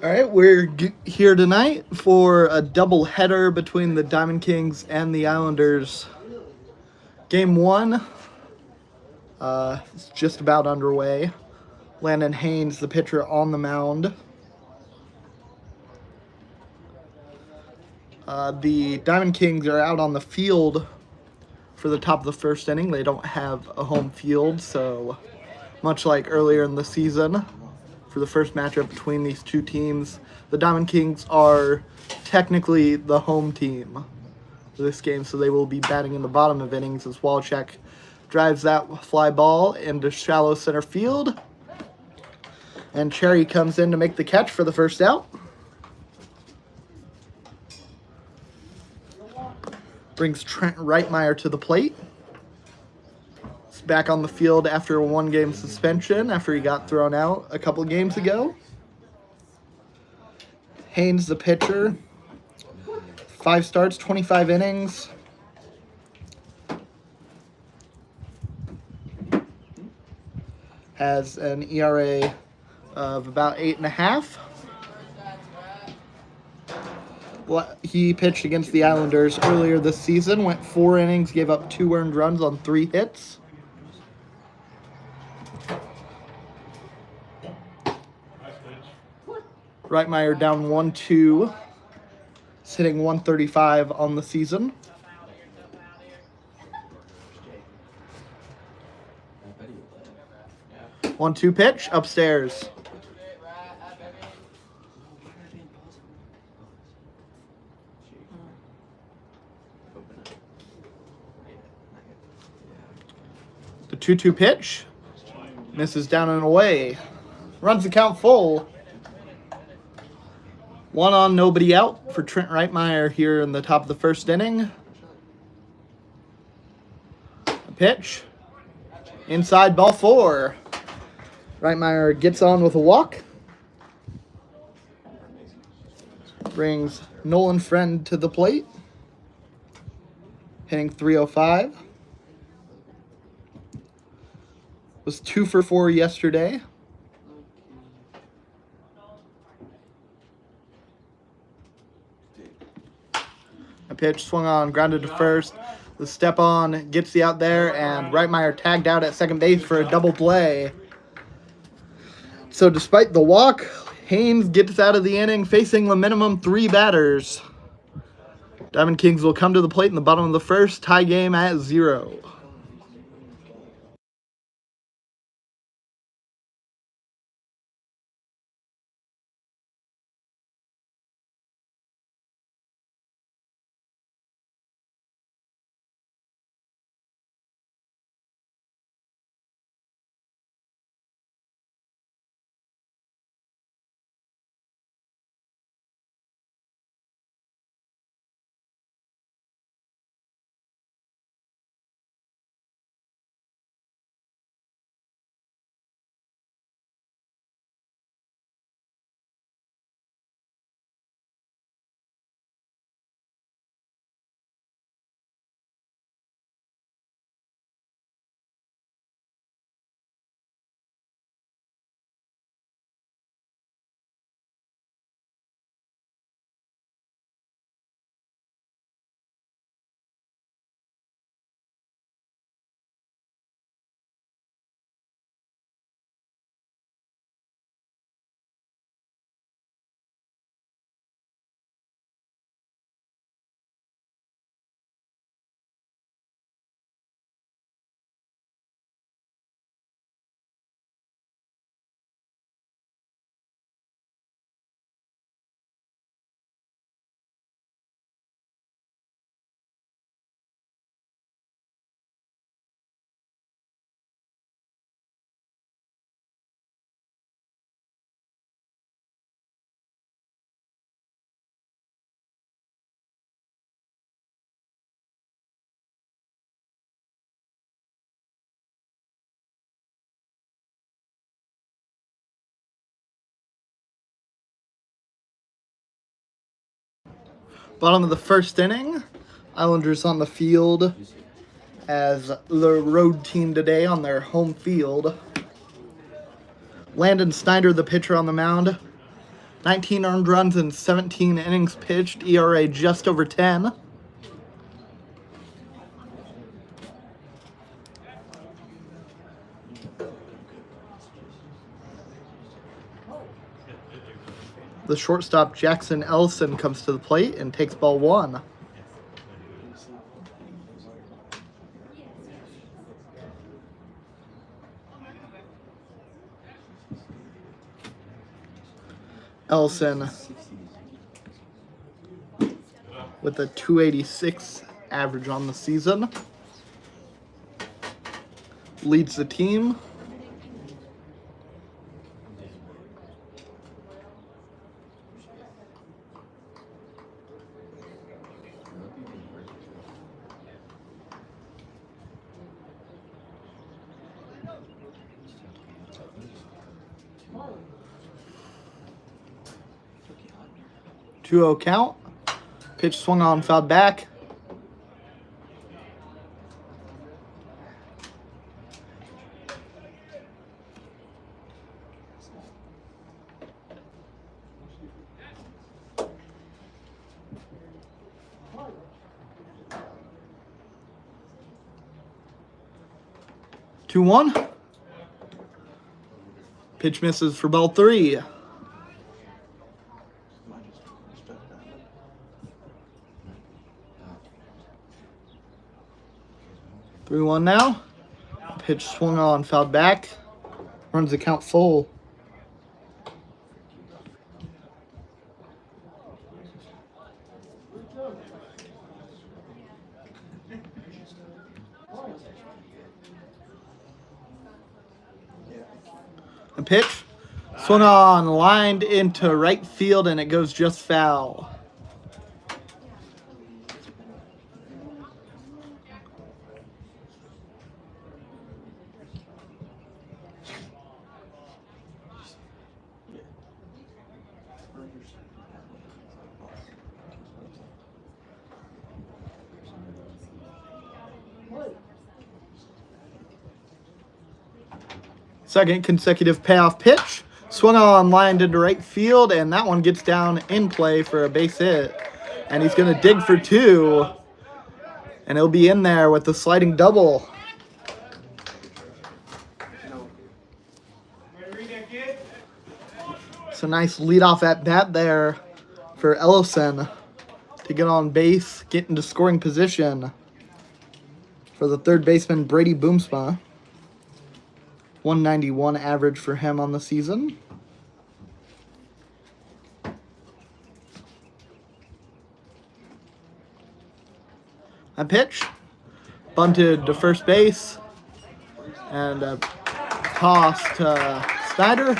All right, we're here tonight for a double header between the Diamond Kings and the Islanders. Game one is just about underway. Landon Haynes, the pitcher, on the mound. The Diamond Kings are out on the field for the top of the first inning. They don't have a home field, so much like earlier in the season, for the first matchup between these two teams, the Diamond Kings are technically the home team for this game, so they will be batting in the bottom of innings as Walczak drives that fly ball into shallow center field. And Cherry comes in to make the catch for the first out. Brings Trent Reitmeyer to the plate. He's back on the field after a one-game suspension after he got thrown out a couple games ago. Haynes, the pitcher. 5 starts, 25 innings. Has an ERA of about 8.5. He pitched against the Islanders earlier this season, went 4 innings, gave up 2 earned runs on 3 hits. Reitmeyer down 1-2, hitting 135 on the season. One-two pitch, upstairs. The 2-2 pitch, misses down and away. Runs the count full. 1 on, nobody out for Trent Reitmeyer here in the top of the first inning. A pitch, inside, ball 4. Reitmeyer gets on with a walk. Brings Nolan Friend to the plate. Hitting .305. Was 2 for 4 yesterday. A pitch swung on, grounded to first. The step on gets the out there, and Reitmeyer tagged out at second base for a double play. So despite the walk, Haynes gets out of the inning facing the minimum 3 batters. Diamond Kings will come to the plate in the bottom of the first, tie game at 0. Bottom of the first inning, Islanders on the field as the road team today on their home field. Landon Snyder, the pitcher, on the mound. 19 earned runs in 17 innings pitched, ERA just over 10. The shortstop Jackson Ellison comes to the plate and takes ball 1. Ellison with a 286 average on the season. Leads the team. Two 2-0 count. Pitch swung on, fouled back. Two 1. Pitch misses for ball 3. Three 1 now. Pitch swung on, fouled back. Runs the count full. A pitch swung on, lined into right field, and it goes just foul. Second consecutive payoff pitch. Swung on, lined into right field, and that one gets down in play for a base hit. And he's going to dig for 2. And he'll be in there with the sliding double. It's a nice leadoff at bat there for Ellison to get on base, get into scoring position for the third baseman, Brady Boomsma. 191 average for him on the season. A pitch. Bunted to first base. And a toss to Snyder.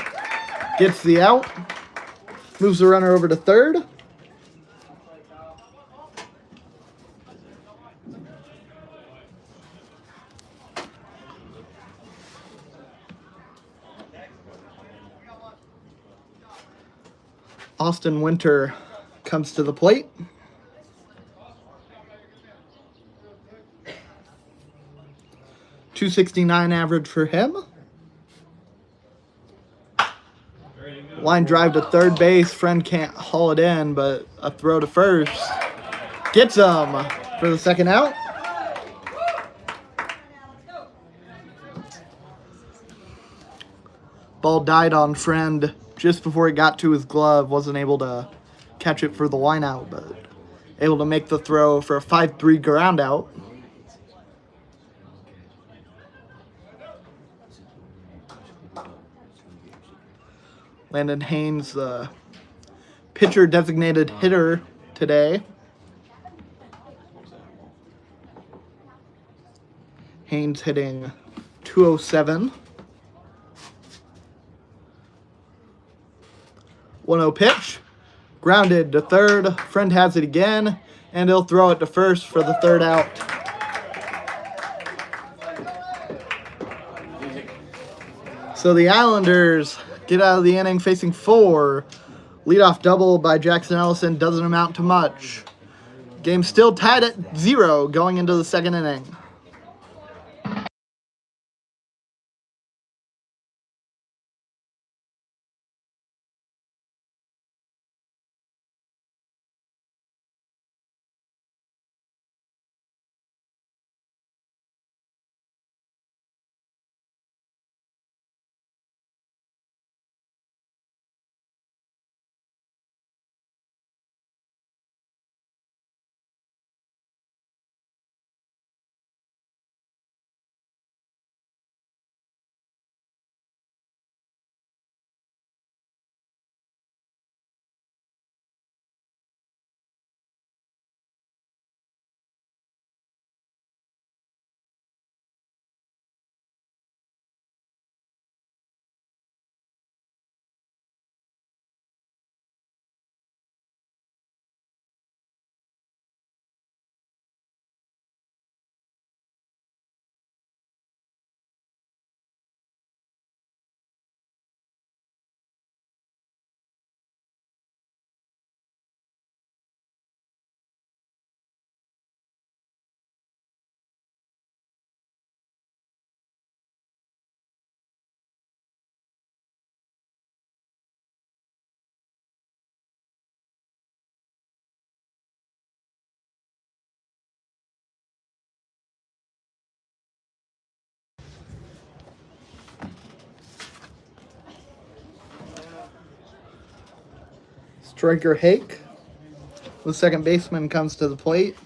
Gets the out. Moves the runner over to third. Austin Winter comes to the plate. .269 average for him. Line drive to third base. Friend can't haul it in, but a throw to first. Gets him for the second out. Ball died on Friend just before it got to his glove. Wasn't able to catch it for the line out, but able to make the throw for a 5-3 ground out. Landon Haynes, the pitcher designated hitter today. Haynes hitting .207. 1-0 pitch. Grounded to third. Friend has it again, and he'll throw it to first for the third out. So the Islanders get out of the inning facing 4. Leadoff double by Jackson Ellison doesn't amount to much. Game still tied at 0 going into the second inning. Striker Hake, the second baseman, comes to the plate.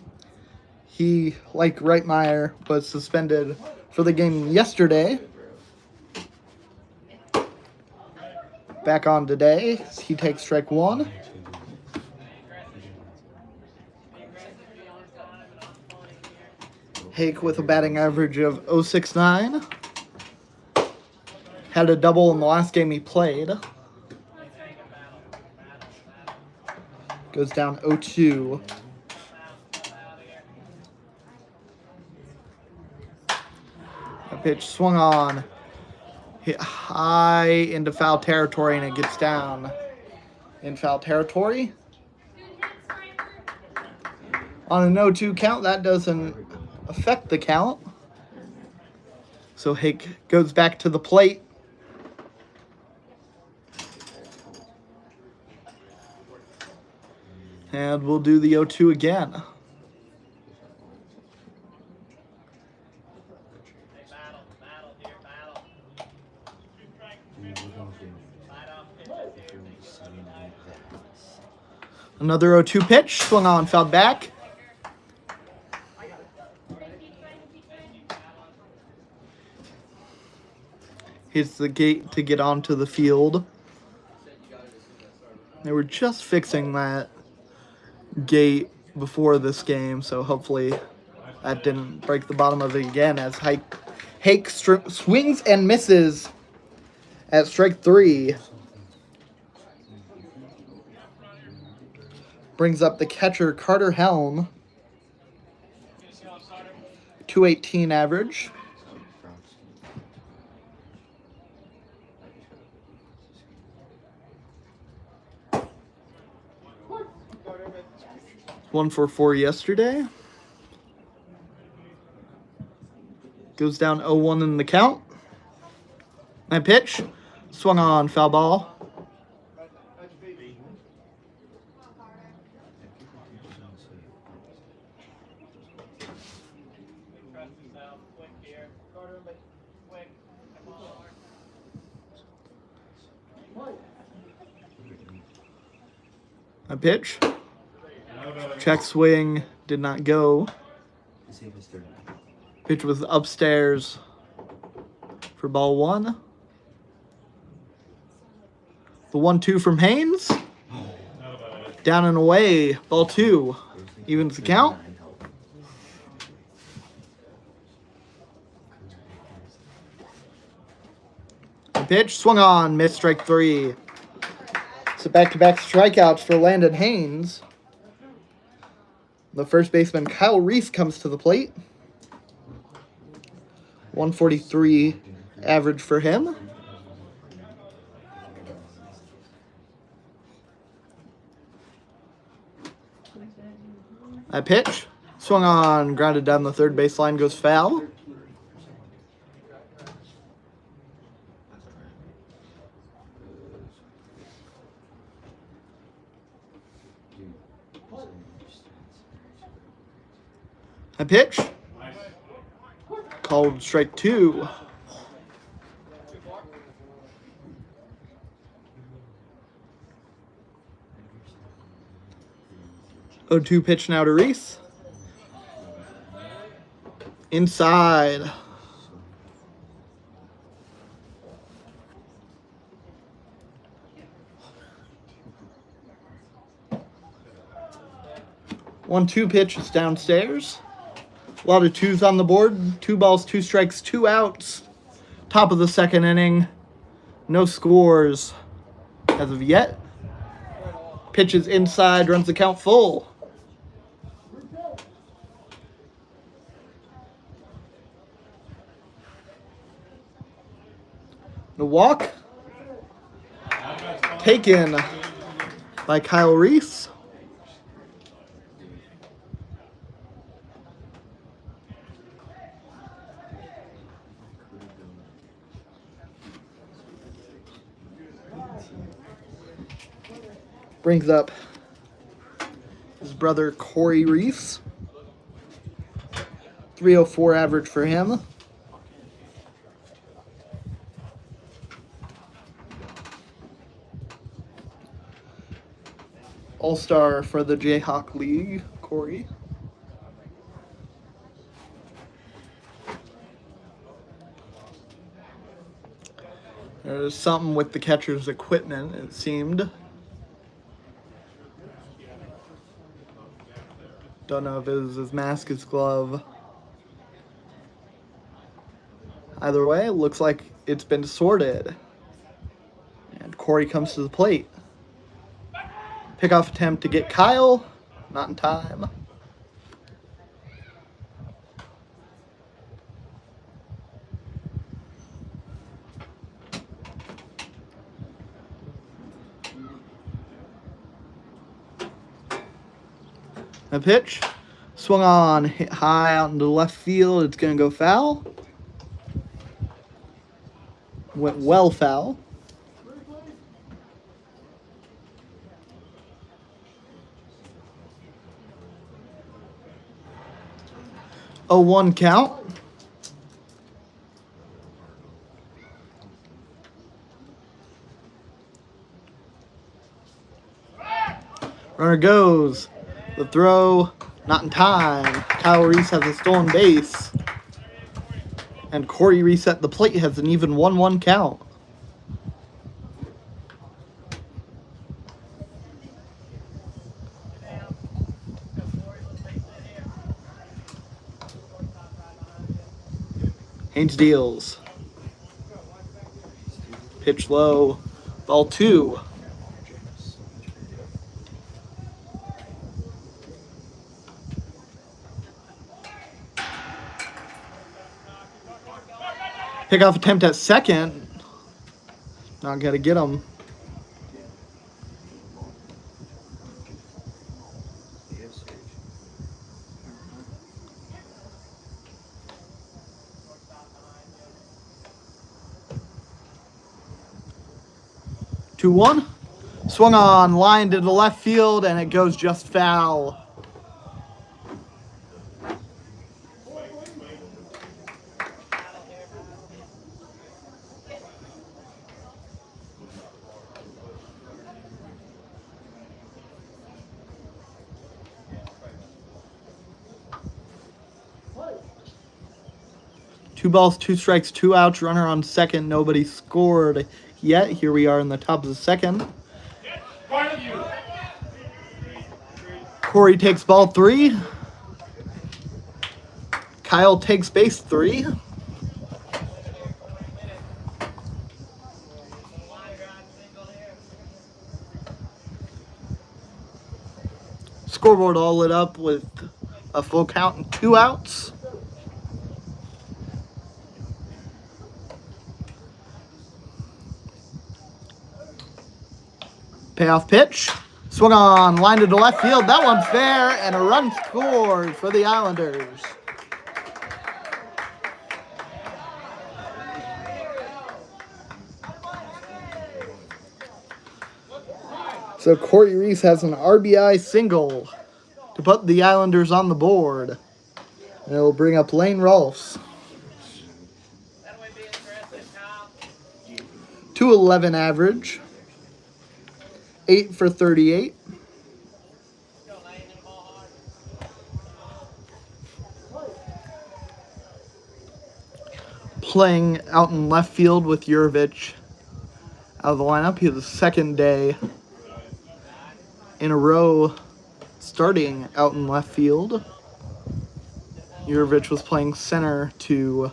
He, like Reitmeyer, was suspended for the game yesterday. Back on today. He takes strike one. Hake with a batting average of .069. Had a double in the last game he played. Goes down 0-2. A pitch swung on. Hit high into foul territory, and it gets down in foul territory. On a 0-2 count, that doesn't affect the count. So Hake goes back to the plate. And we'll do the 0-2 again. Another 0-2 pitch, swung on, fouled back. Hits the gate to get onto the field. They were just fixing that gate before this game, so hopefully that didn't break the bottom of it again as Hake swings and misses at strike three. Brings up the catcher, Carter Helm. 218 average. One for 4 yesterday. Goes down 0-1 in the count. And pitch. Swung on, foul ball. A pitch. Check swing, did not go. Pitch was upstairs for ball one. The 1-2 from Haynes. Down and away, ball two. Evens the count. A pitch, swung on, missed strike three. So back-to-back strikeouts for Landon Haynes. The first baseman, Kyle Reese, comes to the plate. 143 average for him. That pitch, swung on, grounded down the third baseline, goes foul. A pitch. Called strike two. Oh, 2 pitch now to Reese. Inside. One 2 pitch is downstairs. A lot of twos on the board. 2 balls, 2 strikes, 2 outs. Top of the second inning. No scores as of yet. Pitches inside, runs the count full. The walk. Taken by Kyle Reese. Brings up his brother Corey Reese. 304 average for him. All-Star for the Jayhawk League, Corey. There's something with the catcher's equipment, it seemed. Don't know if it was his mask, his glove. Either way, it looks like it's been sorted. And Corey comes to the plate. Pickoff attempt to get Kyle. Not in time. A pitch. Swung on, hit high out into left field. It's going to go foul. Went well foul. A 1 count. Runner goes. The throw, not in time. Kyle Reese has a stolen base. And Corey Reese at the plate has an even 1-1 count. Haynes deals. Pitch low. Ball 2. Pickoff attempt at second. Not going to get him. Two one. Swung on, line to the left field, and it goes just foul. Two balls, 2 strikes, 2 outs, runner on second. Nobody scored yet. Here we are in the top of the second. Corey takes ball 3. Kyle takes base 3. Scoreboard all lit up with a full count and 2 outs. Payoff pitch. Swung on, line to the left field. That one's fair, and a run scored for the Islanders. So Corey Reese has an RBI single to put the Islanders on the board. And it will bring up Lane Rolfs. 211 average. 8 for 38. Playing out in left field with Jurevich out of the lineup. He was the second day in a row starting out in left field. Jurevich was playing center to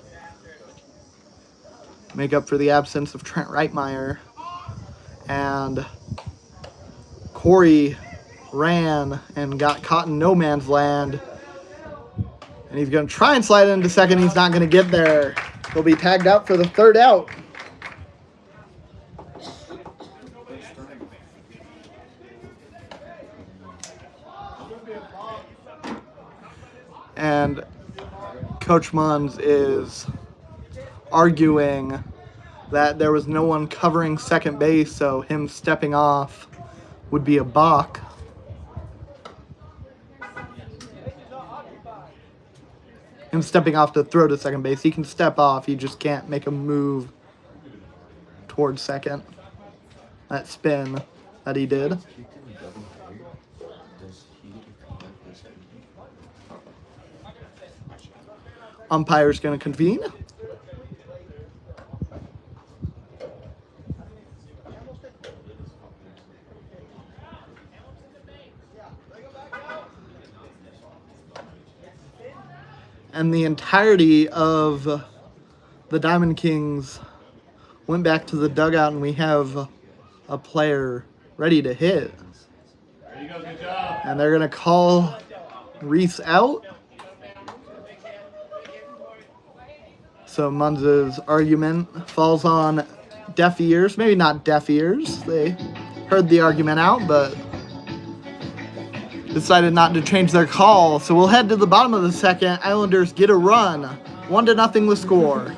make up for the absence of Trent Reitmeyer. And Corey ran and got caught in no man's land. And he's going to try and slide into second. He's not going to get there. He'll be tagged out for the 3rd out. And Coach Munns is arguing that there was no one covering second base, so him stepping off would be a balk. Him stepping off to throw to second base. He can step off, he just can't make a move towards second. That spin that he did. Umpire's going to convene. And the entirety of the Diamond Kings went back to the dugout, and we have a player ready to hit. There you go, good job. And they're going to call Reese out. So Munz's argument falls on deaf ears. Maybe not deaf ears. They heard the argument out, but decided not to change their call. So we'll head to the bottom of the second. Islanders get a run. 1-0 the score.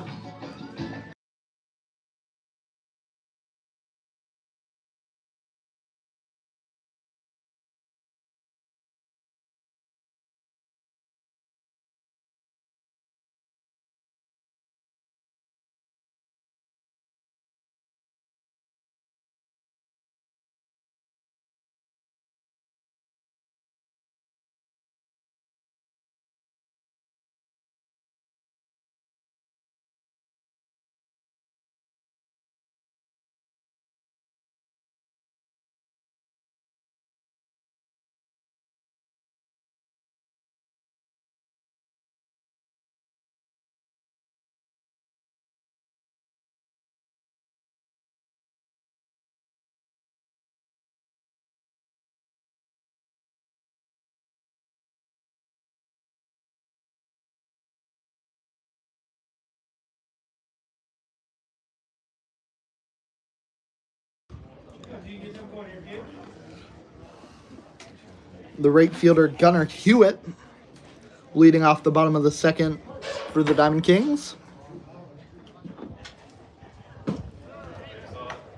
The right fielder Gunnar Hewitt leading off the bottom of the second for the Diamond Kings.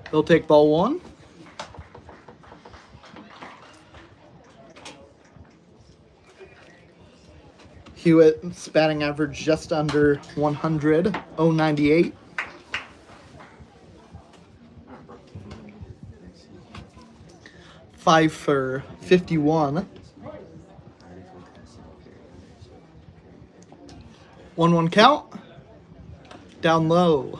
They'll take ball one. Hewitt's batting average just under 100, 098. Five for 51. 1-1 count. Down low.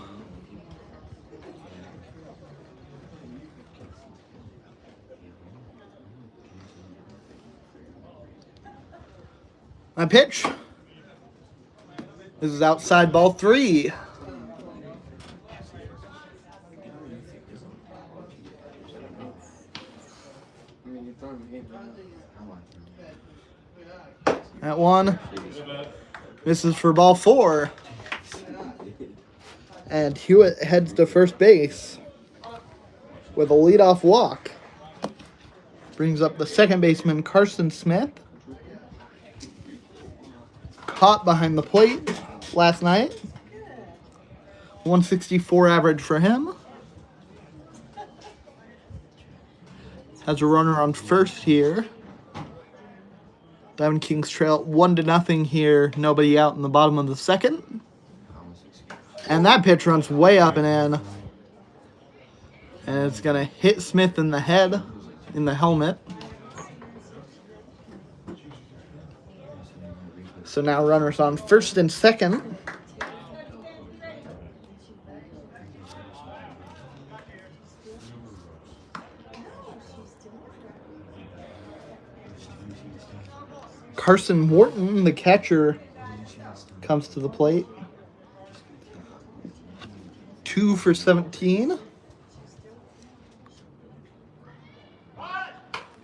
My pitch. This is outside ball 3. That one misses for ball 4. And Hewitt heads to first base with a leadoff walk. Brings up the second baseman, Carson Smith. Caught behind the plate last night. 164 average for him. Has a runner on first here. Diamond Kings trail 1-0 here. Nobody out in the bottom of the second. And that pitch runs way up and in. And it's going to hit Smith in the head, in the helmet. So now runners on first and second. Carson Morton, the catcher, comes to the plate. 2 for 17.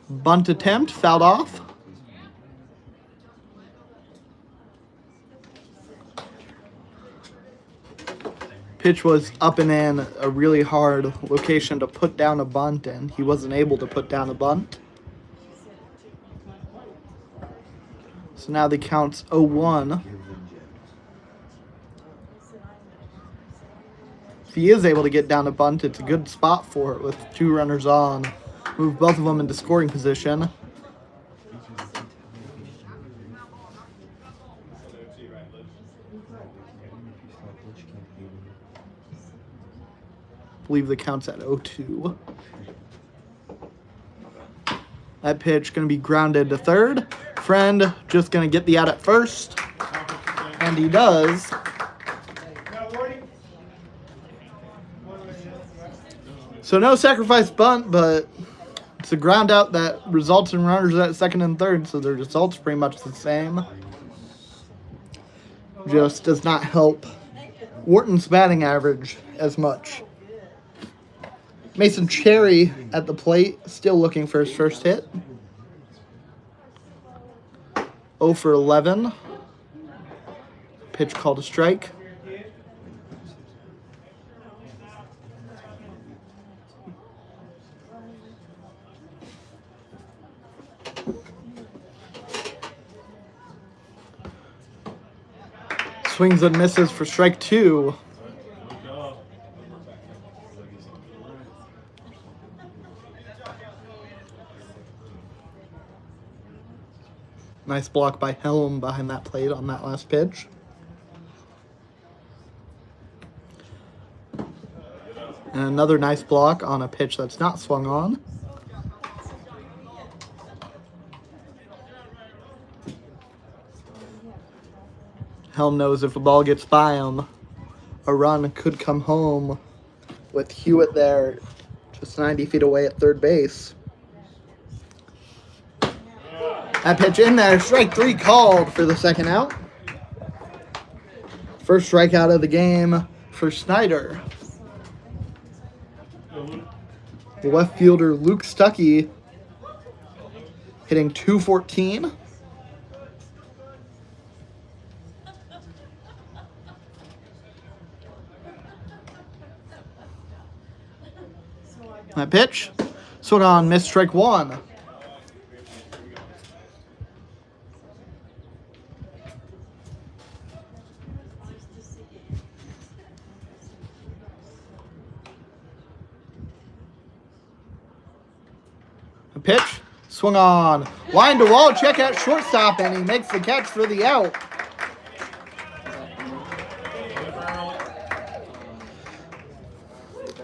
Bunt attempt, fouled off. Pitch was up and in, a really hard location to put down a bunt, and he wasn't able to put down a bunt. So now the count's 0-1. If he is able to get down a bunt, it's a good spot for it with 2 runners on. Move both of them into scoring position. Believe the count's at 0-2. That pitch going to be grounded to third. Friend just going to get the out at first. And he does. So no sacrifice bunt, but it's a ground out that results in runners at second and third, so the result's pretty much the same. Just does not help Wharton's batting average as much. Mason Cherry at the plate, still looking for his first hit. 0 for 11. Pitch called a strike. Swings and misses for strike 2. Nice block by Helm behind that plate on that last pitch. And another nice block on a pitch that's not swung on. Helm knows if the ball gets by him, a run could come home with Hewitt there just 90 feet away at third base. That pitch in there, strike 3 called for the second out. First strikeout of the game for Snyder. The left fielder Luke Stuckey hitting .214. That pitch, swung on, missed, strike 1. A pitch, swung on, line to wall, check out shortstop, and he makes the catch for the out.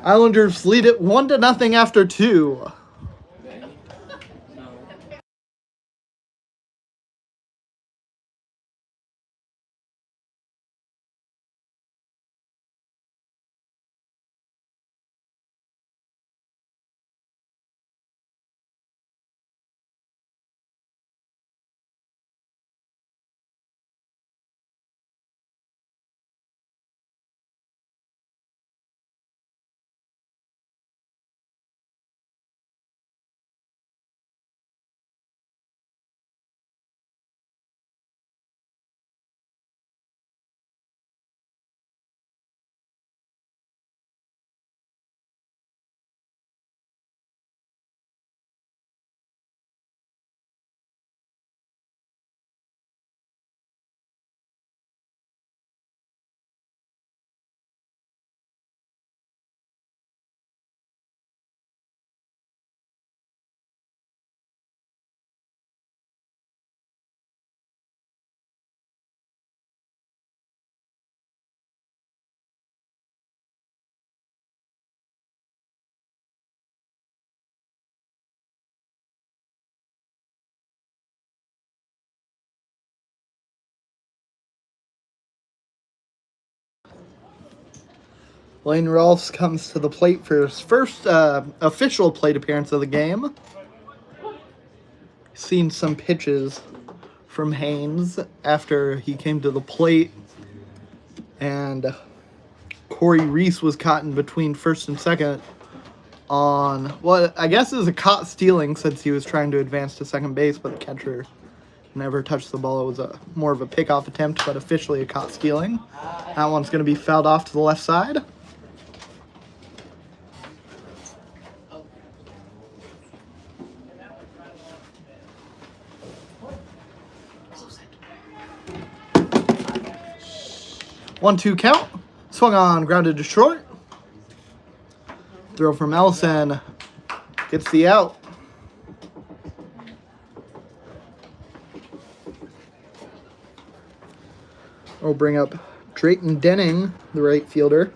Islanders lead it 1-0 after 2. Lane Rolfs comes to the plate for his first official plate appearance of the game. Seen some pitches from Haynes after he came to the plate, and Corey Reese was caught in between first and second on what I guess is a caught stealing since he was trying to advance to second base, but the catcher never touched the ball. It was more of a pickoff attempt, but officially a caught stealing. That one's going to be fouled off to the left side. One-two count. Swung on, grounded to short. Throw from Ellison. Gets the out. We'll bring up Drayton Denning, the right fielder.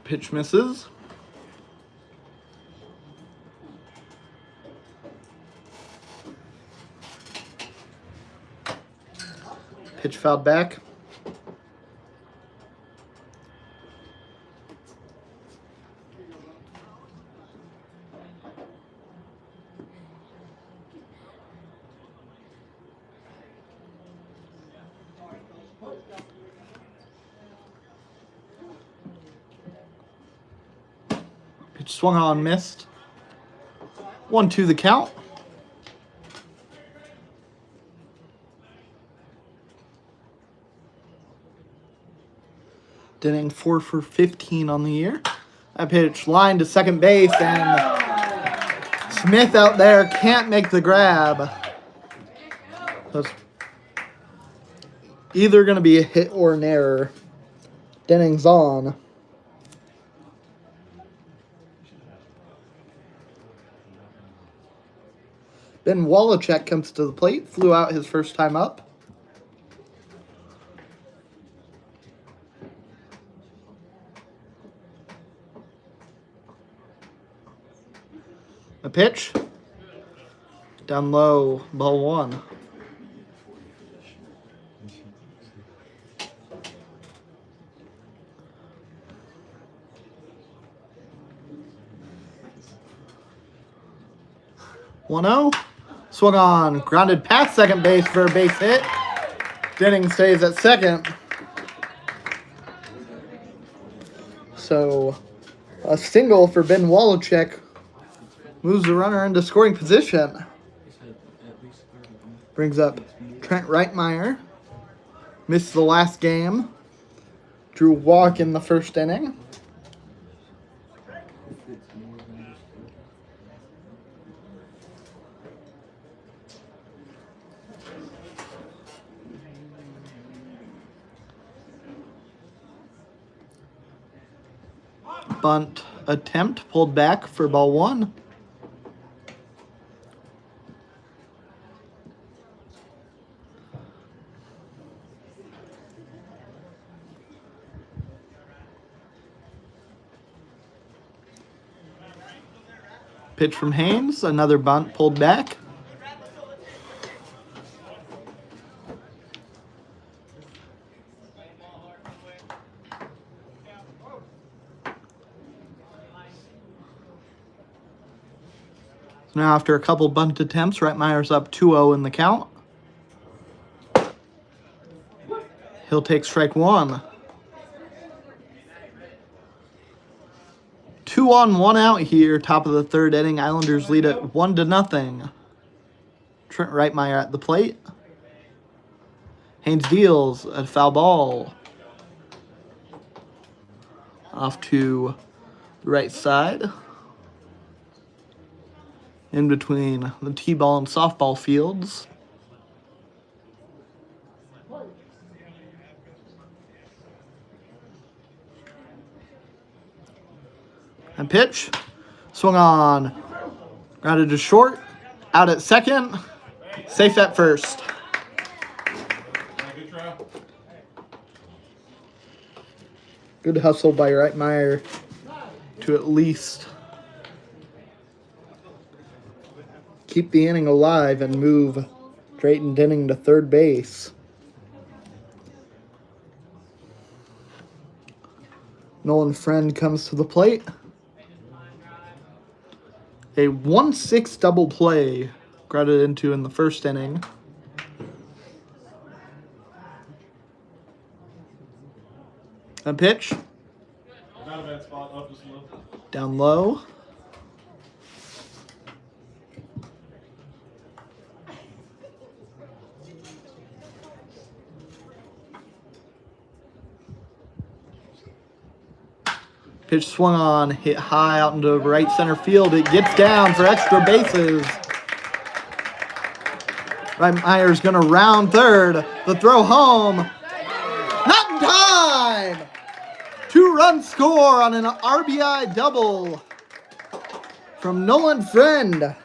Pitch misses. Pitch fouled back. Pitch swung on, missed. 1-2 the count. Denning 4 for 15 on the year. That pitch line to second base, and Smith out there can't make the grab. That's either going to be a hit or an error. Denning's on. Ben Wallachek comes to the plate, flew out his first time up. A pitch. Down low, ball 1. One-zero. Swung on, grounded past second base for a base hit. Denning stays at second. So, a single for Ben Wallachek moves the runner into scoring position. Brings up Trent Reitmeyer. Missed the last game. Drew a walk in the first inning. Bunt attempt pulled back for ball 1. Pitch from Haynes, another bunt pulled back. Now, after a couple bunt attempts, Reitmeyer's up 2-0 in the count. He'll take strike 1. 2 on, 1 out here, top of the third inning. Islanders lead it 1-0. Trent Reitmeyer at the plate. Haynes deals a foul ball. Off to the right side. In between the T-ball and softball fields. And pitch. Swung on. Grounded to short. Out at second. Safe at first. Good hustle by Reitmeyer to at least keep the inning alive and move Drayton Denning to third base. Nolan Friend comes to the plate. A 1-6 double play grounded into in the first inning. A pitch. Not a bad spot, up just a little. Down low. Pitch swung on, hit high out into right center field. It gets down for extra bases. Reitmeyer's going to round third. The throw home. Not in time! 2-run score on an RBI double from Nolan Friend.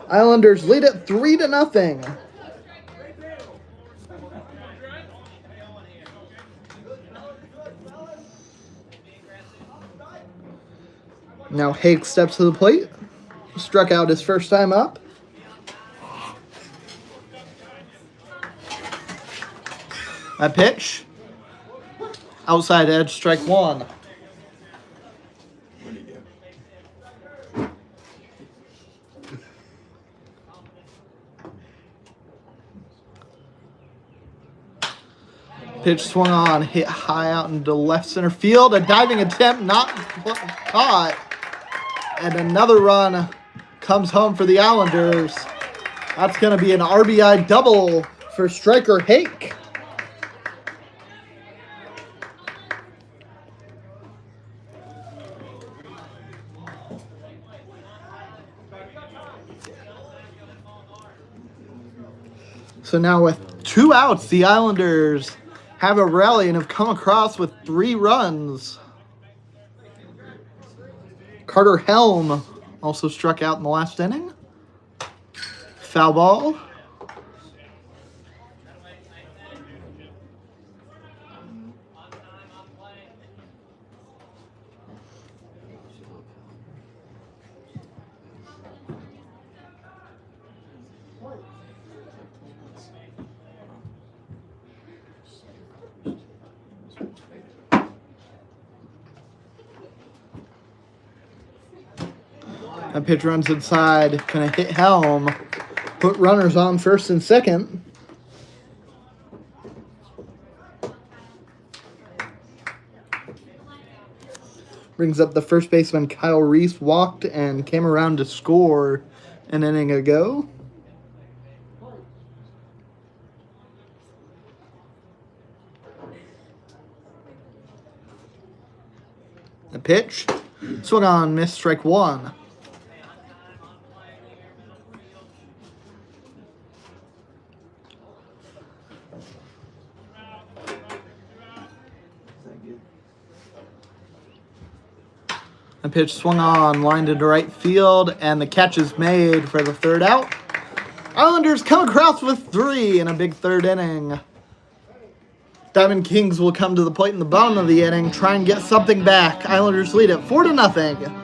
Islanders lead it 3-0. Now Hake steps to the plate. Struck out his first time up. A pitch. Outside edge, strike one. Pitch swung on, hit high out into left center field. A diving attempt, not caught. And another run comes home for the Islanders. That's going to be an RBI double for striker Hake. So now with 2 outs, the Islanders have a rally and have come across with 3 runs. Carter Helm also struck out in the last inning. Foul ball. That pitch runs inside, gonna hit Helm. Put runners on first and second. Brings up the first baseman Kyle Reese, walked and came around to score an inning ago. The pitch, swung on, missed, strike one. The pitch swung on, lined into right field, and the catch is made for the third out. Islanders come across with 3 in a big third inning. Diamond Kings will come to the plate in the bottom of the inning, try and get something back. Islanders lead it 4-0.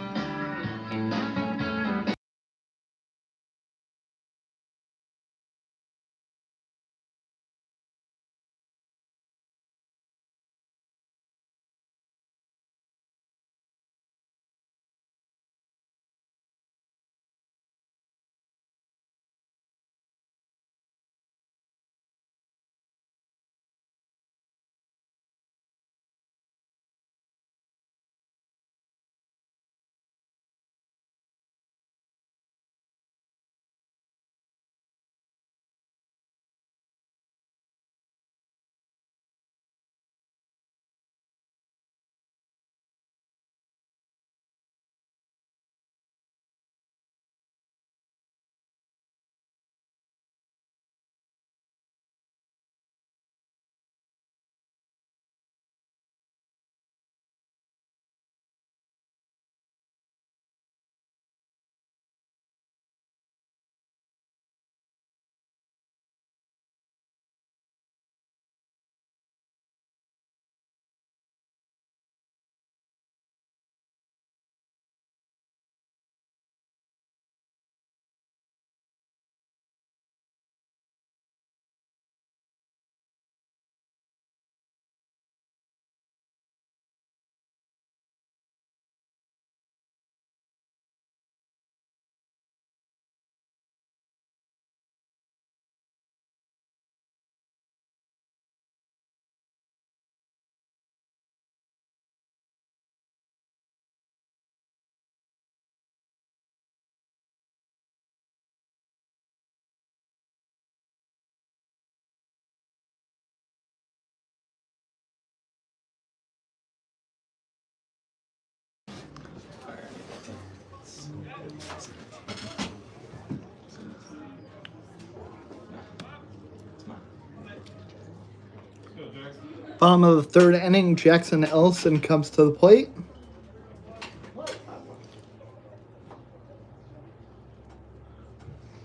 Bottom of the third inning, Jackson Ellison comes to the plate.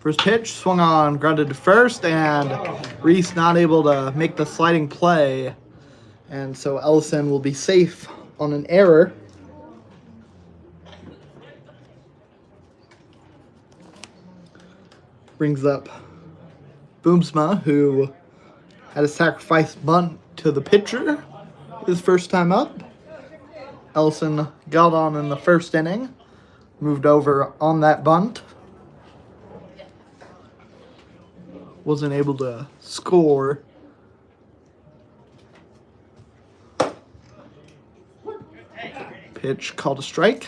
First pitch, swung on, grounded to first, and Reese not able to make the sliding play And so Ellison will be safe on an error. Brings up Boomsma, who had a sacrifice bunt to the pitcher his first time up. Ellison got on in the first inning, moved over on that bunt. Wasn't able to score. Pitch called a strike.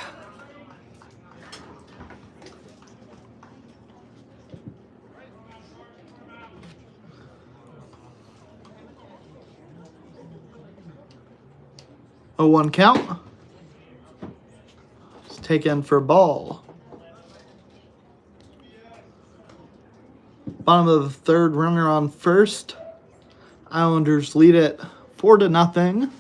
A 1 count. It's taken for a ball. Bottom of the third, runner on first. Islanders lead it 4-0.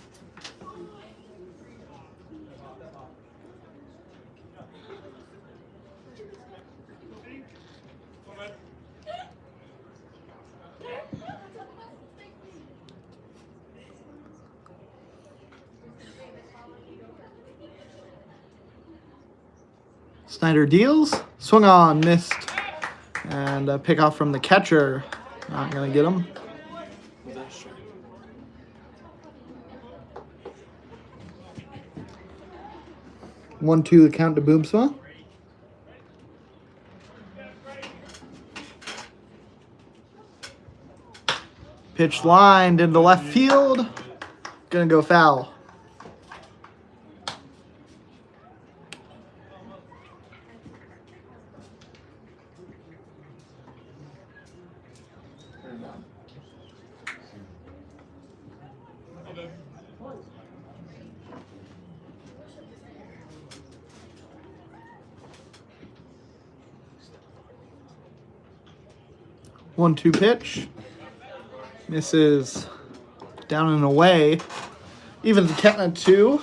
Snyder deals, swung on, missed, and a pickoff from the catcher. Not gonna get him. One, two, the count to Boomsma. Pitch lined into left field. Gonna go foul. One-two pitch. Misses down and away. Even the count at 2.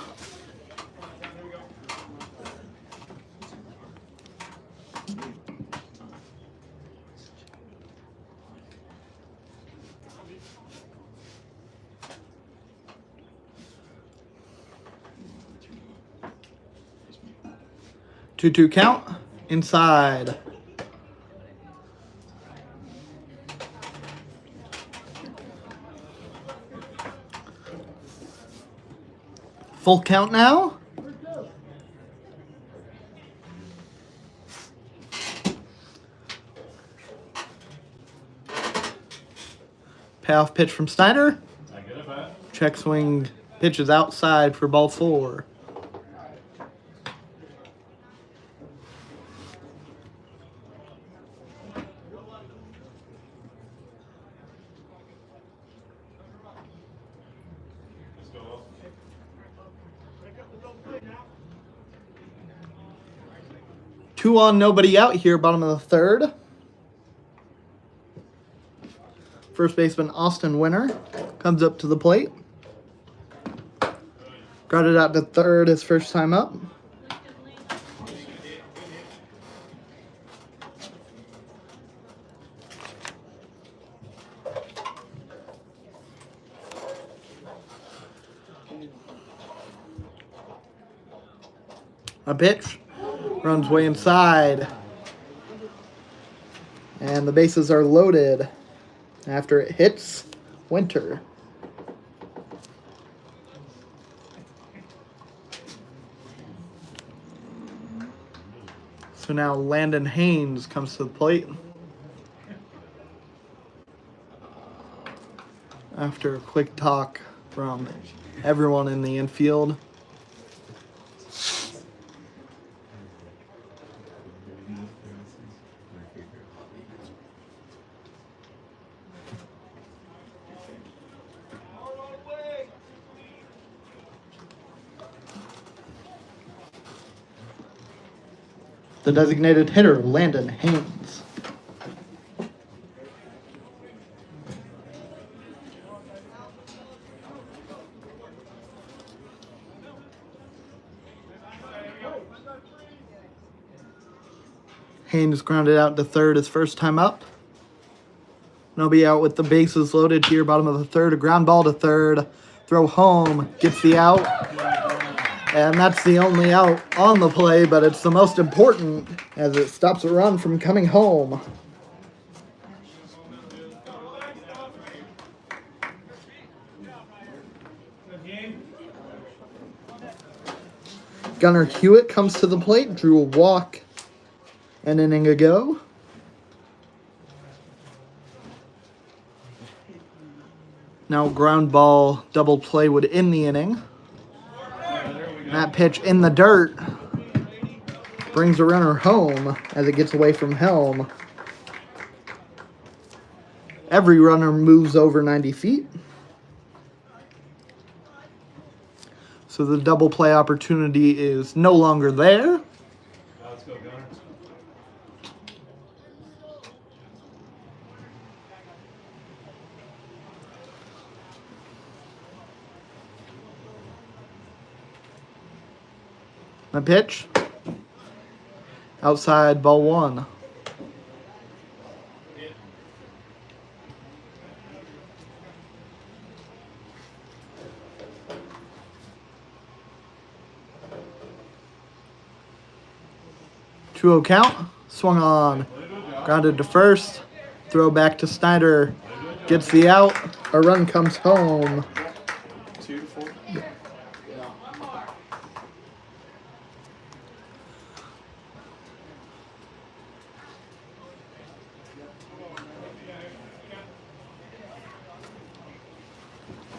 Two count. Inside. Full count now. Payoff pitch from Snyder. Check swing pitches outside for ball 4. Two on, nobody out here, bottom of the third. First baseman Austin Winter comes up to the plate. Grounded out to third his first time up. A pitch. Runs way inside. And the bases are loaded after it hits Winter. So now Landon Haynes comes to the plate. After a quick talk from everyone in the infield. The designated hitter, Landon Haynes. Haynes grounded out to third his first time up. Nobody out with the bases loaded here, bottom of the third. A ground ball to third. Throw home, gets the out. And that's the only out on the play, but it's the most important as it stops a run from coming home. Gunnar Hewitt comes to the plate, drew a walk an inning ago. Now ground ball double play would end the inning. That pitch in the dirt brings a runner home as it gets away from Helm. Every runner moves over 90 feet. So the double play opportunity is no longer there. Let's go, Gunner. The pitch. Outside, ball one. Two-0 count. Swung on. Grounded to first. Throw back to Snyder. Gets the out. A run comes home. 2-4.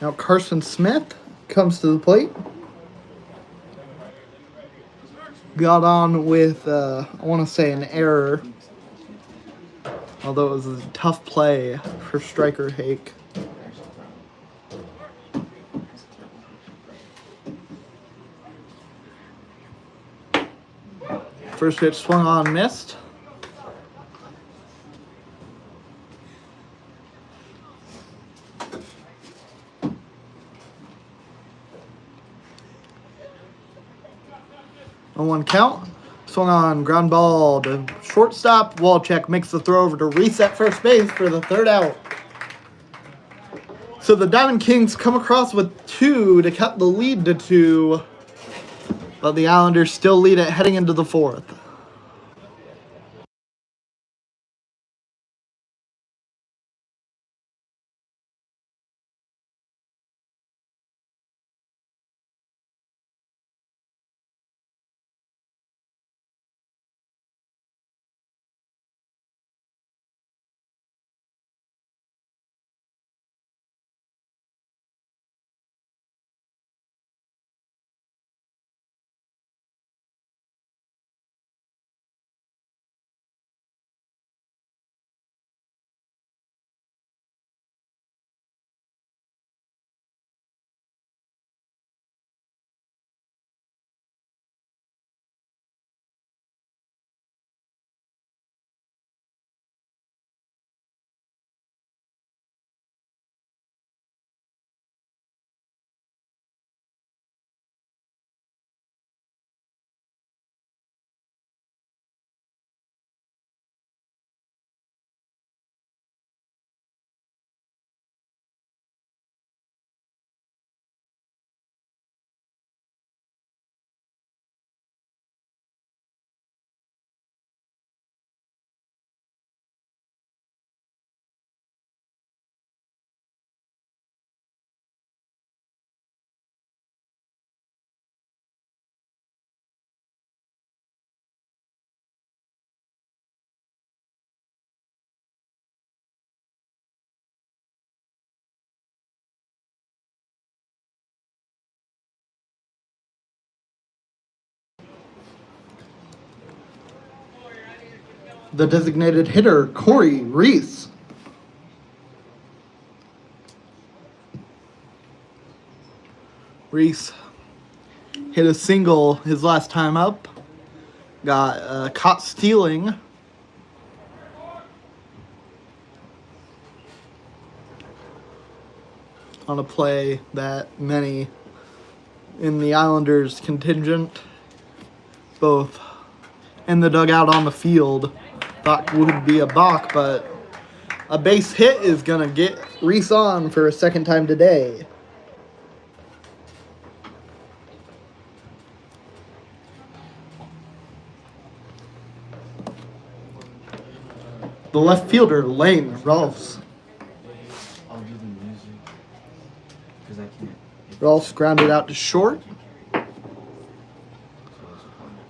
Now Carson Smith comes to the plate. Got on with, I want to say, an error. Although it was a tough play for striker Hake. First pitch swung on, missed. On one count, swung on, ground ball to shortstop. Walchek makes the throw over to reset first base for the third out. So the Diamond Kings come across with 2 to cut the lead to 2, but the Islanders still lead it heading into the 4th. The designated hitter, Corey Reese. Reese hit a single his last time up. Got caught stealing. On a play that many in the Islanders contingent, both in the dugout on the field, thought would be a balk, but a base hit is going to get Reese on for a second time today. The left fielder, Lane Rolfs. I'll do the music. Because I can't. Rolfs grounded out to short.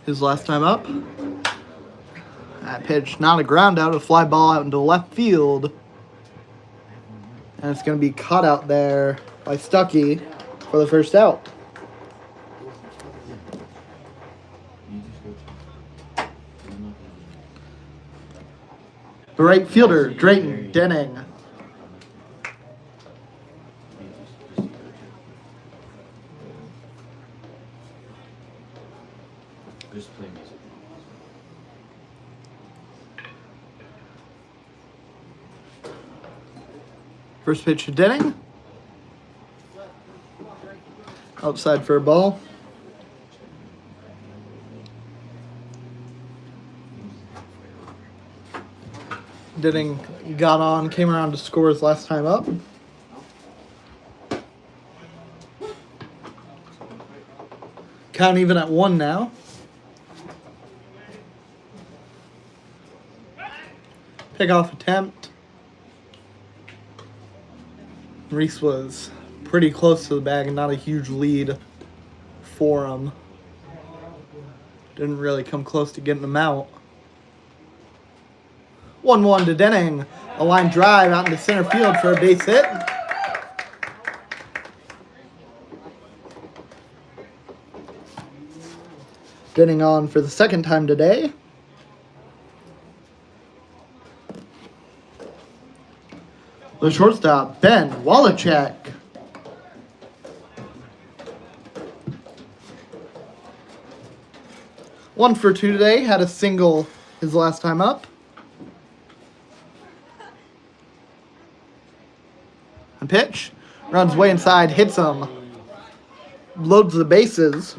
His last time up. That pitch, not a ground out, a fly ball out into left field. And it's going to be caught out there by Stuckey for the first out. You just go. The right fielder, Drayton Denning. Just play music. First pitch to Denning. Outside for a ball. Denning got on, came around to score his last time up. Count even at 1 now. Pickoff attempt. Reese was pretty close to the bag and not a huge lead for him. Didn't really come close to getting him out. 1-1 to Denning. A line drive out into center field for a base hit. Denning on for the second time today. The shortstop, Ben Wallachek. One for two today. Had a single his last time up. And pitch. Runs way inside, hits him. Loads the bases.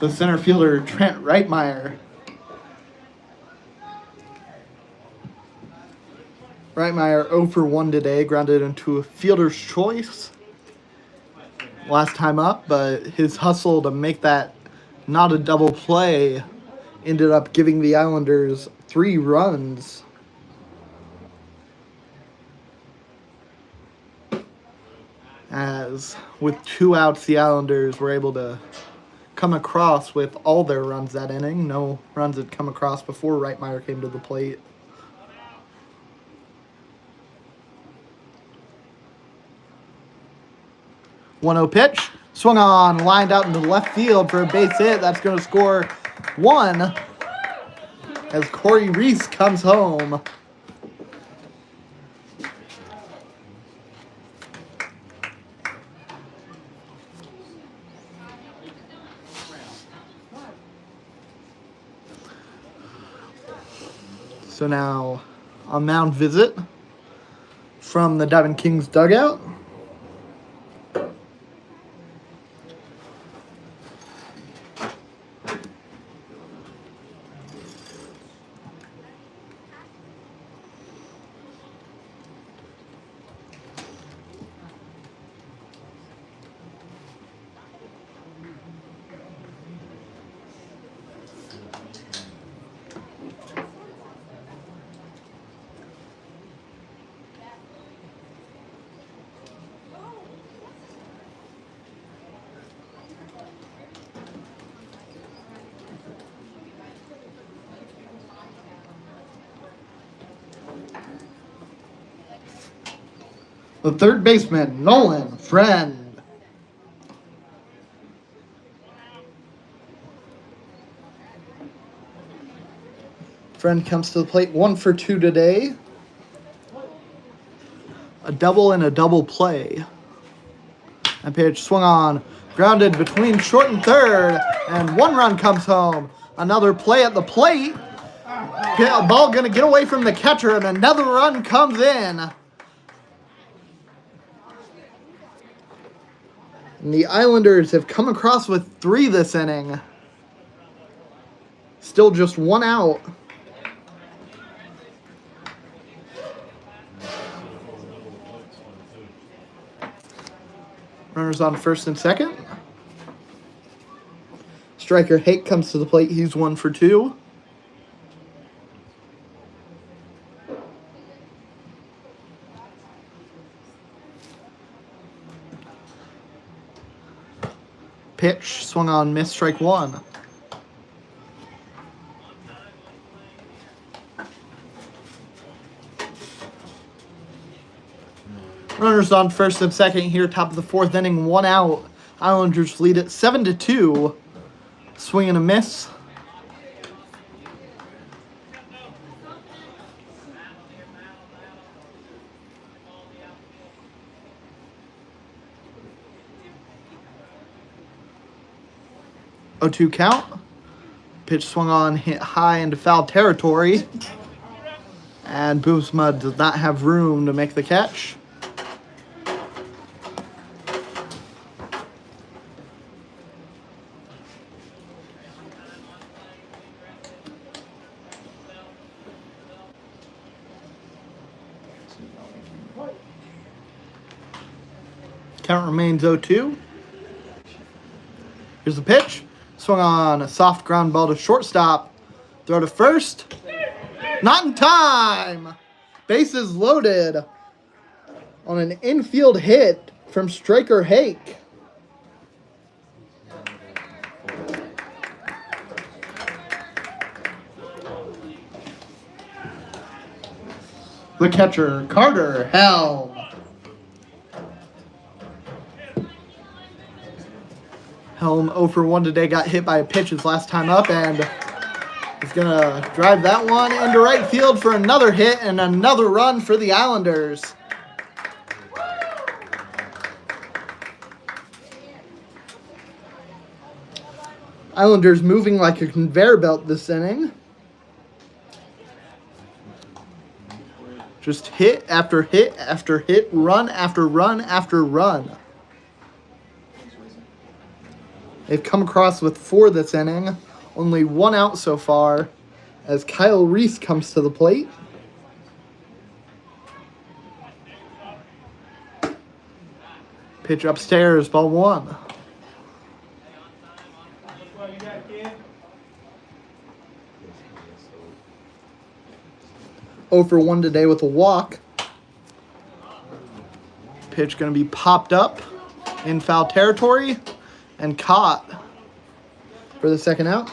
The center fielder, Trent Reitmeyer. Reitmeyer 0 for 1 today, grounded into a fielder's choice. Last time up, but his hustle to make that not a double play ended up giving the Islanders 3 runs. As with 2 outs, the Islanders were able to come across with all their runs that inning. No runs had come across before Reitmeyer came to the plate. One-0 pitch. Swung on, lined out into left field for a base hit. That's going to score 1 as Corey Reese comes home. So now a mound visit from the Diamond Kings dugout. The third baseman, Nolan Friend. Friend comes to the plate 1 for 2 today. A double and a double play. And pitch swung on, grounded between short and third, and 1 run comes home. Another play at the plate. Ball going to get away from the catcher, and another run comes in. And the Islanders have come across with 3 this inning. Still just 1 out. Runners on first and second. Striker Hake comes to the plate. He's 1 for 2. Pitch, swung on, miss, strike 1. Runners on first and second here, top of the 4th inning, 1 out. Islanders lead it 7-2. Swing and a miss. Oh, 2 count. Pitch swung on, hit high into foul territory. And Boomsma does not have room to make the catch. Count remains 0-2. Here's the pitch. Swung on a soft ground ball to shortstop. Throw to first. Not in time. Bases loaded on an infield hit from Striker Hake. The catcher, Carter Helm. Helm 0 for 1 today, got hit by a pitch his last time up, and he's going to drive that one into right field for another hit and another run for the Islanders. Islanders moving like a conveyor belt this inning. Just hit after hit after hit, run after run after run. They've come across with 4 this inning. Only 1 out so far as Kyle Reese comes to the plate. Pitch upstairs, ball 1. Oh for 1 today with a walk. Pitch going to be popped up in foul territory and caught for the second out.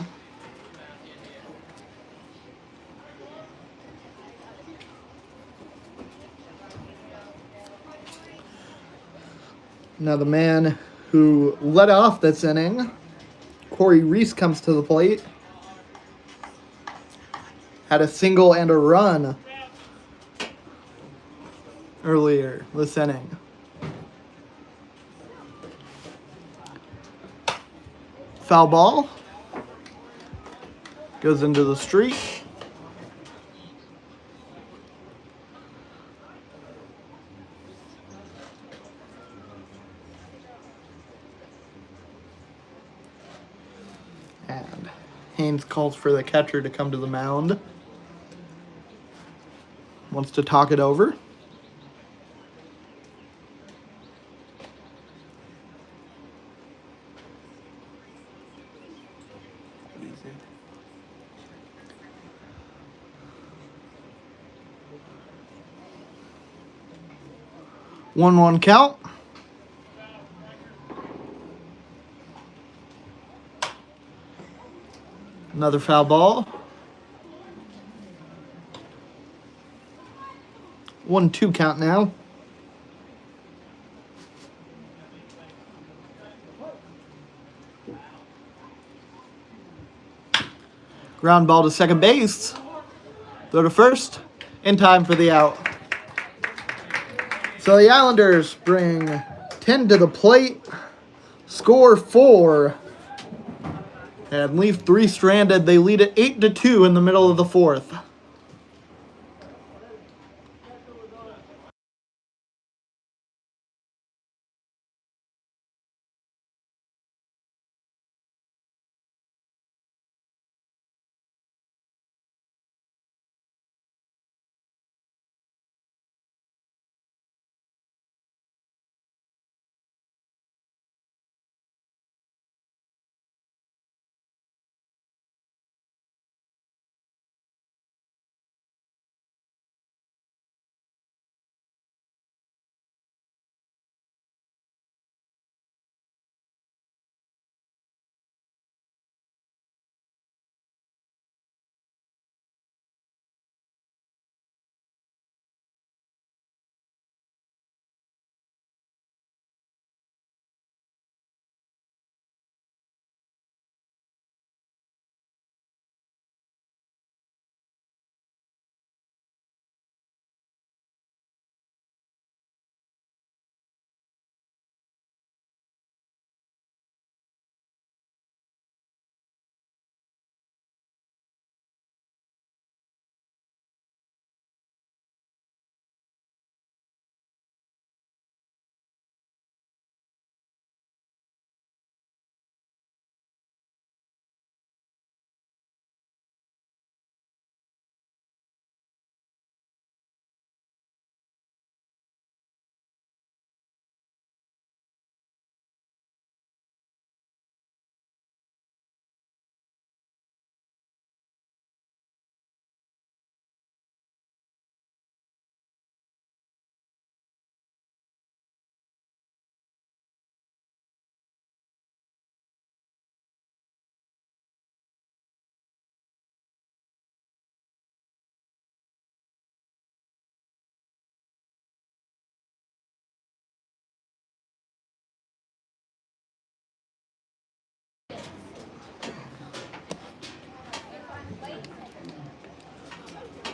Now the man who led off this inning, Corey Reese, comes to the plate. Had a single and a run earlier this inning. Foul ball. Goes into the street. And Haynes calls for the catcher to come to the mound. Wants to talk it over. What do you think? 1-1 count. Another foul ball. 1-2 count now. Ground ball to second base. Throw to first. In time for the out. So the Islanders bring 10 to the plate. Score 4. And leave 3 stranded. They lead it 8-2 in the middle of the 4th.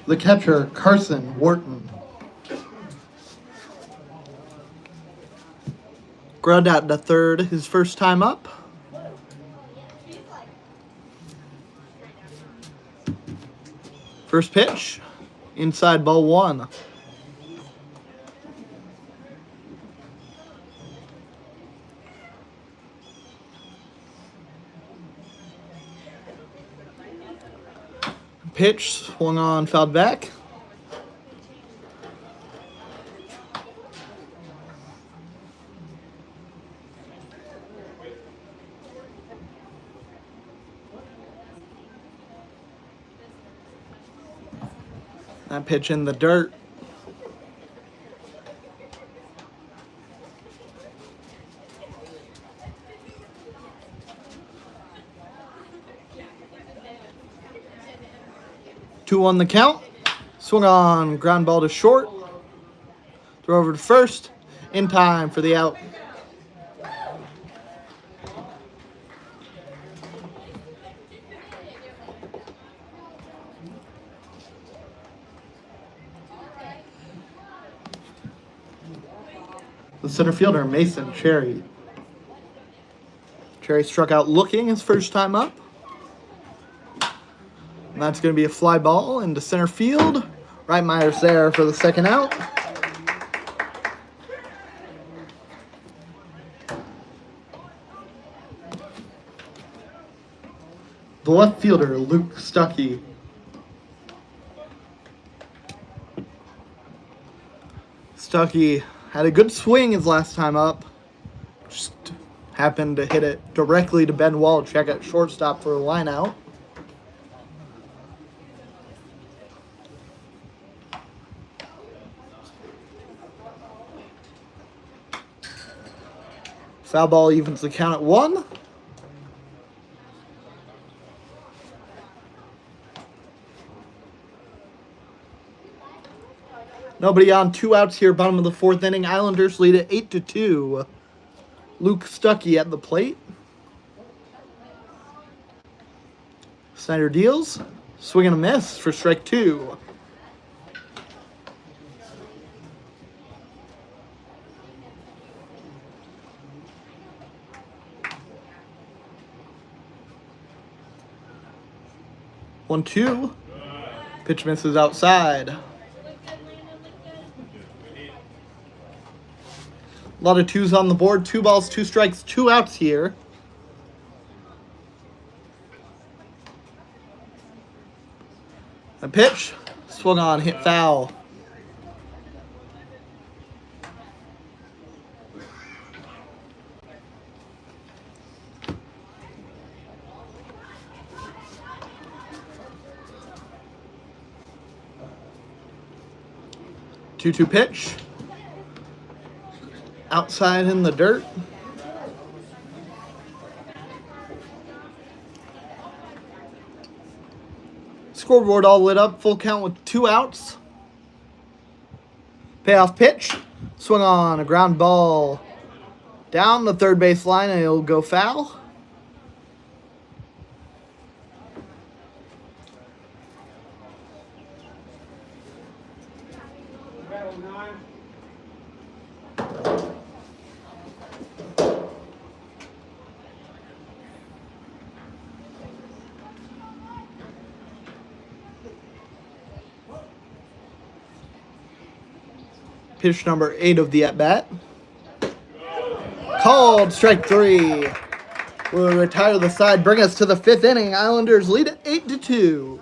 The catcher, Carson Wharton. Ground out to third, his first time up. First pitch, inside ball 1. Pitch, swung on, fouled back. That pitch in the dirt. Two on the count. Swung on, ground ball to short. Throw over to first. In time for the out. The center fielder, Mason Cherry. Cherry struck out looking his first time up. And that's going to be a fly ball into center field. Reitmeyer's there for the second out. The left fielder, Luke Stuckey. Stuckey had a good swing his last time up. Just happened to hit it directly to Ben Walczak at shortstop for a line out. Foul ball evens the count at 1. Nobody on, 2 outs here, bottom of the 4th inning. Islanders lead it 8-2. Luke Stuckey at the plate. Snyder deals. Swing and a miss for strike 2. One, 2. Pitch misses outside. A lot of 2s on the board. 2 balls, 2 strikes, 2 outs here. A pitch. Swung on, hit foul. Two-two pitch. Outside in the dirt. Scoreboard all lit up. Full count with 2 outs. Payoff pitch. Swung on a ground ball down the third base line and it'll go foul. Pitch number 8 of the at-bat. Called strike 3. We'll retire the side, bring us to the 5th inning. Islanders lead it 8-2.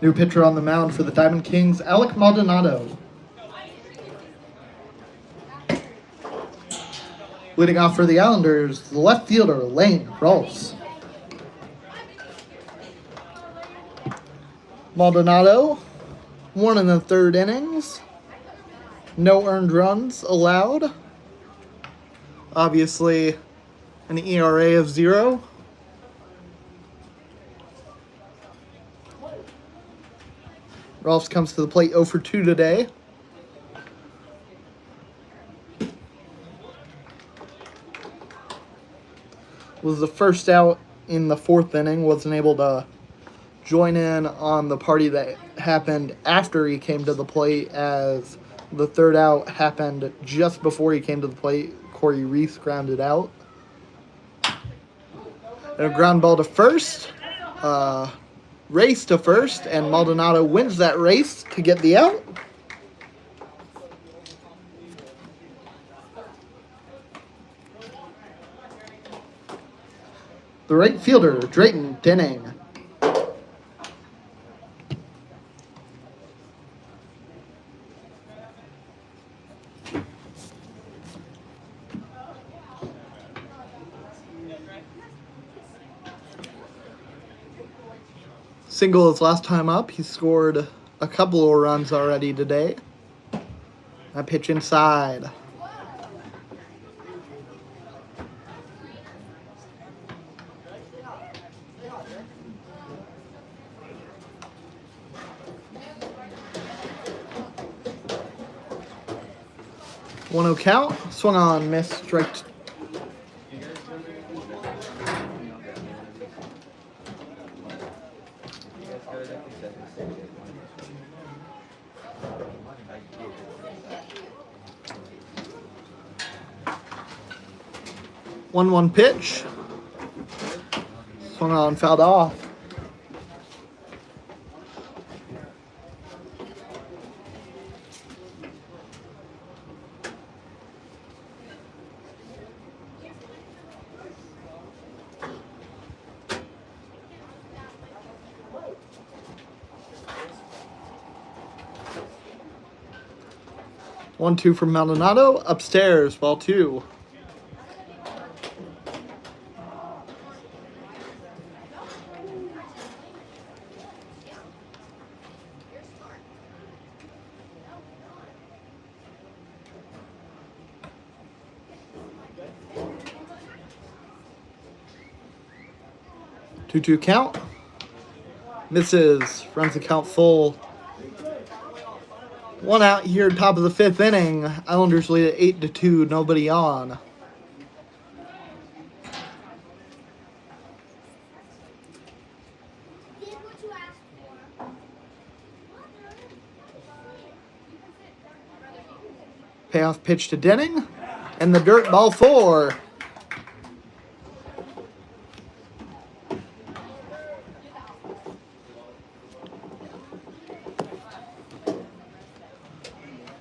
New pitcher on the mound for the Diamond Kings, Alec Maldonado. Leading off for the Islanders, the left fielder, Lane Rolfs. Maldonado, 1 1/3 innings. No earned runs allowed. Obviously, an ERA of 0. Rolfs comes to the plate 0 for 2 today. Was the first out in the 4th inning. Wasn't able to join in on the party that happened after he came to the plate, as the 3rd out happened just before he came to the plate. Corey Reese grounded out. And a ground ball to first. Race to first, and Maldonado wins that race to get the out. The right fielder, Drayton Denning. Single his last time up. He scored a couple of runs already today. I pitch inside. One 0 count. Swung on, missed, strike. One pitch. Swung on, fouled off. One two from Maldonado. Upstairs, ball 2. Two count. Misses. Runs the count full. 1 out here, top of the 5th inning. Islanders lead at 8-2. Nobody on. Payoff pitch to Denning. And the dirt, ball 4.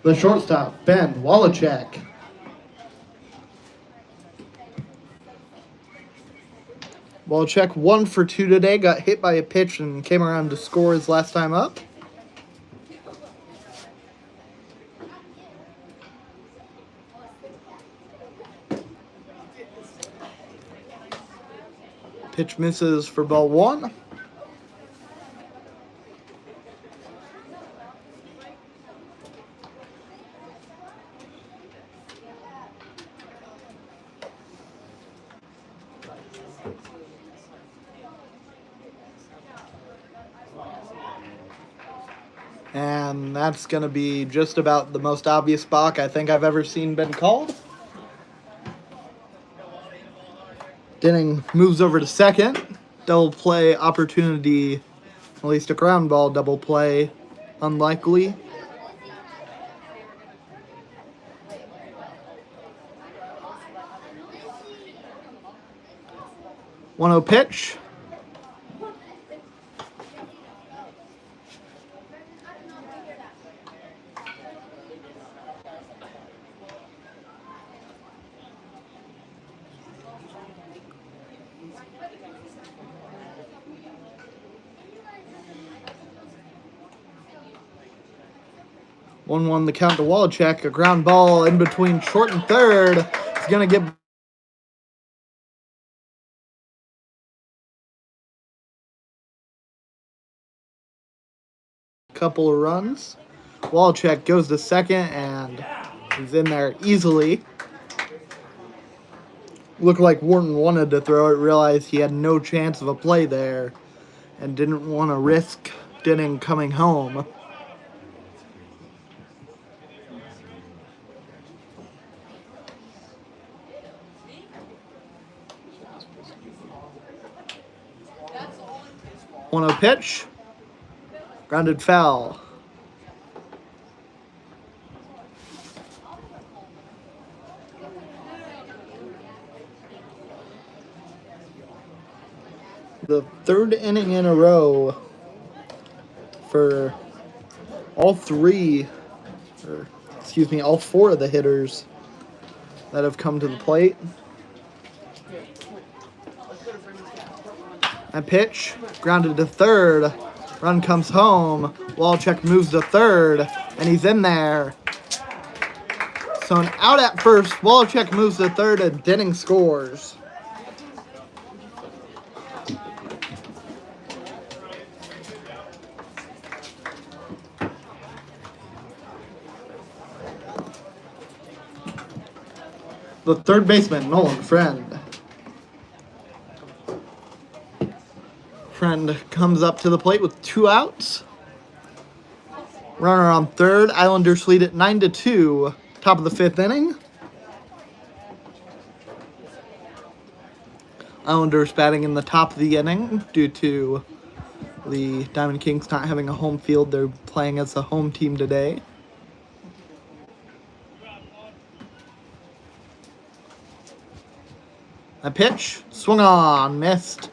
The shortstop, Ben Wallachek. Wallachek 1 for 2 today. Got hit by a pitch and came around to score his last time up. Pitch misses for ball 1. And that's going to be just about the most obvious balk I think I've ever seen been called. Denning moves over to second. Double play opportunity, at least a ground ball double play, unlikely. One 0 pitch. 1-1 the count to Wallcheck. A ground ball in between short and third. It's going to get a couple of runs. Wallcheck goes to second and he's in there easily. Looked like Wharton wanted to throw it, realized he had no chance of a play there, and didn't want to risk Denning coming home. On a pitch, grounded foul. The third inning in a row for all four of the hitters that have come to the plate. A pitch, grounded to third. Run comes home. Wallcheck moves to third, and he's in there. So an out at first. Wallcheck moves to third, and Denning scores. The third baseman, Nolan Friend. Friend comes up to the plate with 2 outs. Runner on third. Islanders lead at 9-2. Top of the 5th inning. Islanders batting in the top of the inning due to the Diamond Kings not having a home field. They're playing as a home team today. A pitch, swung on, missed.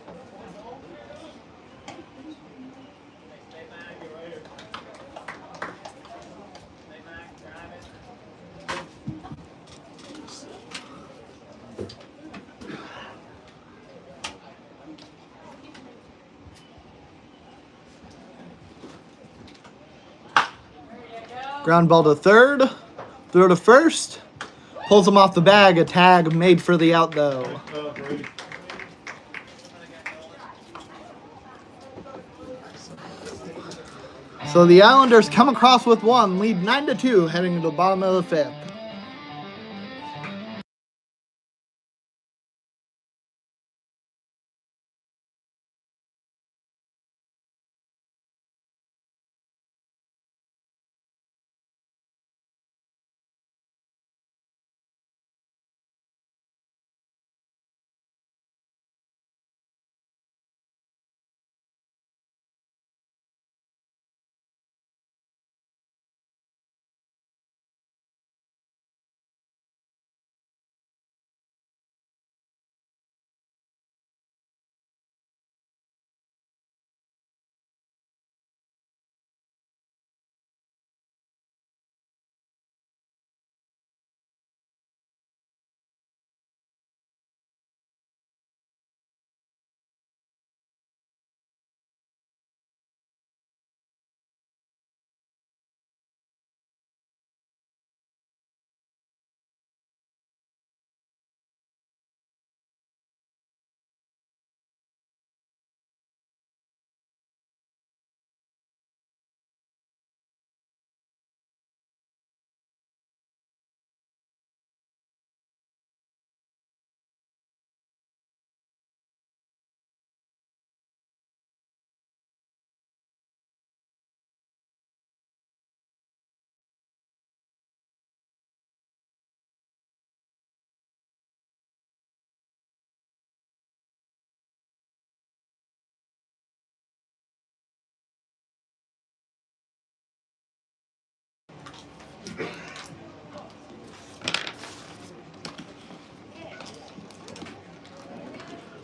Ground ball to third, throw to first, pulls him off the bag. A tag made for the out though. So the Islanders come across with 1, lead 9-2, heading to the bottom of the 5th.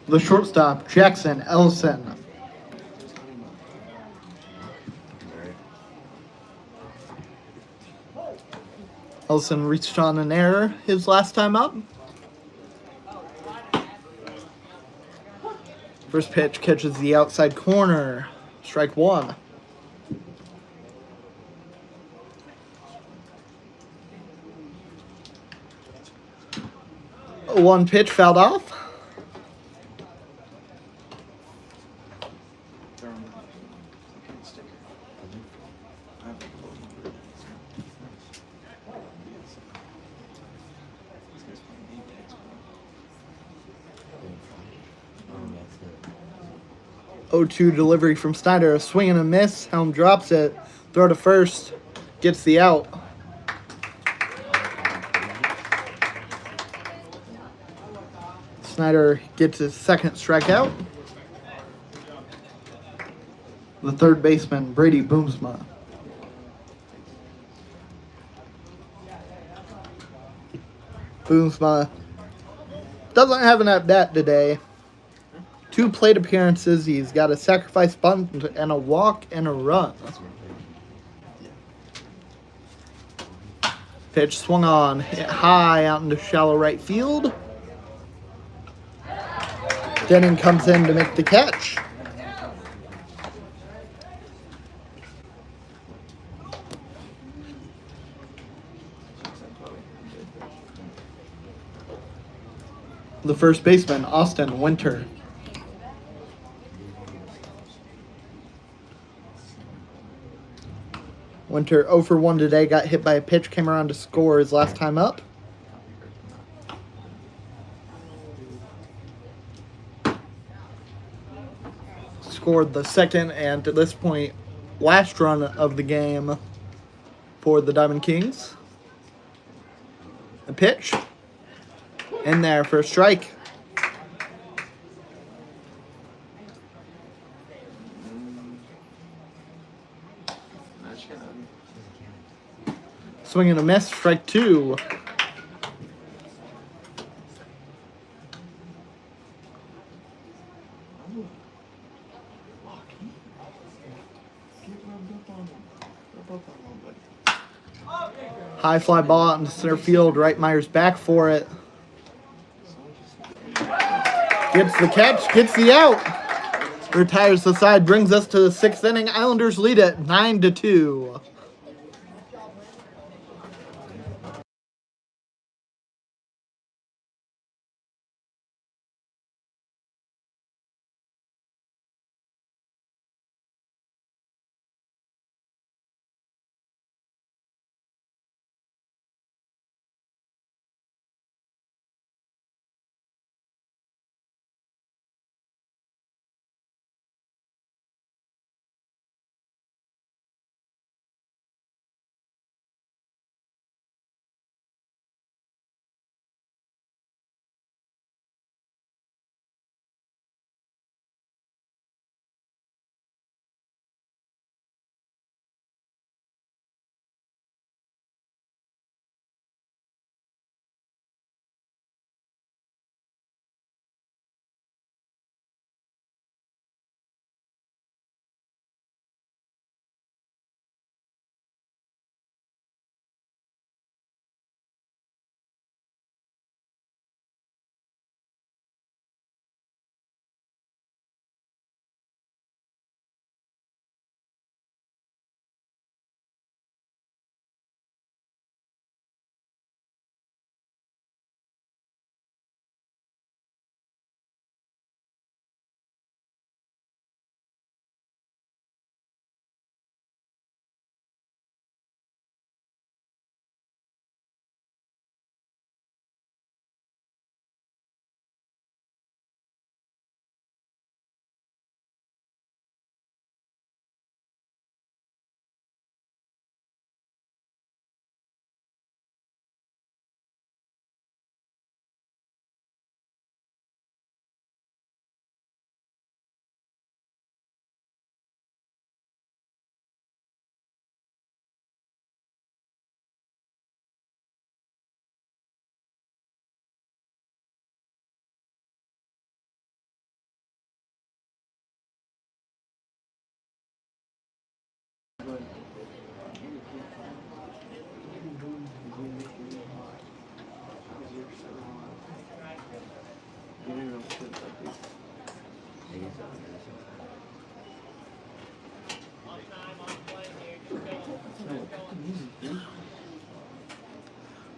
The shortstop, Jackson Ellison. Ellison reached on an error his last time up. First pitch catches the outside corner. Strike 1. One pitch fouled off. Oh, 0-2 delivery from Snyder. A swing and a miss. Helm drops it. Throw to first. Gets the out. Snyder gets his second strikeout. The third baseman, Brady Boomsma. Boomsma doesn't have an at-bat today. 2 plate appearances. He's got a sacrifice bunt and a walk and a run. Pitch swung on, hit high out into shallow right field. Denning comes in to make the catch. The first baseman, Austin Winter. Winter 0 for 1 today, got hit by a pitch, came around to score his last time up. Scored the second and, at this point, last run of the game for the Diamond Kings. A pitch. In there for a strike. Swing and a miss, strike 2. High fly ball out into center field. Right Myers back for it. Gets the catch, gets the out. Retires the side, brings us to the 6th inning. Islanders lead it 9-2.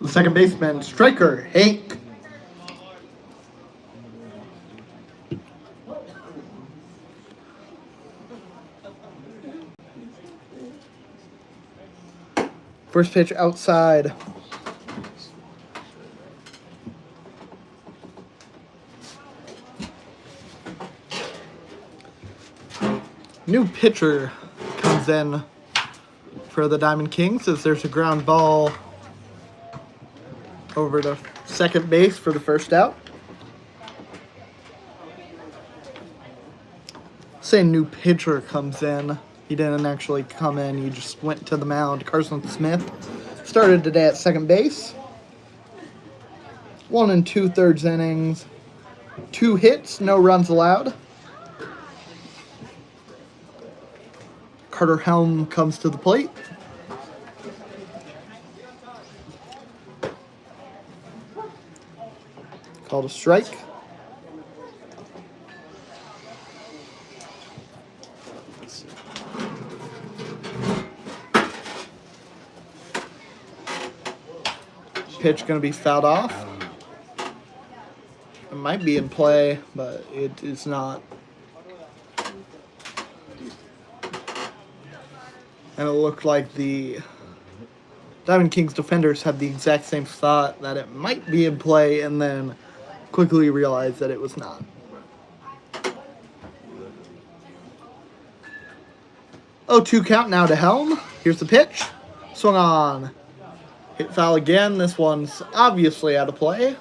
The second baseman, striker, Hank. First pitch outside. New pitcher comes in for the Diamond Kings as there's a ground ball over to second base for the first out. Say new pitcher comes in. He didn't actually come in. He just went to the mound. Carson Smith started today at second base. 1 2/3 innings. 2 hits, no runs allowed. Carter Helm comes to the plate. Called a strike. Pitch going to be fouled off. It might be in play, but it is not. And it looked like the Diamond Kings defenders had the exact same thought that it might be in play and then quickly realized that it was not. Oh, 2 count now to Helm. Here's the pitch. Swung on. Hit foul again. This one's obviously out of play.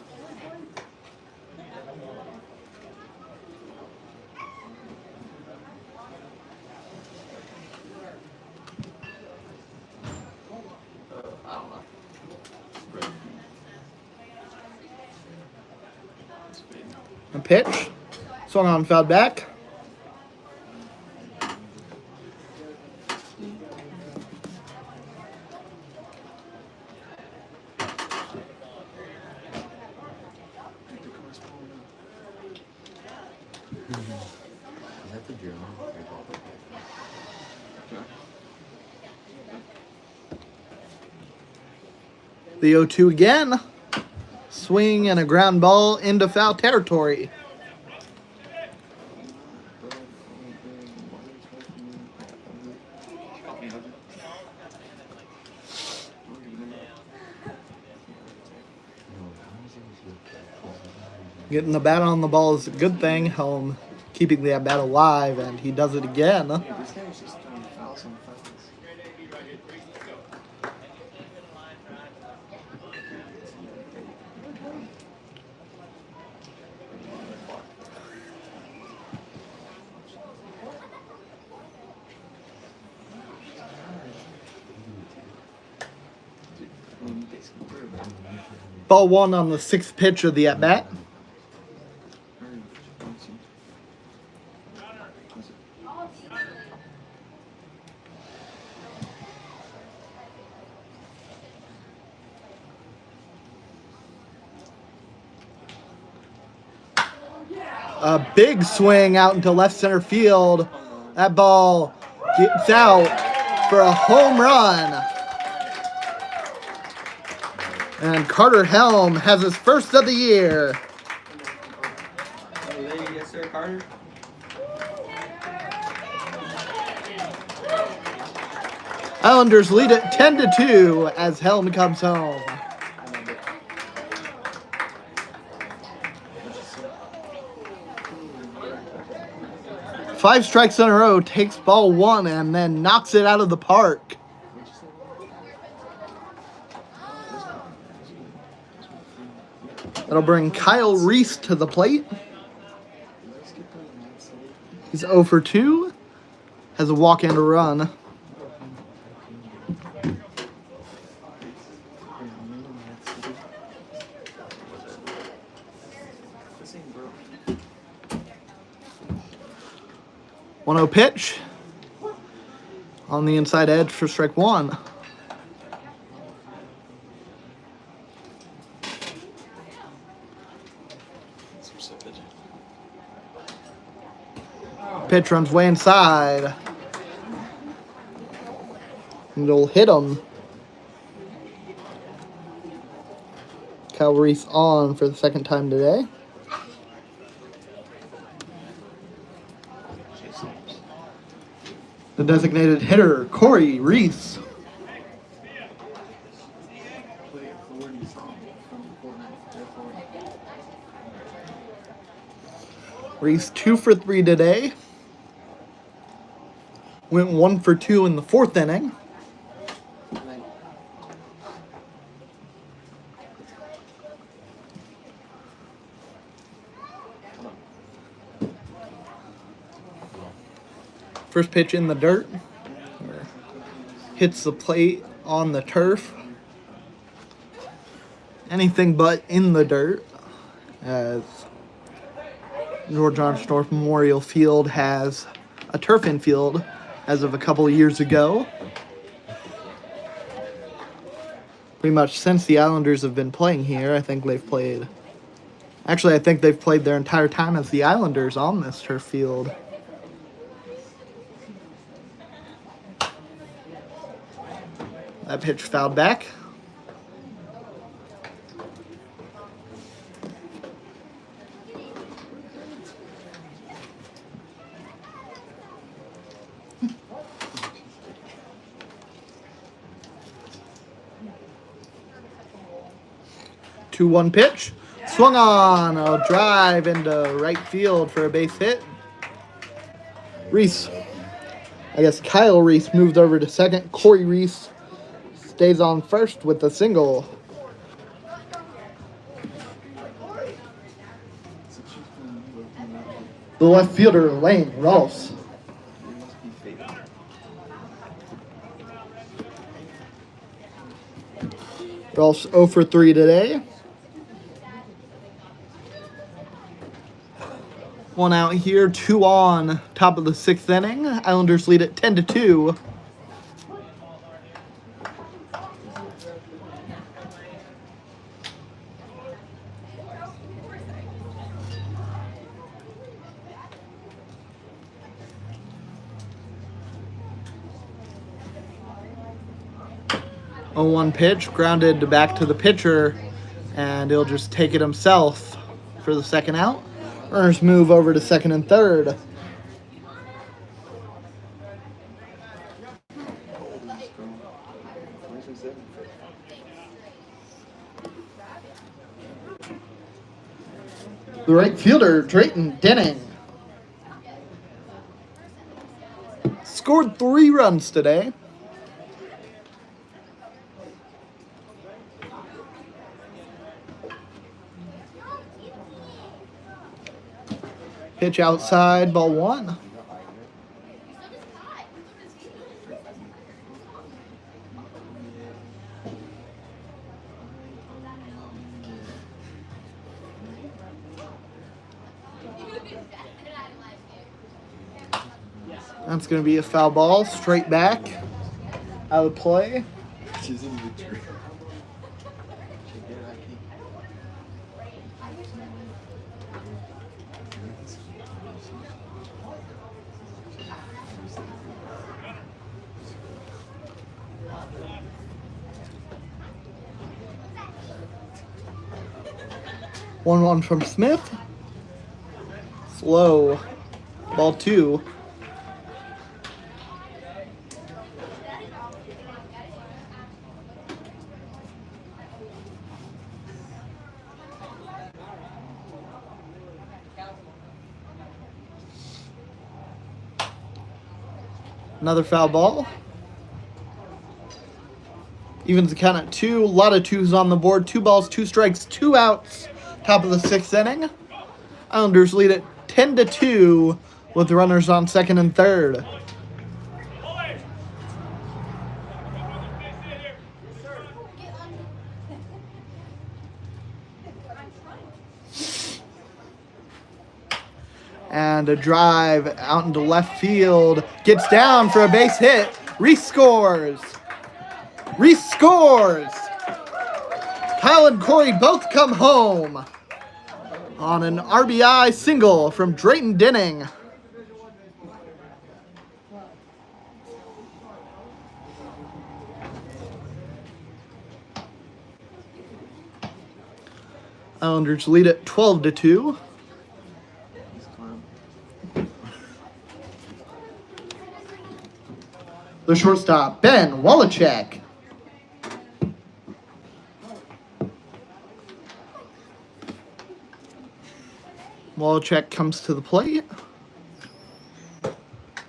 A pitch. Swung on, fouled back. Is that the German? The 0-2 again. Swing and a ground ball into foul territory. Getting the bat on the ball is a good thing. Helm keeping the bat alive, and he does it again. This guy's just throwing fouls on fouls. Ball 1 on the 6th pitch of the at-bat. A big swing out into left center field. That ball gets out for a home run. And Carter Helm has his first of the year. Yes, sir, Carter. Islanders lead it 10-2 as Helm comes home. Five strikes in a row, takes ball 1 and then knocks it out of the park. That'll bring Kyle Reese to the plate. He's 0 for 2. Has a walk and a run. One 0 pitch on the inside edge for strike 1. Pitch runs way inside. And it'll hit him. Kyle Reese on for the second time today. The designated hitter, Corey Reese. Reese 2 for 3 today. Went 1 for 2 in the 4th inning. First pitch in the dirt. Hits the plate on the turf. Anything but in the dirt, as George Armstrong Memorial Field has a turf infield as of a couple of years ago. Pretty much since the Islanders have been playing here, I think they've played... Actually, I think they've played their entire time as the Islanders on this turf field. That pitch fouled back. Two 2-1 pitch. Swung on. A drive into right field for a base hit. Reese. I guess Kyle Reese moved over to second. Corey Reese stays on first with a single. The left fielder, Lane Ross. Ross 0 for 3 today. One out here, 2 on, top of the 6th inning. Islanders lead it 10-2. A 1 pitch, grounded back to the pitcher, and he'll just take it himself for the second out. Runners move over to second and third. The right fielder, Drayton Denning, scored 3 runs today. Pitch outside, ball 1. That's going to be a foul ball, straight back, out of play. One from Smith. Slow. Ball 2. Another foul ball. Evens the count at 2. A lot of 2s on the board. 2 balls, 2 strikes, 2 outs. Top of the 6th inning. Islanders lead it 10-2 with runners on second and third. And a drive out into left field. Gets down for a base hit. Reese scores. Reese scores. Kyle and Corey both come home on an RBI single from Drayton Denning. Islanders lead it 12-2. The shortstop, Ben Wallachek. Wallcheck comes to the plate.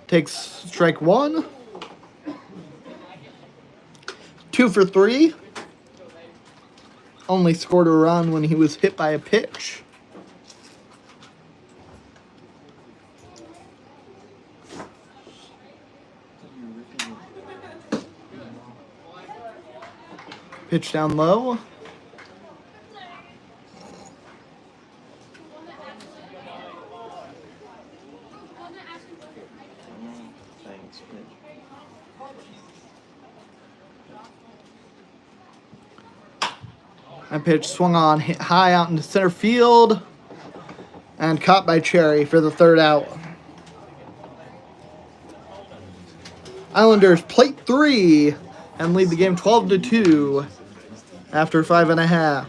Takes strike one. 2 for 3. Only scored a run when he was hit by a pitch. Pitch down low. Thanks, And pitch swung on, hit high out into center field, and caught by Cherry for the third out. Islanders plate 3 and lead the game 12-2 after 5.5.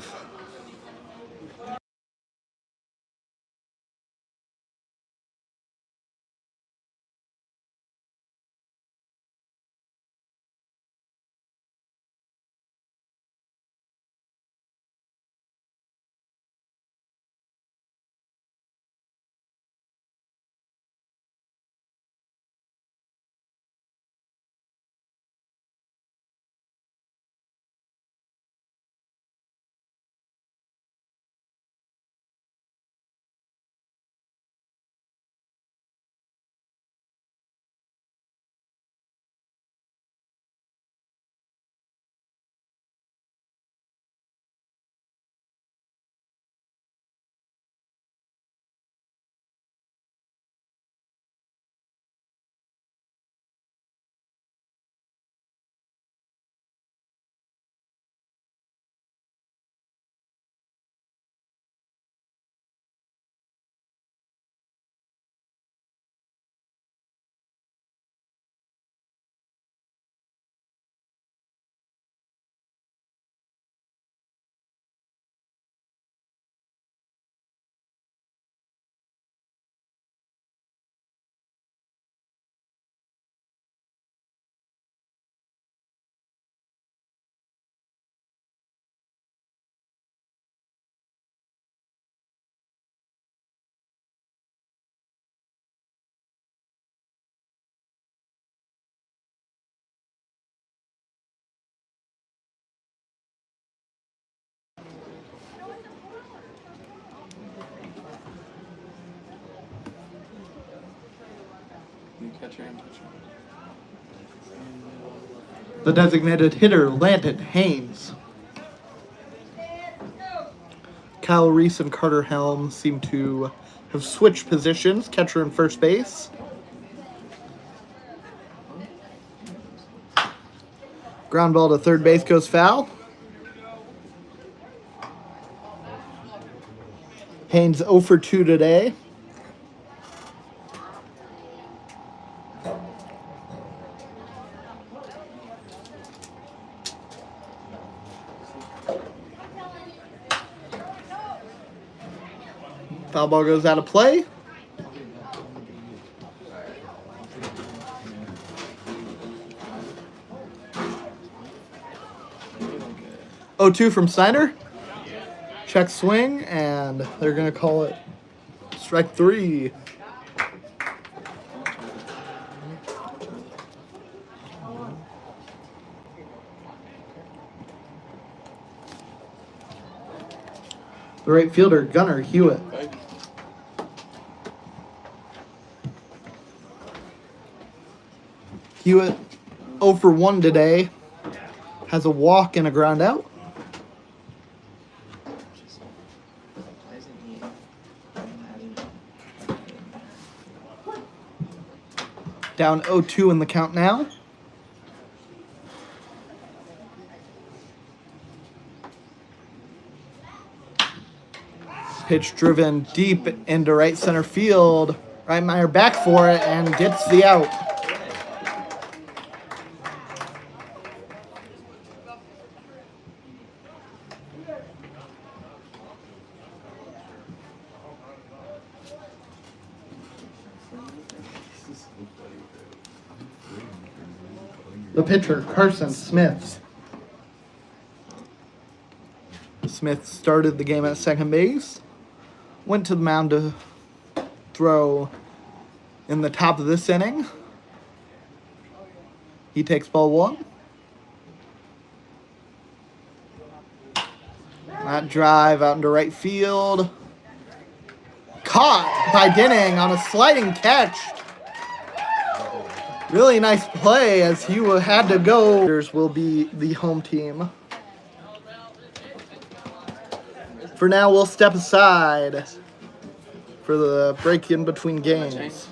You catcher and pitcher. The designated hitter, Landon Haynes. Kyle Reese and Carter Helm seem to have switched positions, catcher and first base. Ground ball to third base goes foul. Haynes 0 for 2 today. Foul ball goes out of play. Oh, 2 from Snyder. Check swing, and they're going to call it strike 3. The right fielder, Gunnar Hewitt. Hewitt 0 for 1 today. Has a walk and a ground out. Down 0-2 in the count now. Pitch driven deep into right center field. Reitmeyer back for it and gets the out. The pitcher, Carson Smith. Smith started the game at second base. went to the mound to throw in the top of this inning. He takes ball one. That drive out into right field. Caught by Dinning on a sliding catch. Really nice play as he had to go. Will be the home team. For now, we'll step aside for the break in between games.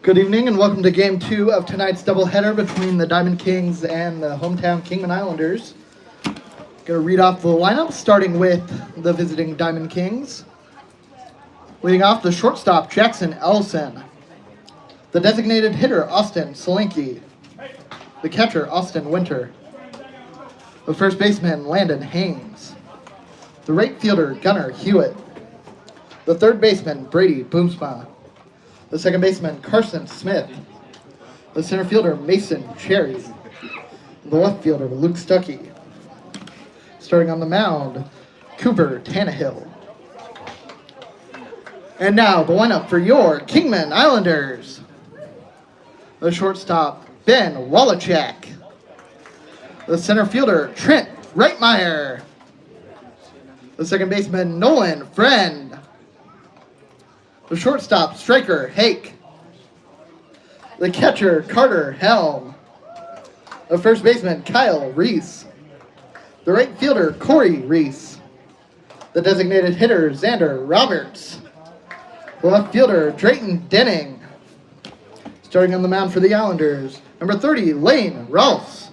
Good evening and welcome to Game 2 of tonight's doubleheader between the Diamond Kings and the hometown Kingman Islanders. Going to read off the lineup, starting with the visiting Diamond Kings. Leading off, the shortstop, Jackson Ellison. The designated hitter, Austin Solanke. The catcher, Austin Winter. The first baseman, Landon Haynes. The right fielder, Gunnar Hewitt. The third baseman, Brady Boomsma. The second baseman, Carson Smith. The center fielder, Mason Cherry. The left fielder, Luke Stuckey. Starting on the mound, Cooper Tannehill. And now, the lineup for your Kingman Islanders. The shortstop, Ben Wallachek. The center fielder, Trent Reitmeyer. The second baseman, Nolan Friend. The shortstop, striker, Hake. The catcher, Carter Helm. The first baseman, Kyle Reese. The right fielder, Corey Reese. The designated hitter, Xander Roberts. The left fielder, Drayton Denning. Starting on the mound for the Islanders, number 30, Lane Rouse.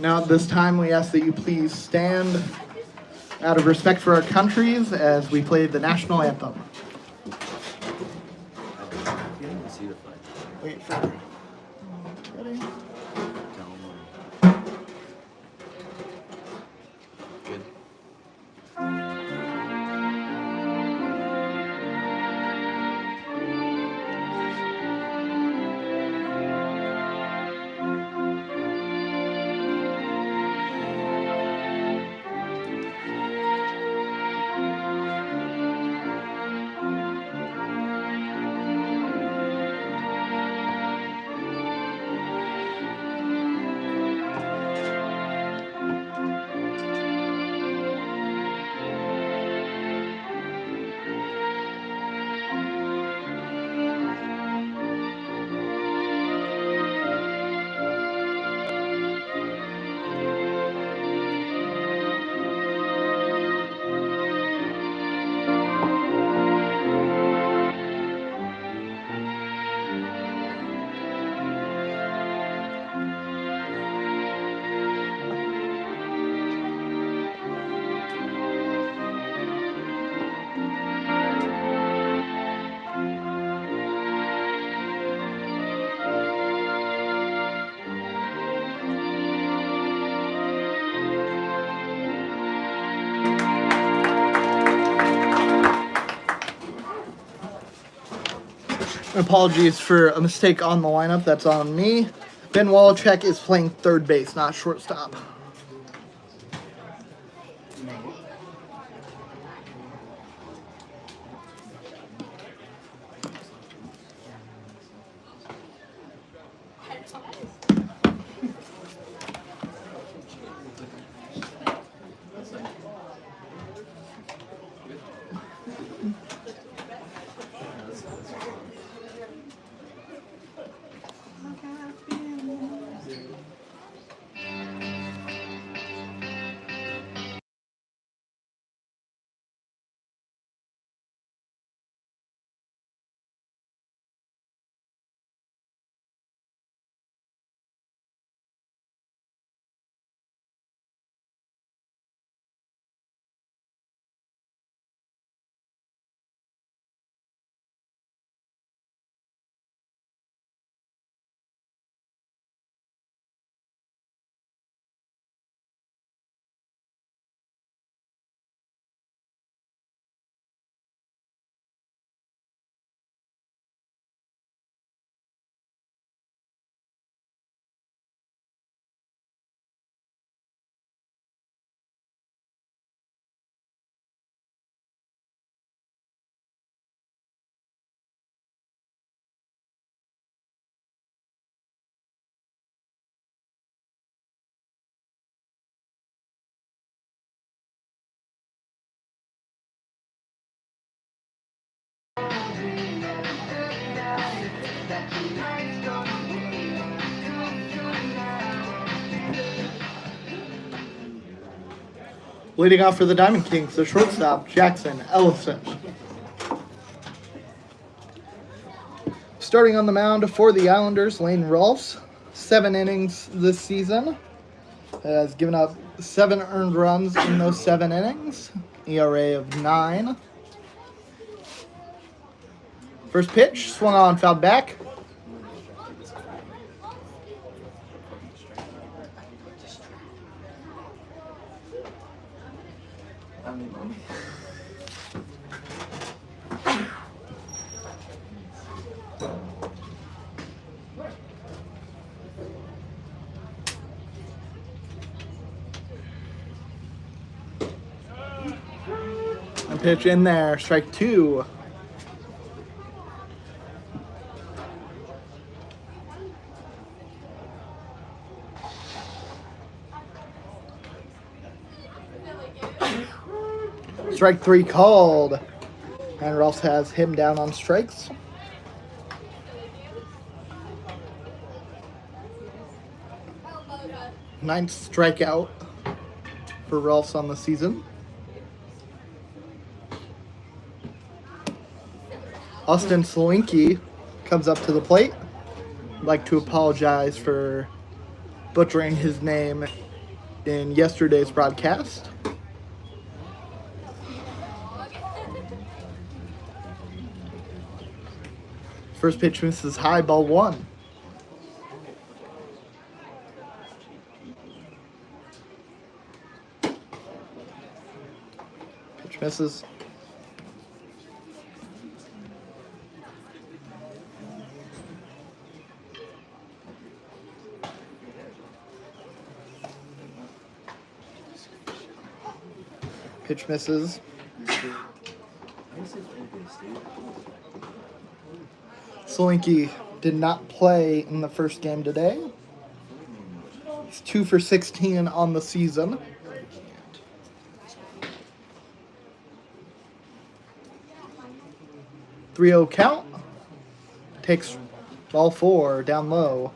Now at this time, we ask that you please stand out of respect for our countries as we play the national anthem. Wait for... Ready? Good. Apologies for a mistake on the lineup. That's on me. Ben Wallachek is playing third base, not shortstop. Leading off for the Diamond Kings, the shortstop, Jackson Ellison. Starting on the mound for the Islanders, Lane Rolfs. 7 innings this season. Has given up 7 earned runs in those 7 innings. ERA of 9. First pitch, swung on, fouled back. I mean, And pitch in there, strike 2. Strike 3 called. And Ross has him down on strikes. Ninth strikeout for Rolfs on the season. Austin Slinky comes up to the plate. I'd like to apologize for butchering his name in yesterday's broadcast. First pitch misses high, ball 1. Pitch misses. Pitch misses. Slinky did not play in the first game today. He's 2 for 16 on the season. 3-0 count. Takes ball 4 down low.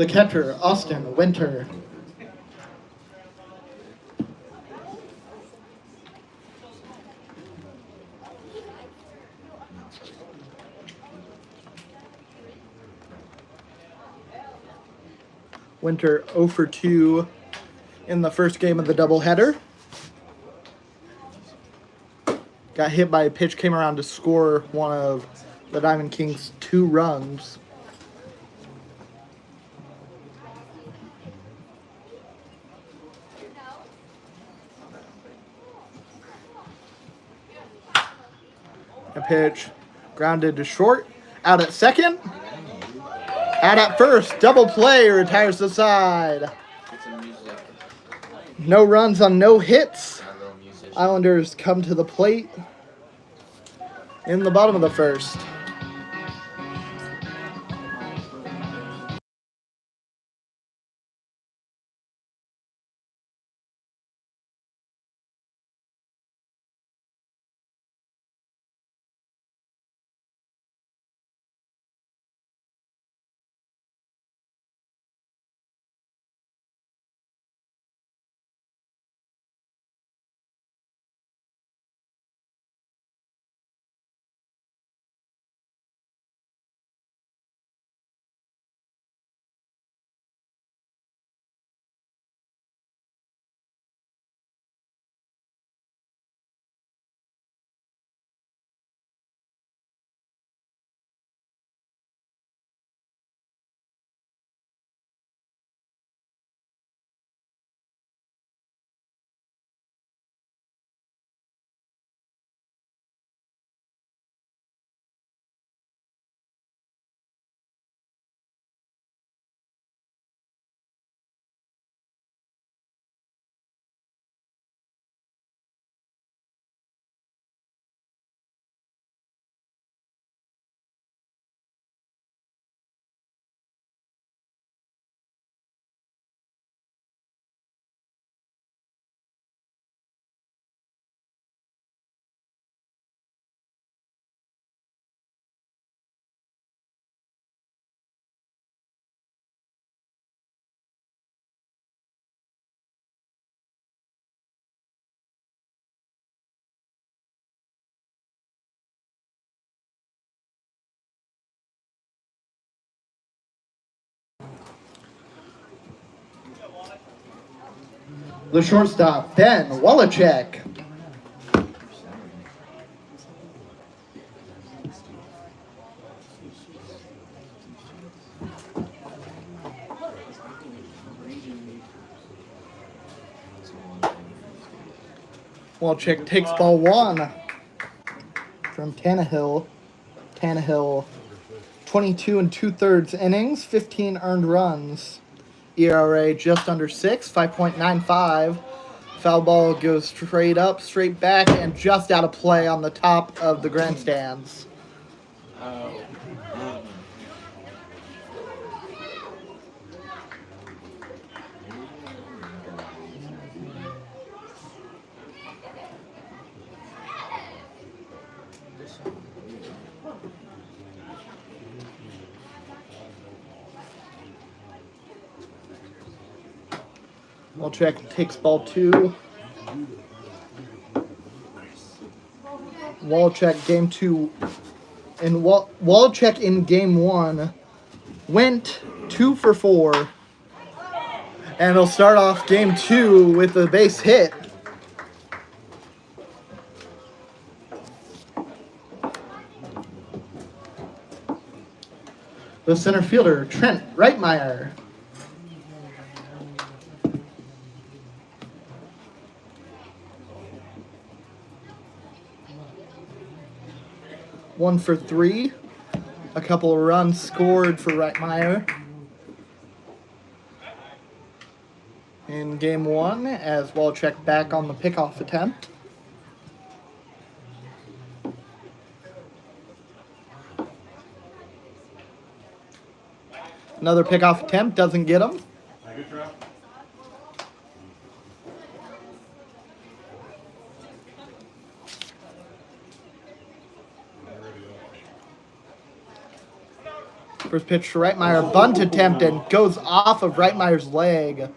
The catcher, Austin Winter. Winter 0 for 2 in the first game of the doubleheader. Got hit by a pitch, came around to score one of the Diamond Kings' 2 runs. A pitch grounded to short. Out at second. Out at first. Double play. Retires the side. it's a music. No runs on no hits. A little musician. Islanders come to the plate in the bottom of the first. The shortstop, Ben Wallachek. Wallachek takes ball 1 from Tannehill. Tannehill, 22 2/3 innings, 15 earned runs. ERA just under 6, 5.95. Foul ball goes straight up, straight back, and just out of play on the top of the grandstands. Oh. Wallachek takes ball 2. Wallachek game 2. And Wallachek in game 1 went 2 for 4. And he'll start off game 2 with a base hit. The center fielder, Trent Reitmeyer. One for 3. A couple of runs scored for Reitmeyer in game 1 as Wallachek back on the pickoff attempt. Another pickoff attempt, doesn't get him. First pitch to Reitmeyer, bunt attempt, and goes off of Reitmeyer's leg.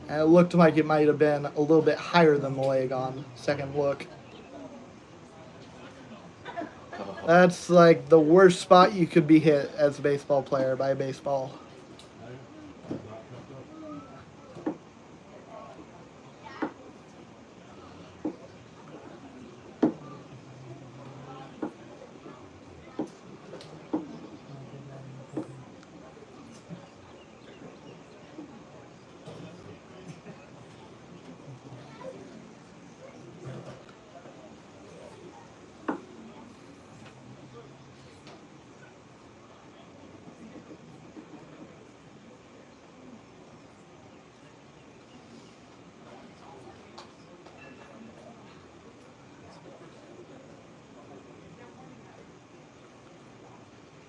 And it looked like it might have been a little bit higher than the leg on second look. That's like the worst spot you could be hit as a baseball player by a baseball.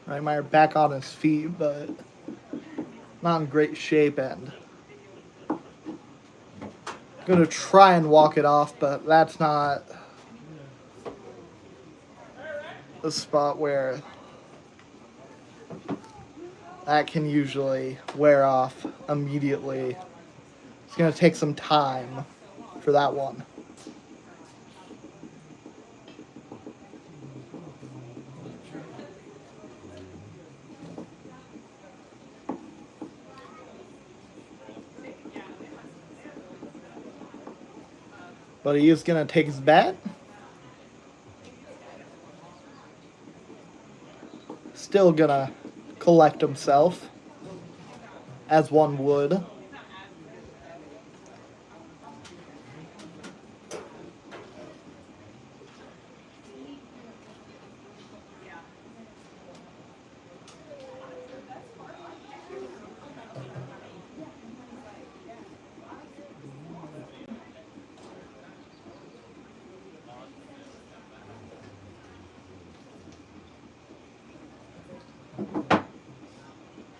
Reitmeyer back on his feet, but not in great shape, and gonna try and walk it off, but that's not the spot where that can usually wear off immediately. It's gonna take some time for that one. But he is going to take his bat. Still going to collect himself, as one would.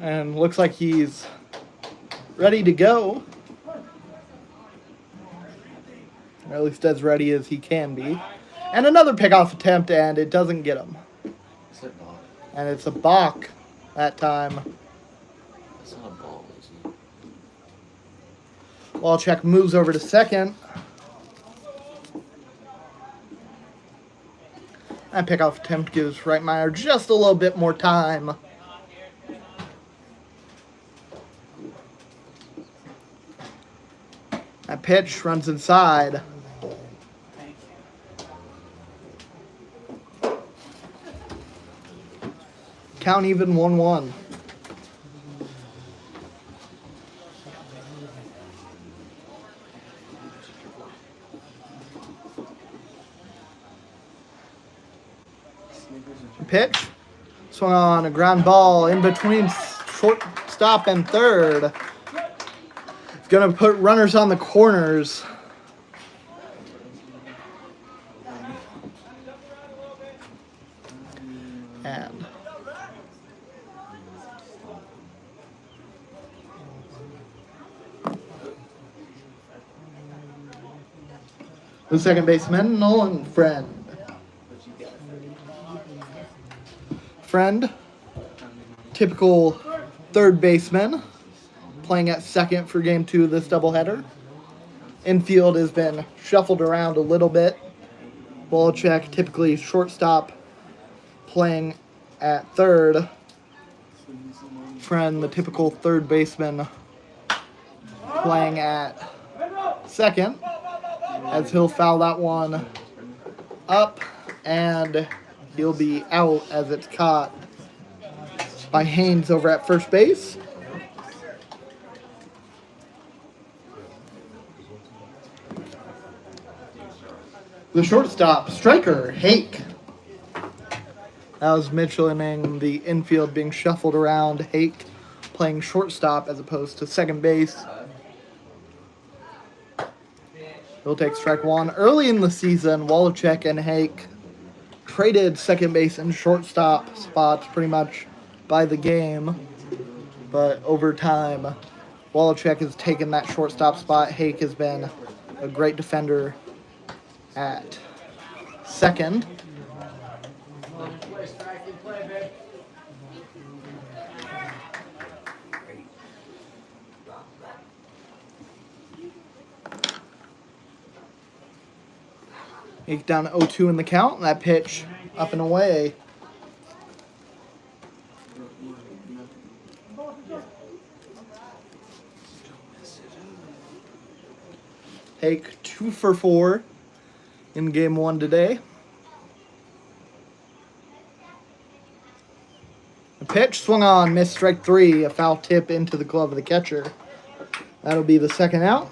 And looks like he's ready to go. Or at least as ready as he can be. And another pickoff attempt, and it doesn't get him. Is it balk? And it's a balk that time. It's not a ball, is it? Wallachek moves over to second. And pickoff attempt gives Reitmeyer just a little bit more time. That pitch runs inside. Count even 1-1. Pitch. Swung on a ground ball in between shortstop and third. It's going to put runners on the corners. And the second baseman, Nolan Friend, typical third baseman, playing at second for game 2 of this doubleheader. Infield has been shuffled around a little bit. Wallachek, typically shortstop, playing at third. Friend, the typical third baseman, playing at second, as he'll foul that one up, and he'll be out as it's caught by Haynes over at first base. The shortstop, striker, Hake. That was Mitchell inning, the infield being shuffled around. Hake playing shortstop as opposed to second base. He'll take strike one. Early in the season, Wallachek and Hake traded second base and shortstop spots pretty much by the game. But over time, Wallachek has taken that shortstop spot. Hake has been a great defender at second. Hake down 0-2 in the count. And that pitch up and away. Hake 2 for 4 in game 1 today. The pitch swung on, missed strike 3. A foul tip into the glove of the catcher. That'll be the second out.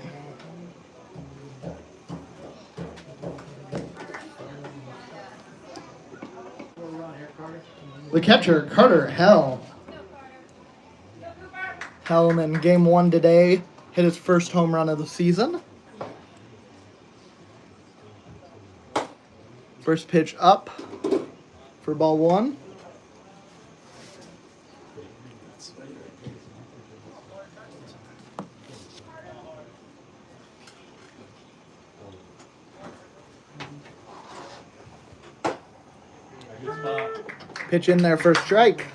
The catcher, Carter Helm. Helm in game 1 today hit his first home run of the season. First pitch up for ball 1. Pitch in there for a strike.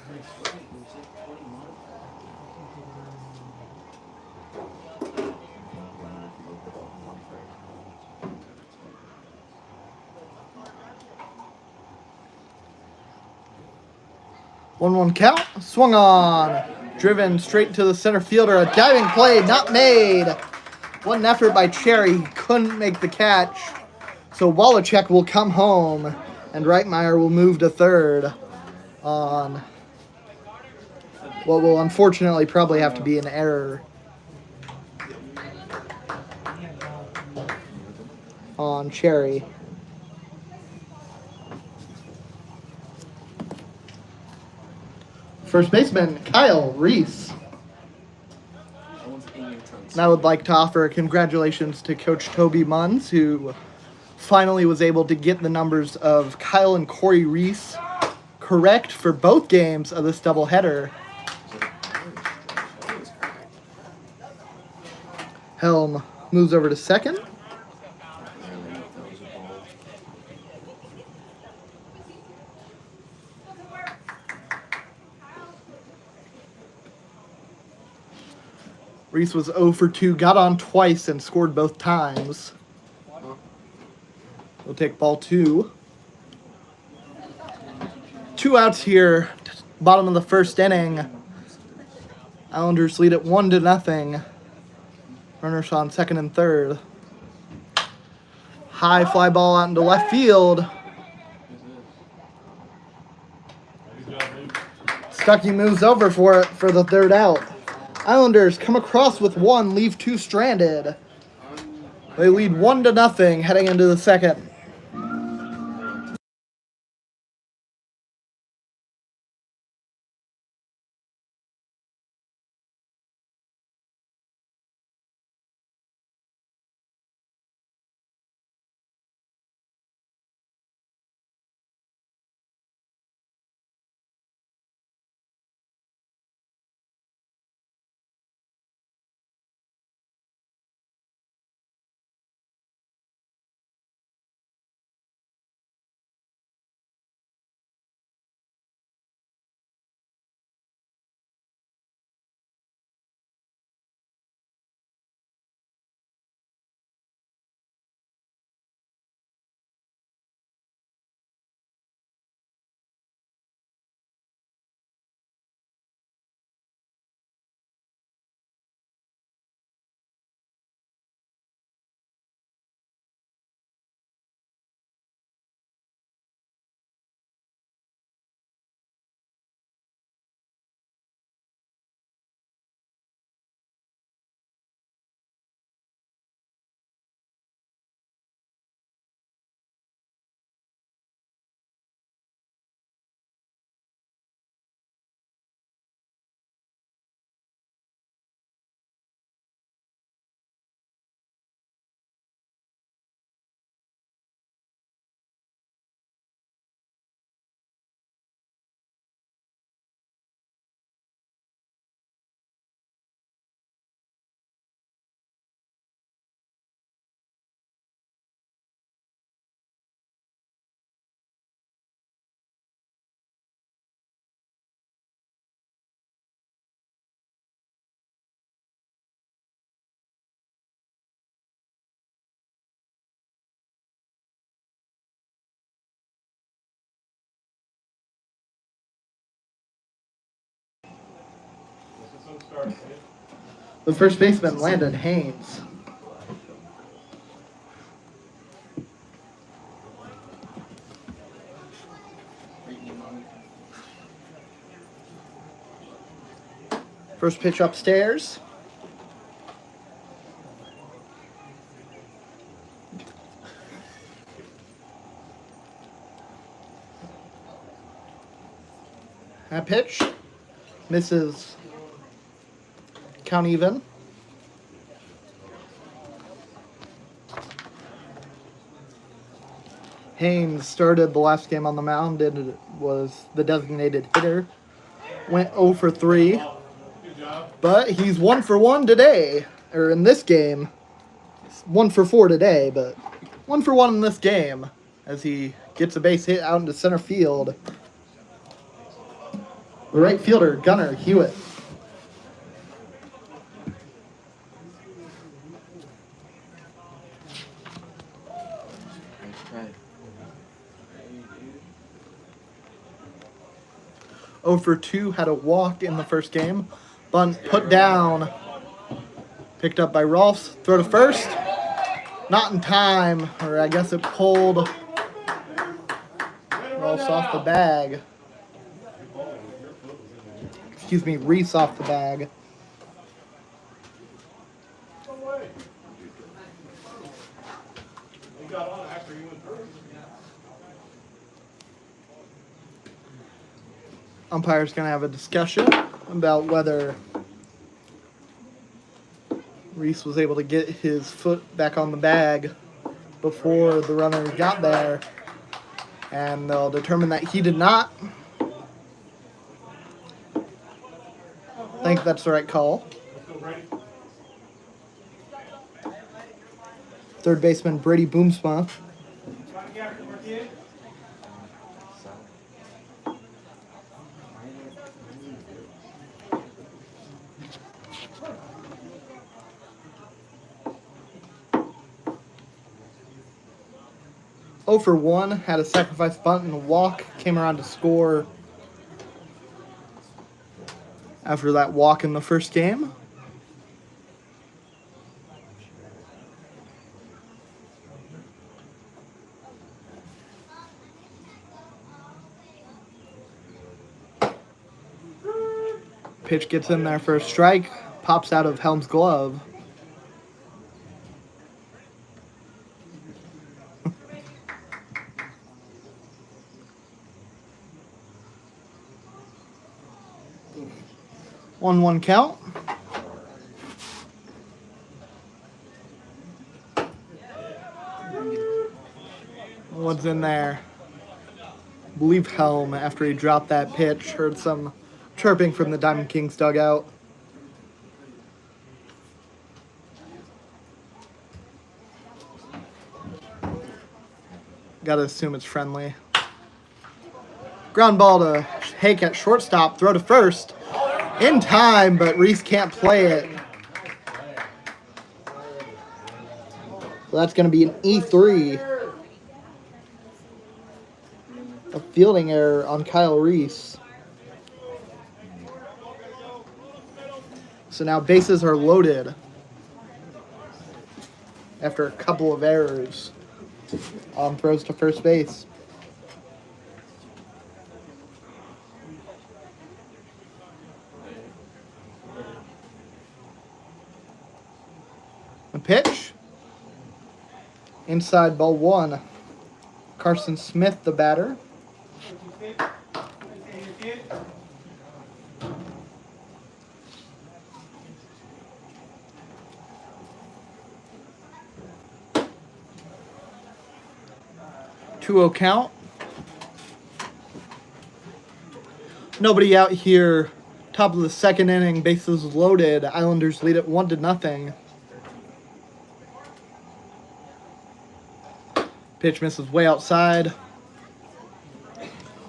One count. Swung on. Driven straight to the center fielder. A diving play not made. What an effort by Cherry. He couldn't make the catch. So Wallachek will come home. And Reitmeyer will move to third on what will unfortunately probably have to be an error on Cherry. First baseman, Kyle Reese. And I would like to offer congratulations to Coach Toby Munns, who finally was able to get the numbers of Kyle and Corey Reese correct for both games of this doubleheader. Helm moves over to second. Reese was 0 for 2, got on twice and scored both times. We'll take ball 2. 2 outs here, bottom of the first inning. Islanders lead it 1-0. Runners on second and third. High fly ball out into left field. Stuckey moves over for it for the third out. Islanders come across with one, leave two stranded. They lead 1-0 heading into the second. The first baseman, Landon Haynes. First pitch upstairs. That pitch misses. Count even. Haynes started the last game on the mound and was the designated hitter. Went 0 for 3. But he's 1 for 1 today. Or in this game. 1 for 4 today, but 1 for 1 in this game. As he gets a base hit out into center field. The right fielder, Gunnar Hewitt. Right. 0 for 2, had a walk in the first game. Bunt put down. Picked up by Rolfs. Throw to first. Not in time, or I guess it pulled Rolfs off the bag. Excuse me, Reese off the bag. Umpire's going to have a discussion about whether Reese was able to get his foot back on the bag before the runner got there. And they'll determine that he did not. I think that's the right call. Third baseman Brady Boomsma. Oh for 1, had a sacrifice bunt and a walk, came around to score after that walk in the first game. Pitch gets in there for a strike. Pops out of Helm's glove. One count. What's in there? I believe Helm, after he dropped that pitch, heard some chirping from the Diamond Kings dugout. Gotta assume it's friendly. Ground ball to Hake at shortstop. Throw to first. In time, but Reese can't play it. So that's going to be an E3. A fielding error on Kyle Reese. So now bases are loaded after a couple of errors on throws to first base. A pitch. Inside ball one. Carson Smith, the batter. Two-0 count. Nobody out here. Top of the second inning, bases loaded. Islanders lead it 1-0. Pitch misses way outside.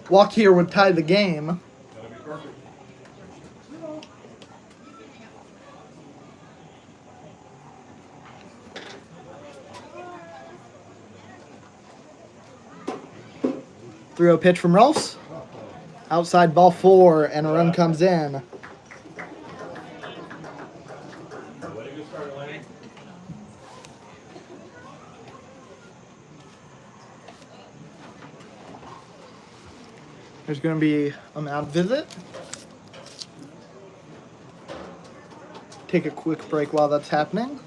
Walk here would tie the game. Three-0 pitch from Ross. Outside ball four, and a run comes in. There's going to be a mound visit. Take a quick break while that's happening.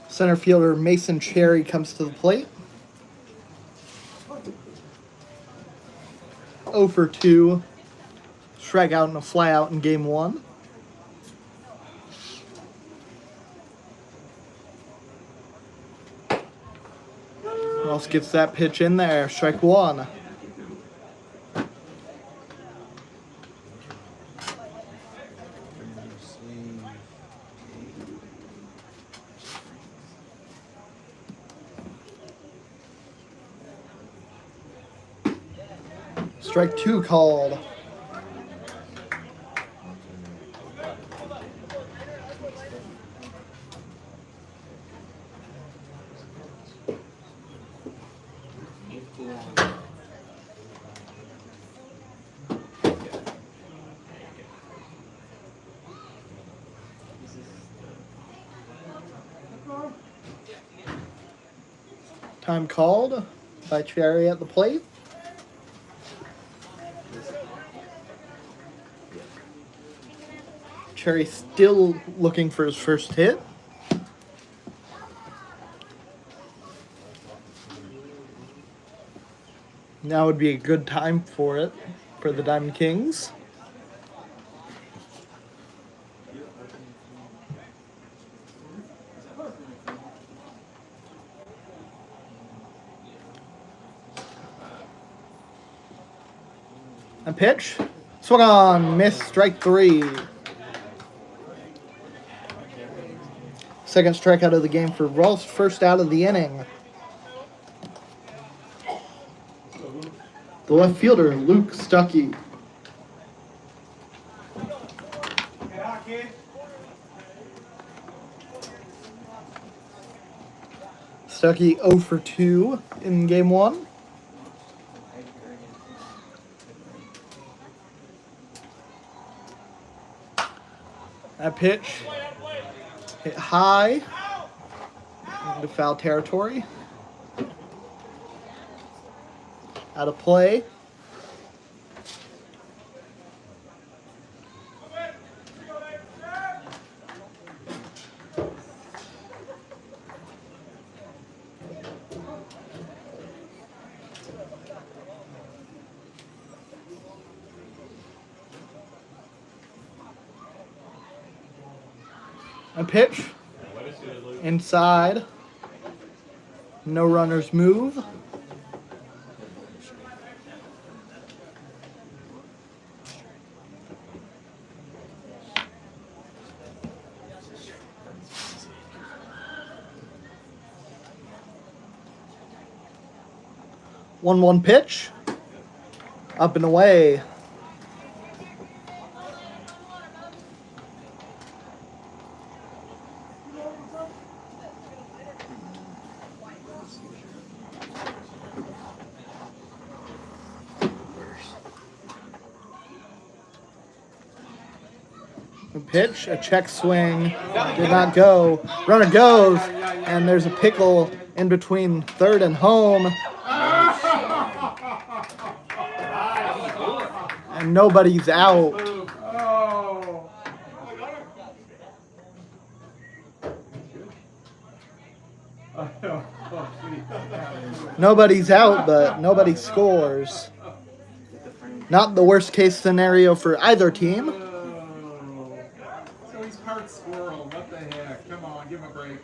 Center fielder Mason Cherry comes to the plate. 0 for 2. Strikeout and a flyout in game one. Ross gets that pitch in there. Strike one. Strike two called. Time called by Cherry at the plate. Cherry still looking for his first hit. Now would be a good time for it for the Diamond Kings. A pitch. Swung on, missed, strike three. Second strikeout of the game for Rolfs, first out of the inning. The left fielder, Luke Stuckey. Stuckey 0 for 2 in game 1. That pitch hit high into foul territory. Out of play. A pitch inside. No runners move. One pitch. Up and away. A pitch, a check swing, did not go. Runner goes, and there's a pickle in between third and home. And nobody's out. Nobody's out, but nobody scores. Not the worst case scenario for either team. So he's part squirrel. What the heck? Come on, give him a break.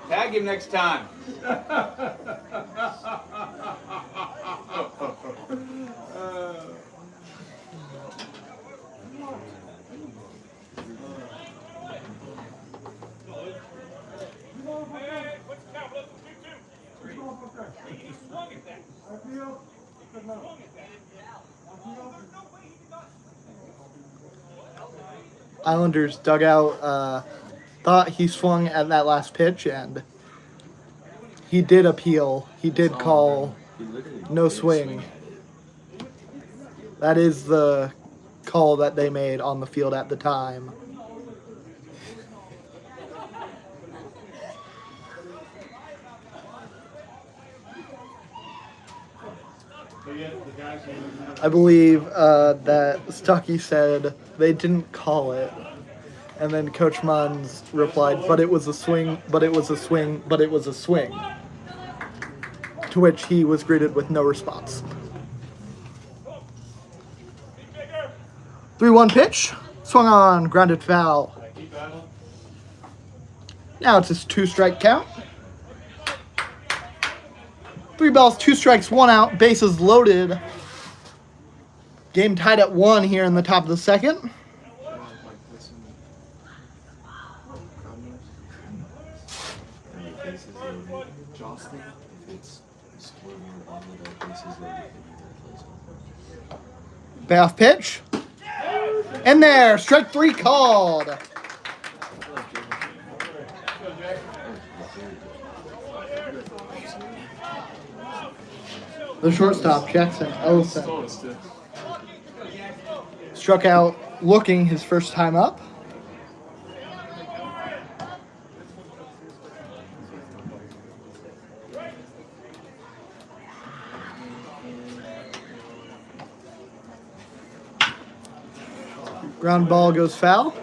Tag him next time. Islanders dugout thought he swung at that last pitch, and he did appeal. He did call no swing. That is the call that they made on the field at the time. I believe that Stuckey said they didn't call it. And then Coach Munns replied, but it was a swing, but it was a swing, but it was a swing. To which he was greeted with no response. 3-1 pitch. Swung on, grounded foul. Now it's his 2-strike count. 3 balls, 2 strikes, 1 out, bases loaded. Game tied at 1 here in the top of the second. Payoff pitch. And there, strike 3 called. The shortstop, Jackson Ellison, struck out looking his first time up. Ground ball goes foul.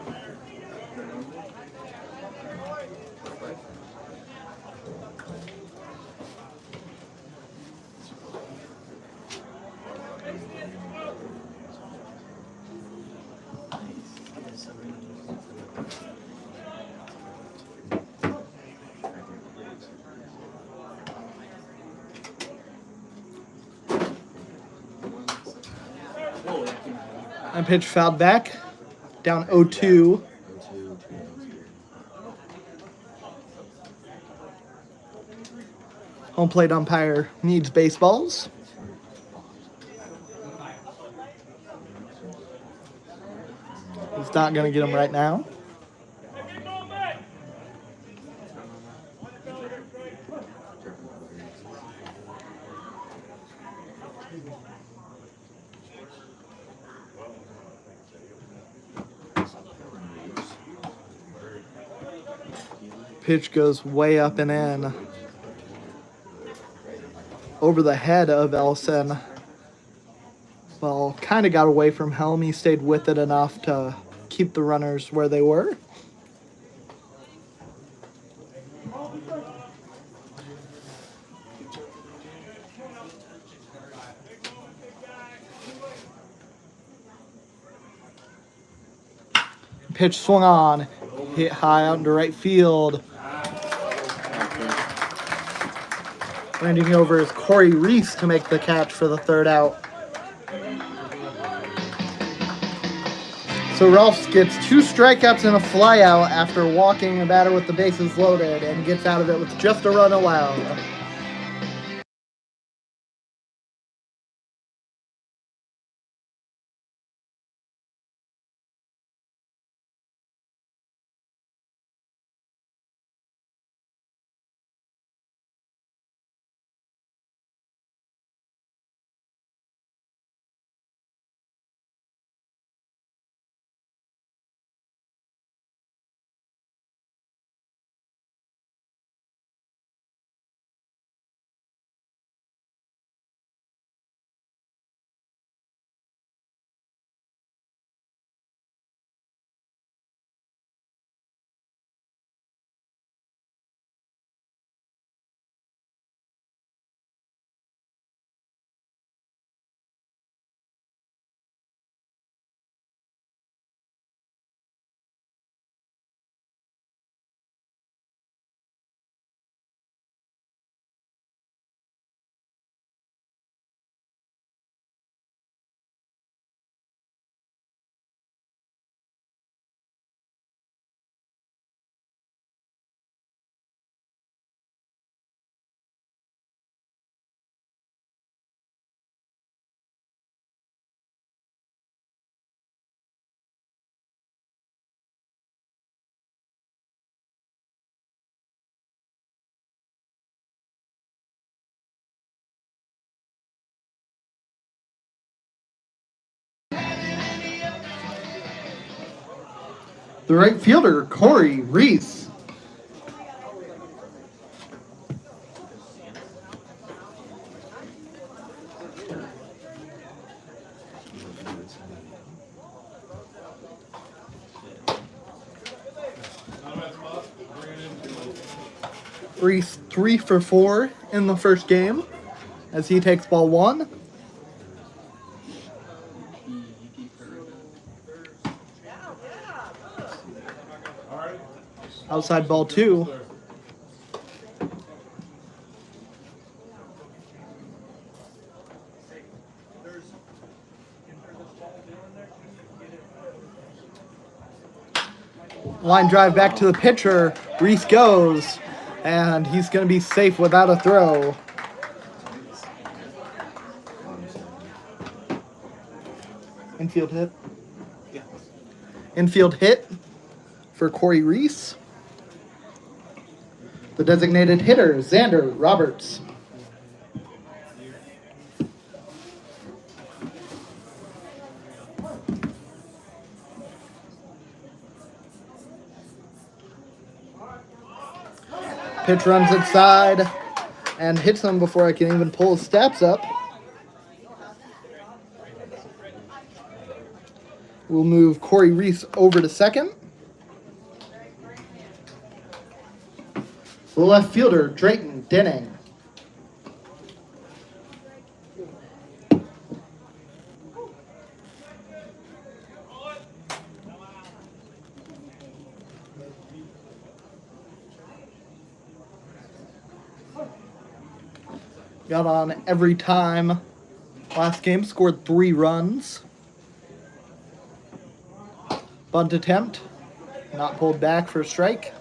And pitch fouled back. Down 0-2. Home plate umpire needs baseballs. He's not going to get them right now. Pitch goes way up and in. Over the head of Elson. Ball kind of got away from Helm. He stayed with it enough to keep the runners where they were. Pitch swung on. Hit high out into right field. Landing over is Corey Reese to make the catch for the third out. So Rolfs gets 2 strikeouts and a flyout after walking a batter with the bases loaded and gets out of it with just a run allowed. The right fielder, Corey Reese. Reese 3 for 4 in the first game as he takes ball 1. Outside ball 2. Line drive back to the pitcher. Reese goes, and he's going to be safe without a throw. Infield hit. Infield hit for Corey Reese. The designated hitter, Xander Roberts. Pitch runs inside and hits him before I can even pull his stats up. We'll move Corey Reese over to second. The left fielder, Drayton Denning. Got on every time. Last game, scored 3 runs. Bunt attempt, not pulled back for a strike.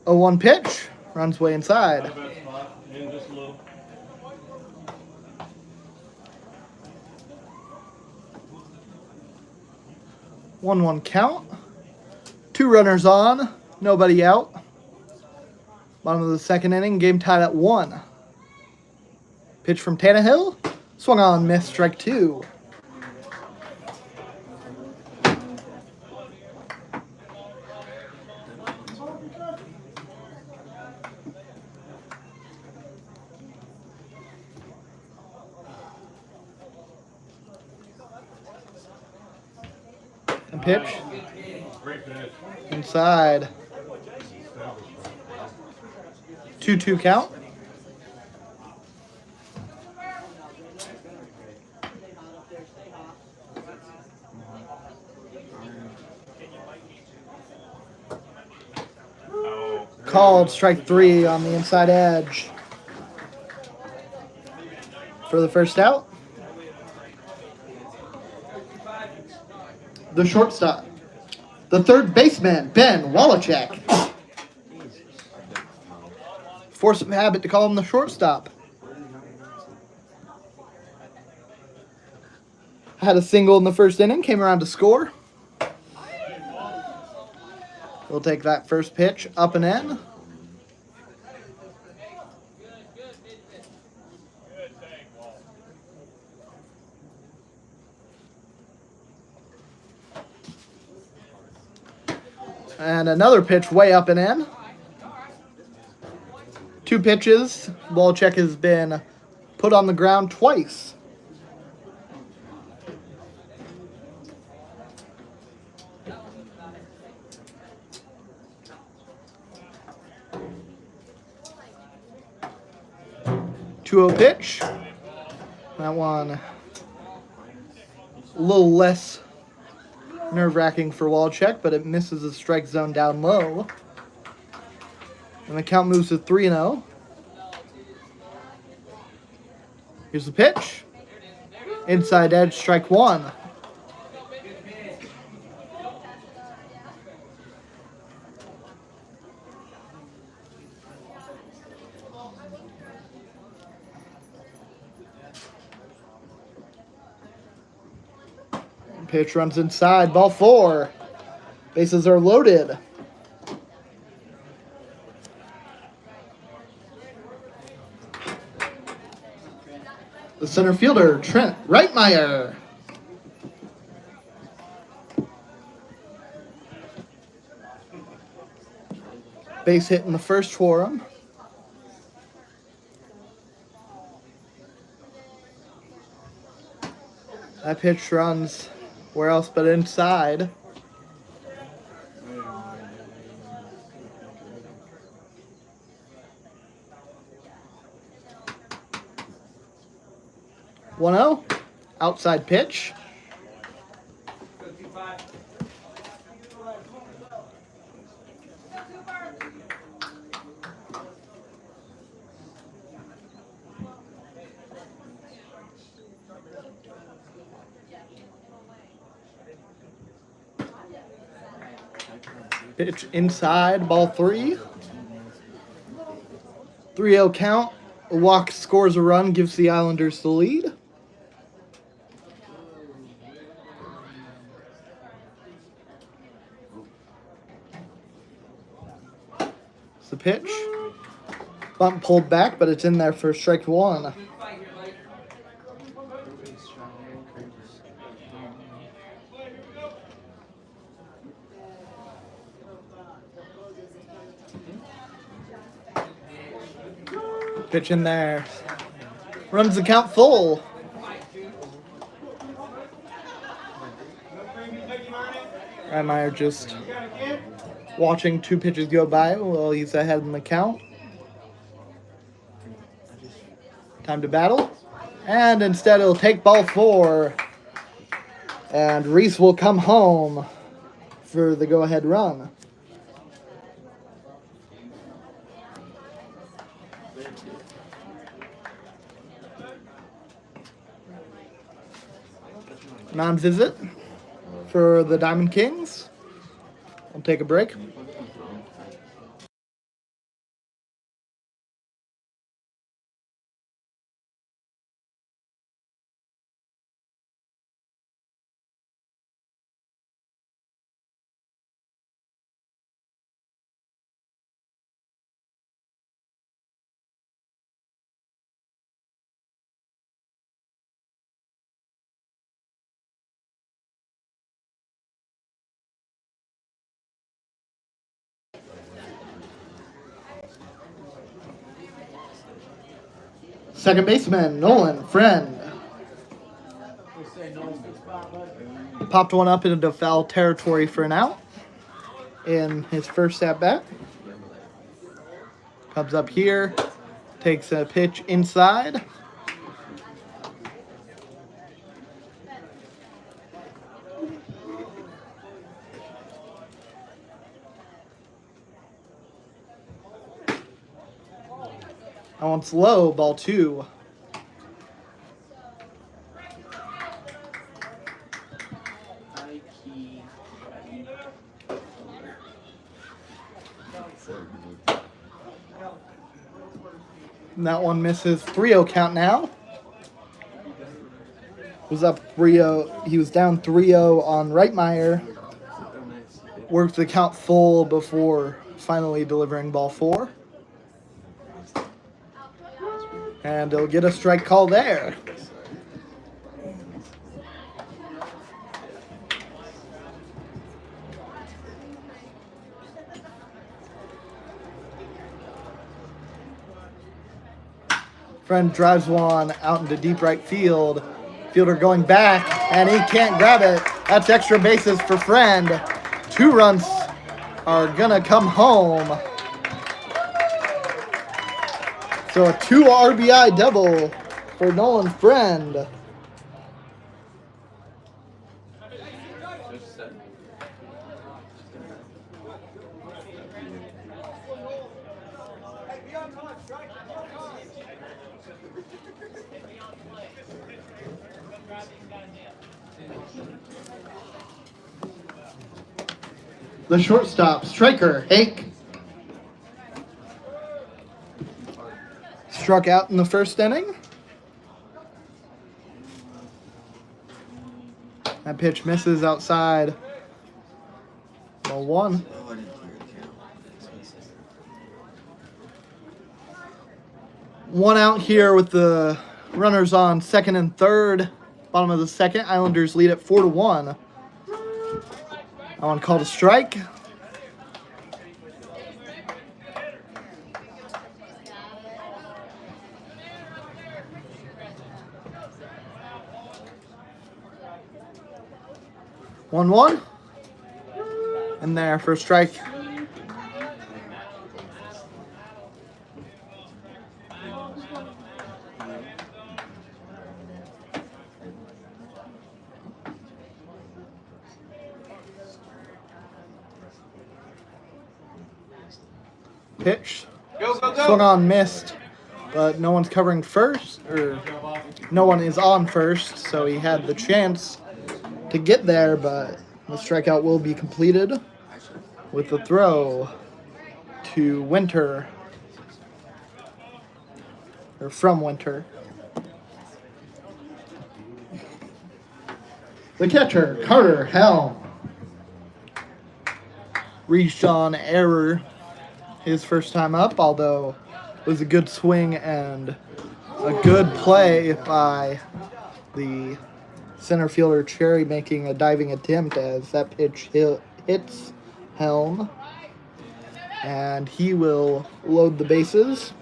0-1 pitch. Runs way inside. Yeah, just a little. 1-1 count. 2 runners on. Nobody out. Bottom of the second inning. Game tied at 1. Pitch from Tannehill. Swung on, missed, strike 2. And pitch. Great pitch. Inside. 2-2 count. Called strike 3 on the inside edge. For the first out. The shortstop. The third baseman, Ben Wallachek. Force of habit to call him the shortstop. Had a single in the first inning, came around to score. We'll take that first pitch up and in. And another pitch way up and in. 2 pitches. Wallachek has been put on the ground twice. Two-oh pitch. That one a little less nerve-wracking for Wallachek, but it misses the strike zone down low. And the count moves to 3-0. Here's the pitch. Inside edge, strike 1. Pitch runs inside, ball 4. Bases are loaded. The center fielder, Trent Reitmeyer. Base hit in the first for him. That pitch runs where else but inside. One 0, outside pitch. Pitch inside, ball 3. 3-0 count. A walk scores a run, gives the Islanders the lead. It's the pitch. Bump pulled back, but it's in there for strike 1. Pitch in there. Runs the count full. Reitmeyer just watching 2 pitches go by while he's ahead in the count. Time to battle. And instead he'll take ball 4. And Reese will come home for the go-ahead run. Non-visit for the Diamond Kings. We'll take a break. Second baseman, Nolan Friend. Popped one up into foul territory for an out in his first at-bat. Comes up here, takes a pitch inside. That one's low, ball 2. And that one misses. 3-0 count now. Was up 3-0. He was down 3-0 on Reitmeyer. Worked the count full before finally delivering ball 4. And he'll get a strike call there. Friend drives one out into deep right field. Fielder going back, and he can't grab it. That's extra bases for Friend. 2 runs are gonna come home. So a 2 RBI double for Nolan Friend. The shortstop, striker, Hank. Struck out in the first inning. That pitch misses outside. Ball 1. One out here with the runners on second and third. Bottom of the second, Islanders lead at 4-1. That one called a strike. One. And there for a strike. Pitch. Go. Swung on, missed, but no one's covering first, or no one is on first, so he had the chance to get there, but the strikeout will be completed with the throw to Winter, or from Winter. The catcher, Carter Helm, reached on error his first time up, although it was a good swing and a good play by the center fielder Cherry, making a diving attempt as that pitch hits Helm, and he will load the bases.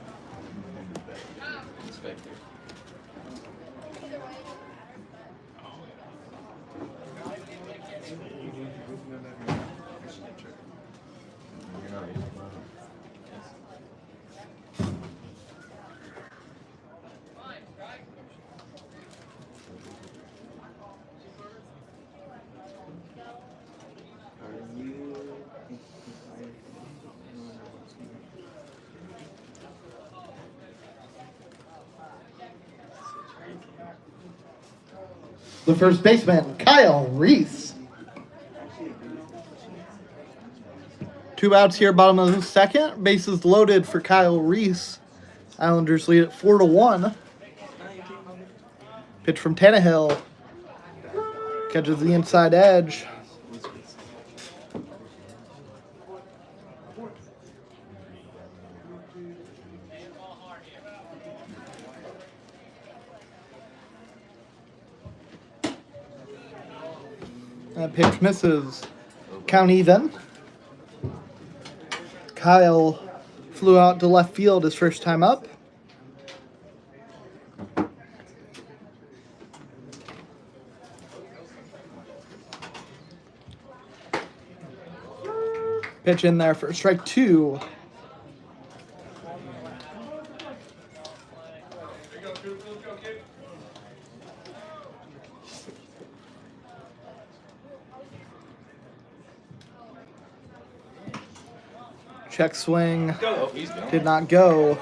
The first baseman, Kyle Reese. 2 outs here, bottom of the second. Bases loaded for Kyle Reese. Islanders lead at 4-1. Pitch from Tannehill. Catches the inside edge. That pitch misses. Count even. Kyle flew out to left field his first time up. Pitch in there for strike 2. Check swing. Oh, he's going. Did not go.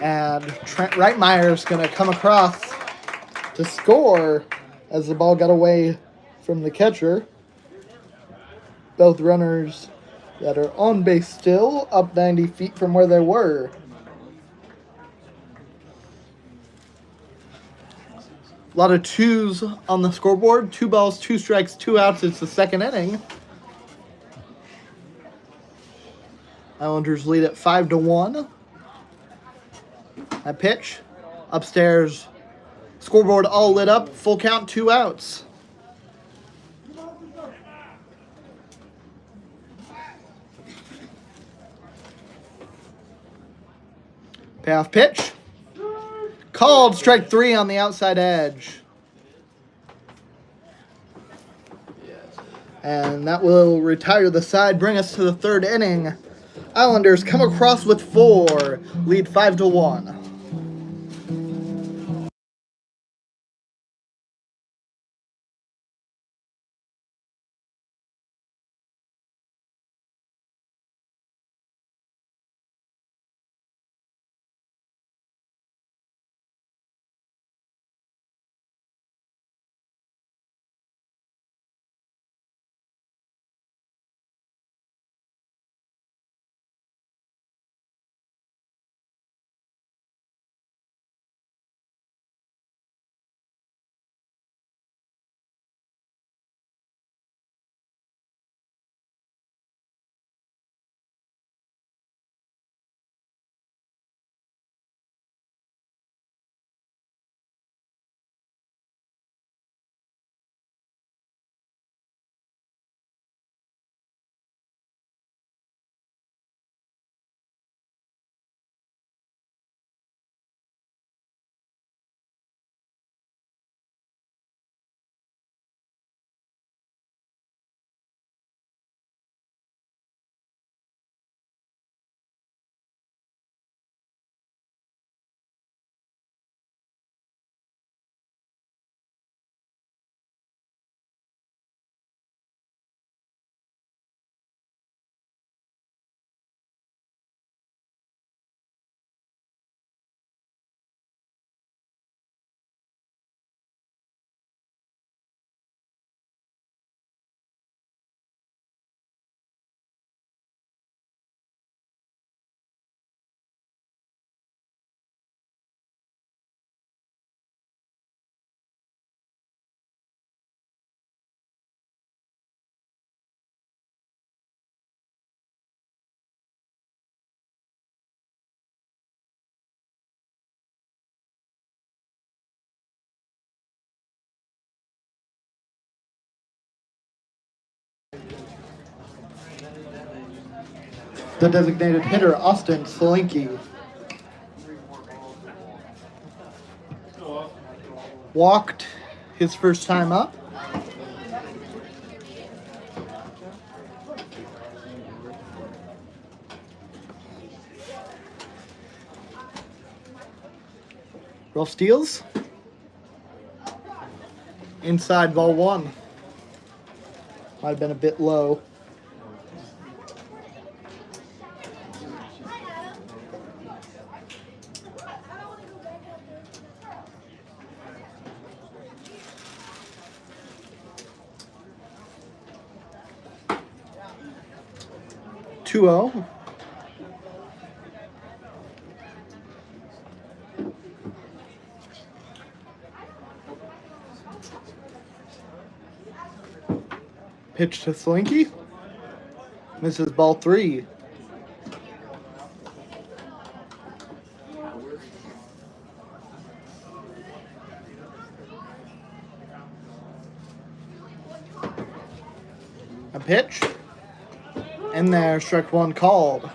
And Trent Reitmeyer's going to come across to score as the ball got away from the catcher. Both runners that are on base still, up 90 feet from where they were. A lot of 2s on the scoreboard. 2 balls, 2 strikes, 2 outs. It's the second inning. Islanders lead at 5-1. That pitch. Upstairs. Scoreboard all lit up. Full count, 2 outs. Payoff pitch. Called strike 3 on the outside edge. And that will retire the side, bring us to the third inning. Islanders come across with 4, lead 5-1. The designated hitter, Austin Slinky. Walked his first time up. Roll steals. Inside ball 1. Might have been a bit low. Two 0. Pitch to Slinky. Misses ball 3. A pitch. In there, strike 1 called.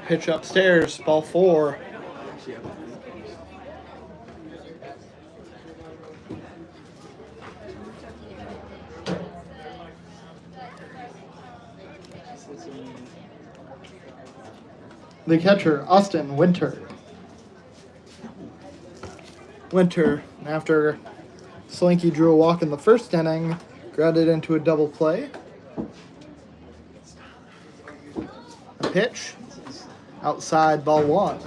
Pitch upstairs, ball 4. The catcher, Austin Winter. Winter, after Slinky drew a walk in the first inning, grounded into a double play. A pitch, outside, ball 1.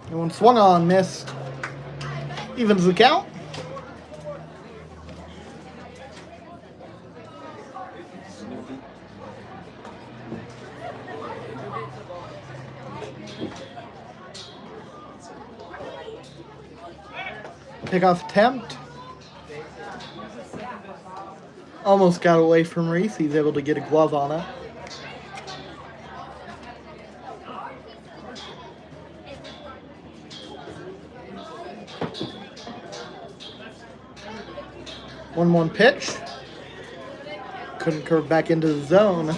And one swung on, missed. Evens the count. Pickoff attempt. Almost got away from Reese. He's able to get a glove on it. One pitch. Couldn't curve back into the zone.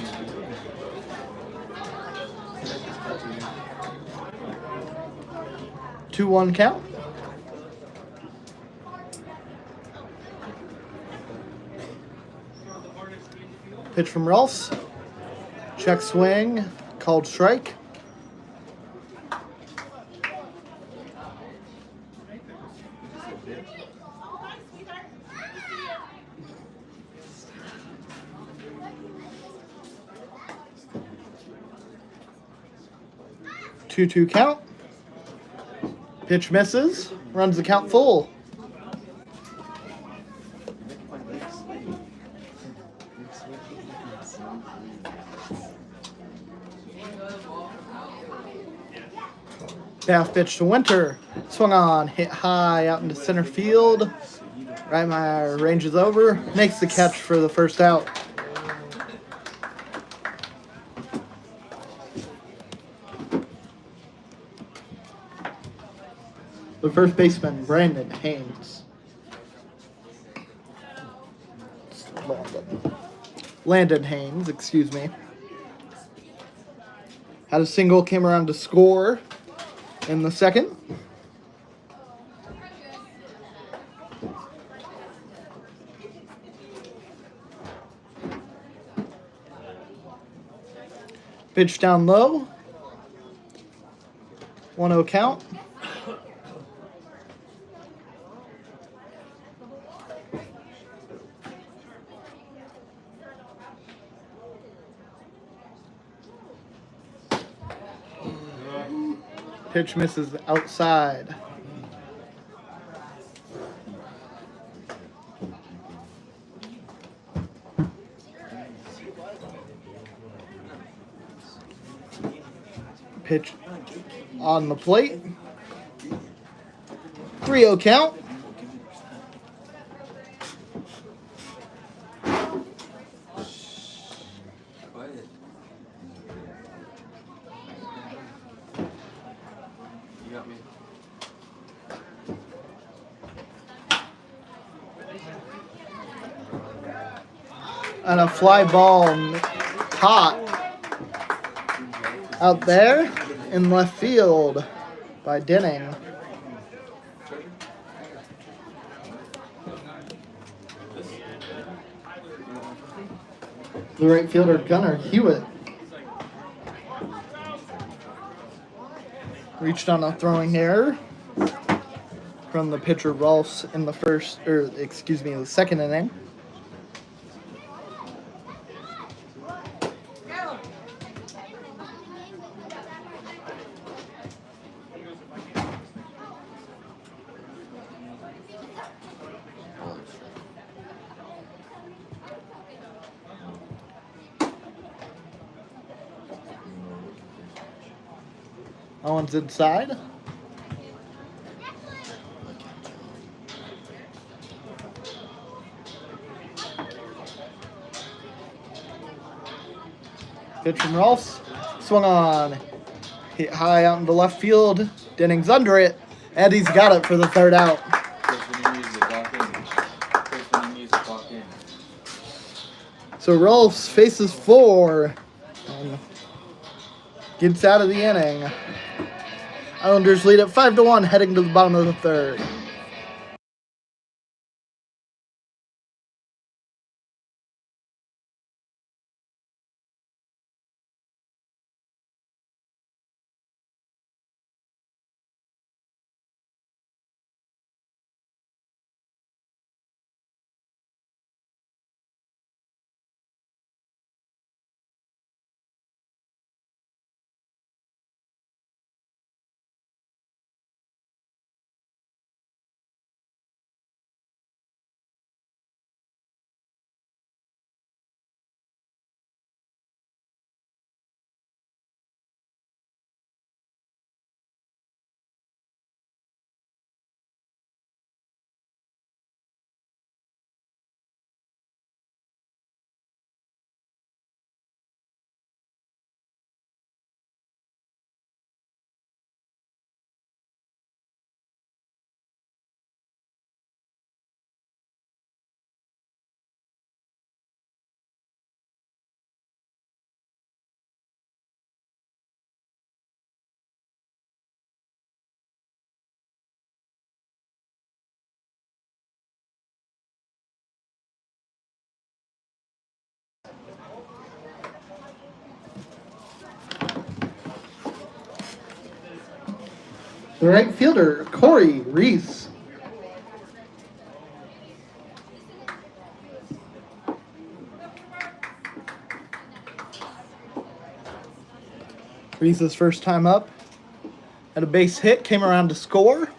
Two one count. Pitch from Rolfs. Check swing. Called strike. Two count. Pitch misses. Runs the count full. Half pitch to Winter. Swung on. Hit high out into center field. Reitmeyer ranges over. Makes the catch for the first out. The first baseman, Brandon Haynes. Landon Haynes, excuse me. Had a single, came around to score in the second. Pitch down low. 1-0 count. Pitch misses outside. Pitch on the plate. 3-0 count. And a fly ball caught out there in left field by Denning. The right fielder, Gunnar Hewitt, reached on a throwing error from the pitcher Rolfs in the second inning. Owens inside. Pitch from Rolfs. Swung on. Hit high out into left field. Denning's under it, and he's got it for the third out. Chris, when you music, walk in. Chris, when you music, walk in. So Rolfs faces 4 and gets out of the inning. Islanders lead at 5-1, heading to the bottom of the third. The right fielder, Corey Reese. Reese's first time up. Had a base hit, came around to score.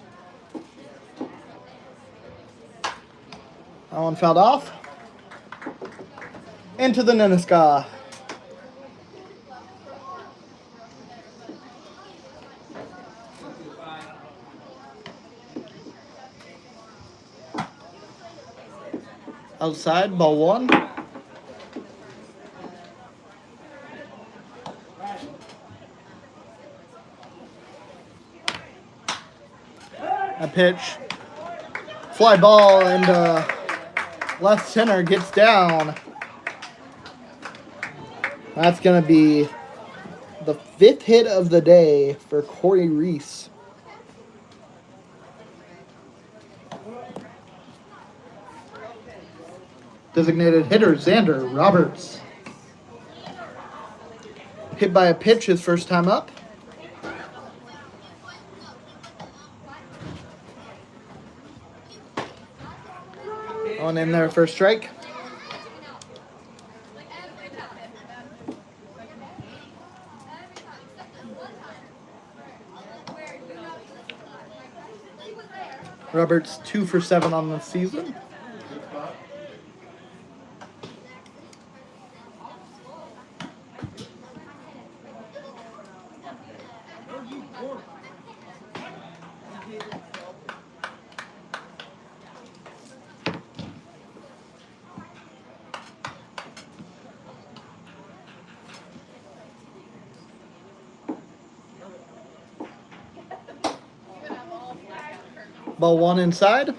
That one fouled off. Into the Nenaska. Outside, ball 1. A pitch. Fly ball and left center gets down. That's going to be the 5th hit of the day for Corey Reese. Designated hitter, Xander Roberts. Hit by a pitch his first time up. On in there for a strike. Roberts 2 for 7 on the season. Ball 1 inside.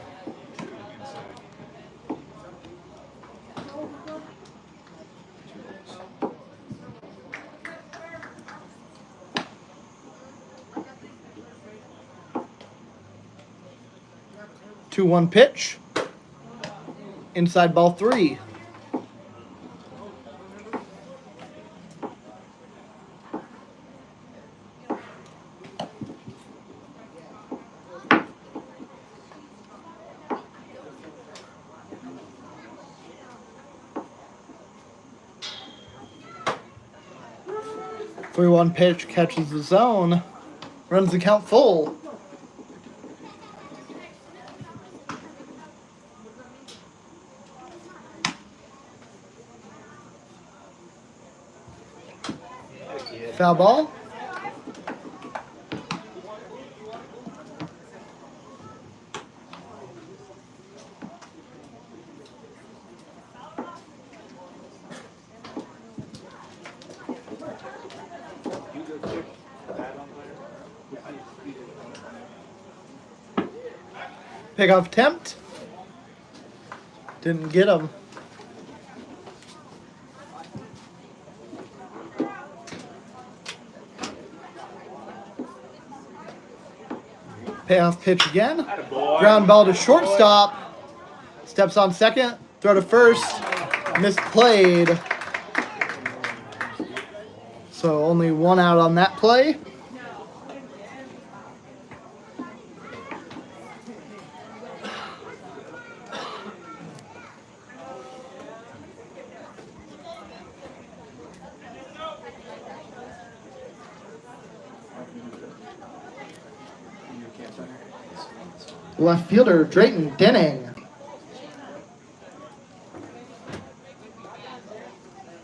Two 1 pitch. Inside ball 3. Three 1 pitch catches the zone. Runs the count full. Foul ball. Pickoff attempt. Didn't get him. Payoff pitch again. Attaboy. Ground ball to shortstop. Steps on second. Throw to first. Misplayed. So only one out on that play. Left fielder Drayton Denning.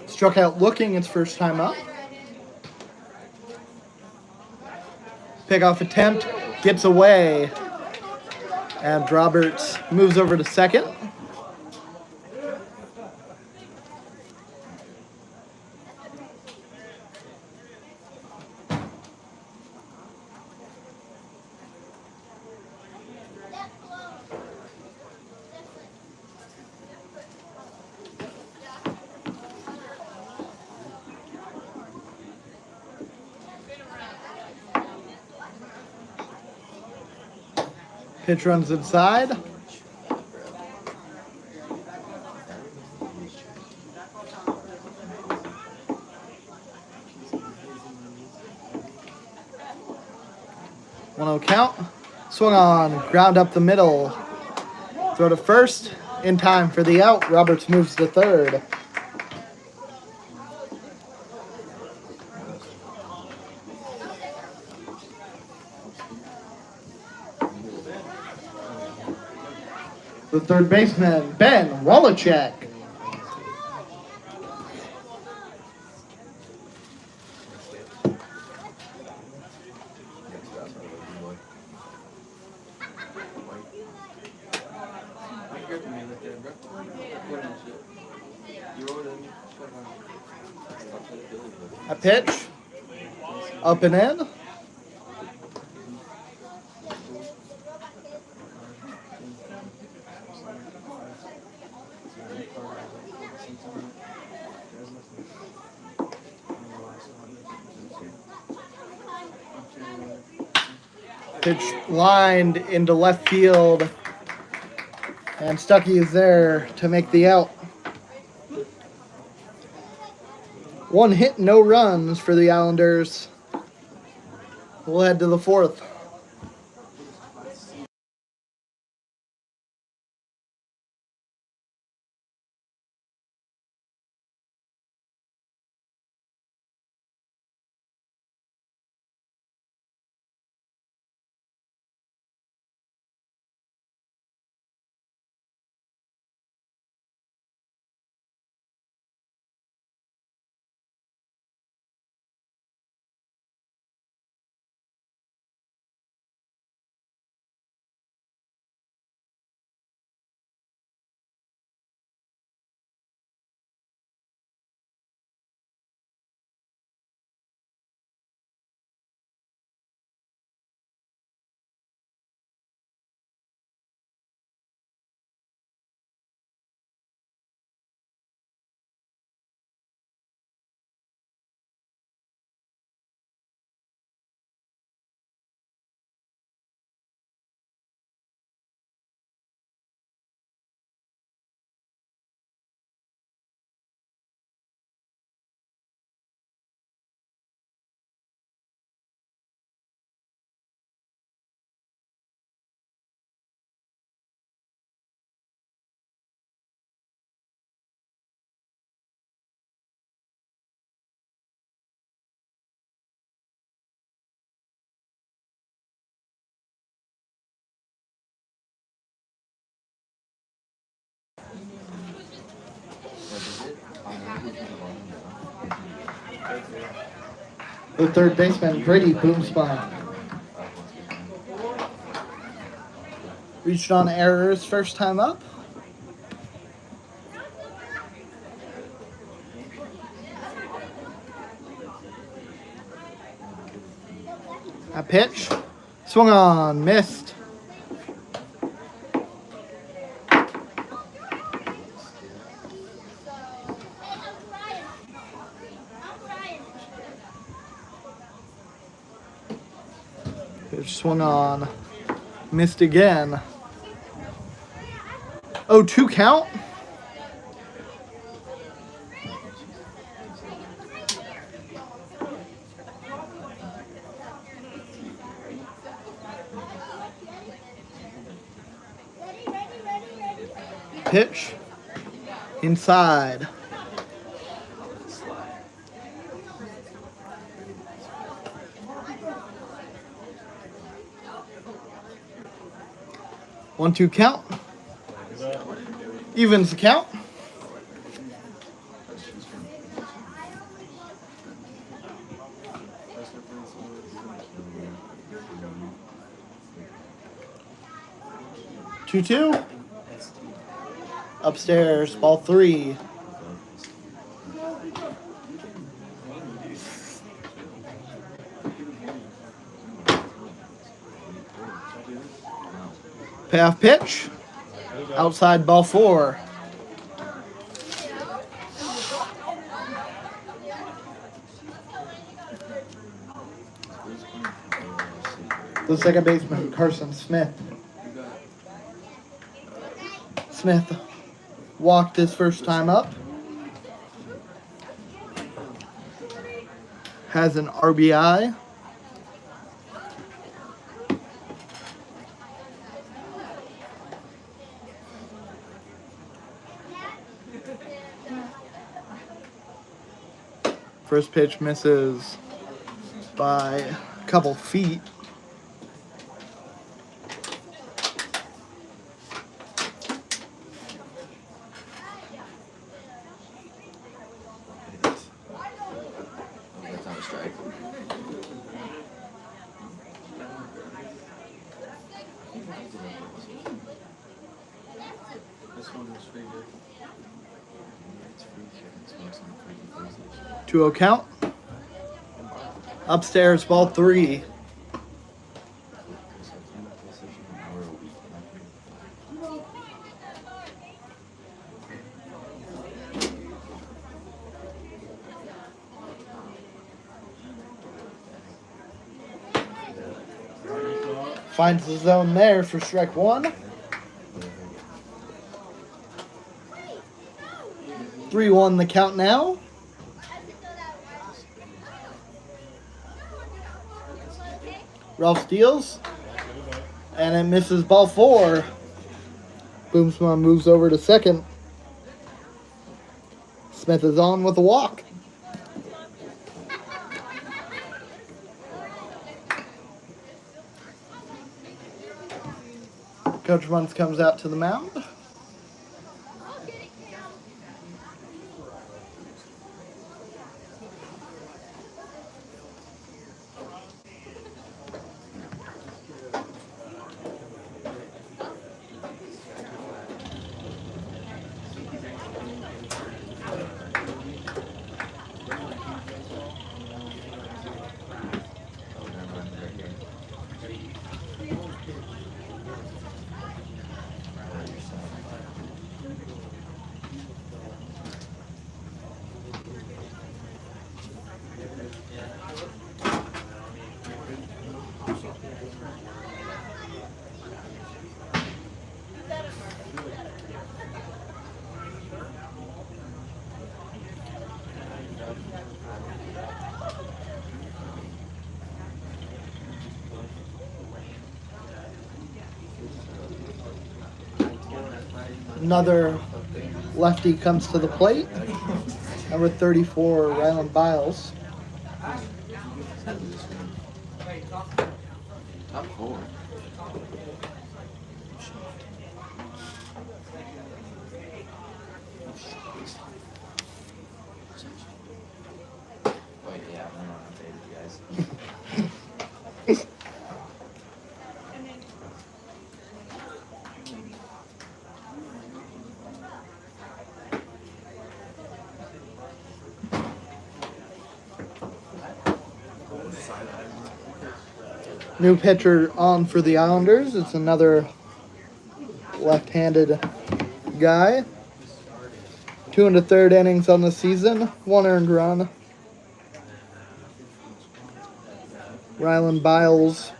Struck out looking its first time up. Pickoff attempt gets away. And Roberts moves over to second. Pitch runs inside. One 0 count. Swung on. Ground up the middle. Throw to first. In time for the out. Roberts moves to third. The third baseman, Ben Wallachek. A pitch. Up and in. Pitch lined into left field. And Stuckey is there to make the out. One hit, no runs for the Islanders. We'll head to the fourth. The third baseman, Brady Boomspot. Reached on errors first time up. A pitch. Swung on, missed. Swung on. Missed again. Oh, 2 count? Pitch. Inside. One, 2 count. Evens the count. Two, 2. Upstairs, ball 3. Payoff pitch. Outside, ball 4. The second baseman, Carson Smith. Smith walked his first time up. Has an RBI. First pitch misses by a couple feet. That's not a strike. This one is free here. It's free here. It's mixing free PlayStation. 2-0 count. Upstairs, ball 3. Finds the zone there for strike 1. 3-1 the count now. Ralph steals. And it misses ball 4. Boomsma moves over to second. Smith is on with a walk. Coach Muntz comes out to the mound. Another lefty comes to the plate. Number 34, Ryland Biles. Top 4. Wait, yeah, I'm not updated, you guys. New pitcher on for the Islanders. It's another left-handed guy. 2 1/3 innings on the season. 1 earned run. Ryland Biles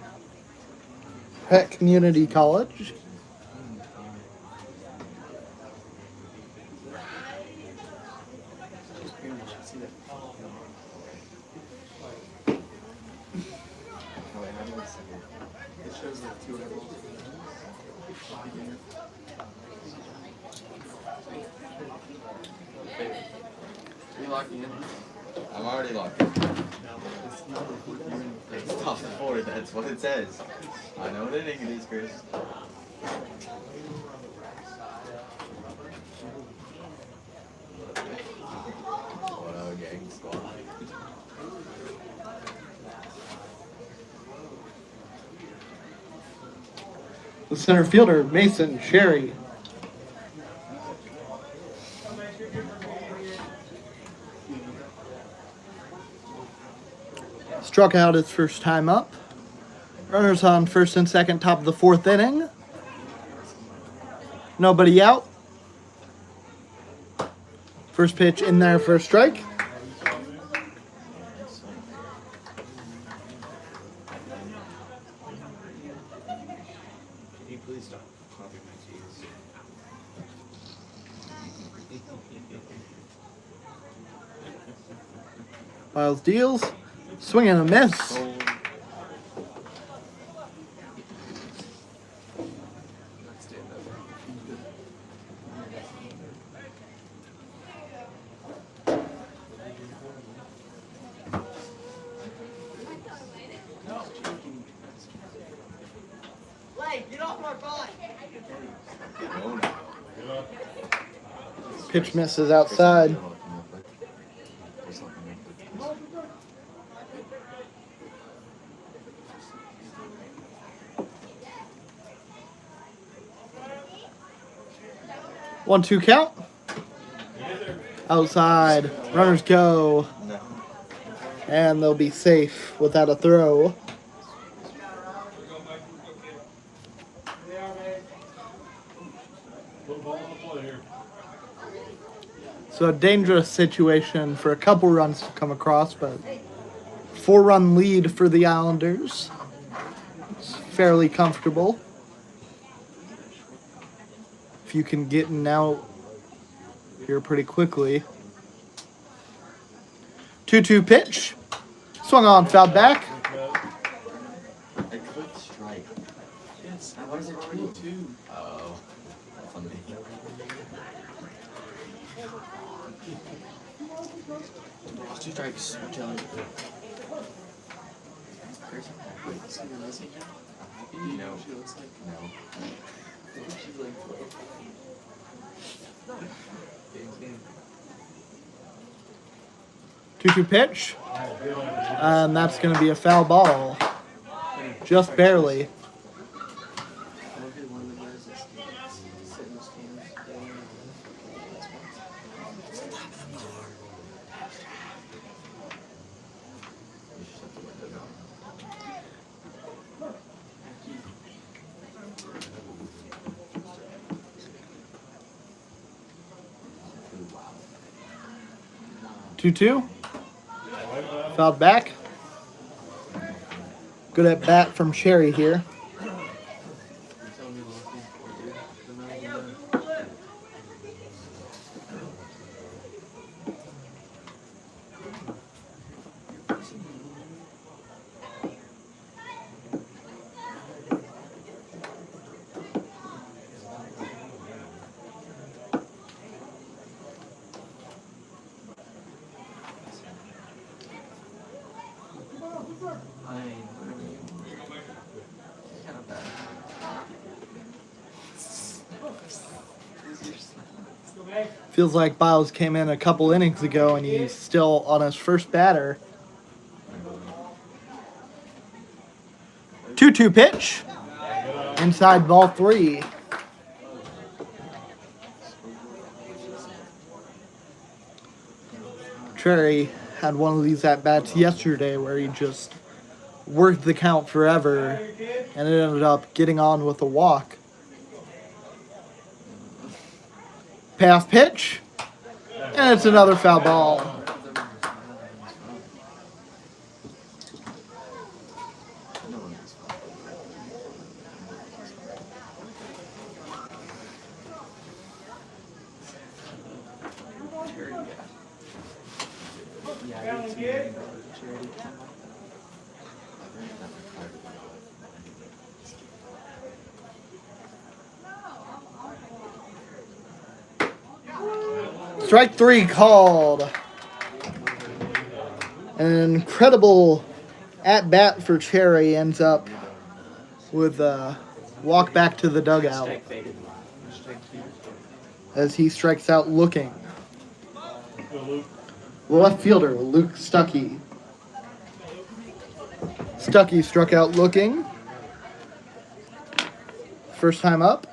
Pet Community College. It shows like 2 eyeballs. Are you locking in? I'm already locked in. It's top 4, that's what it says. I know what inning it is, Chris. What a gang squad. The center fielder, Mason Cherry. Struck out his first time up. Runners on first and second, top of the 4th inning. Nobody out. First pitch in there for a strike. Can you please stop copying my cheese? Miles deals. Swing and a miss. Oh. 'Pitch misses outside. One, 2 count. Outside. Runners go. No. And they'll be safe without a throw. So a dangerous situation for a couple runs to come across, but 4-run lead for the Islanders. It's fairly comfortable. If you can get in out here pretty quickly. 2-2 pitch. Swung on, fouled back. I clicked strike. Yes. Why is it 2-2? Oh. That's on me. Lost 2 strikes. I'm telling you. Crazy. Wait, see you're missing? No. She looks like no. She's like 12. Game. 2-2 pitch. And that's going to be a foul ball. Just barely. Look at one of the guys that's sitting in the stands. Two two. Fouled back. Good at bat from Cherry here. Feels like Biles came in a couple innings ago and he's still on his first batter. 2-2 pitch. Inside ball 3. Cherry had one of these at-bats yesterday where he just worked the count forever and it ended up getting on with a walk. Payoff pitch, and it's another foul ball. Strike 3 called. An incredible at-bat for Cherry ends up with a walk back to the dugout as he strikes out looking. The left fielder, Luke Stuckey. Stuckey struck out looking. First time up.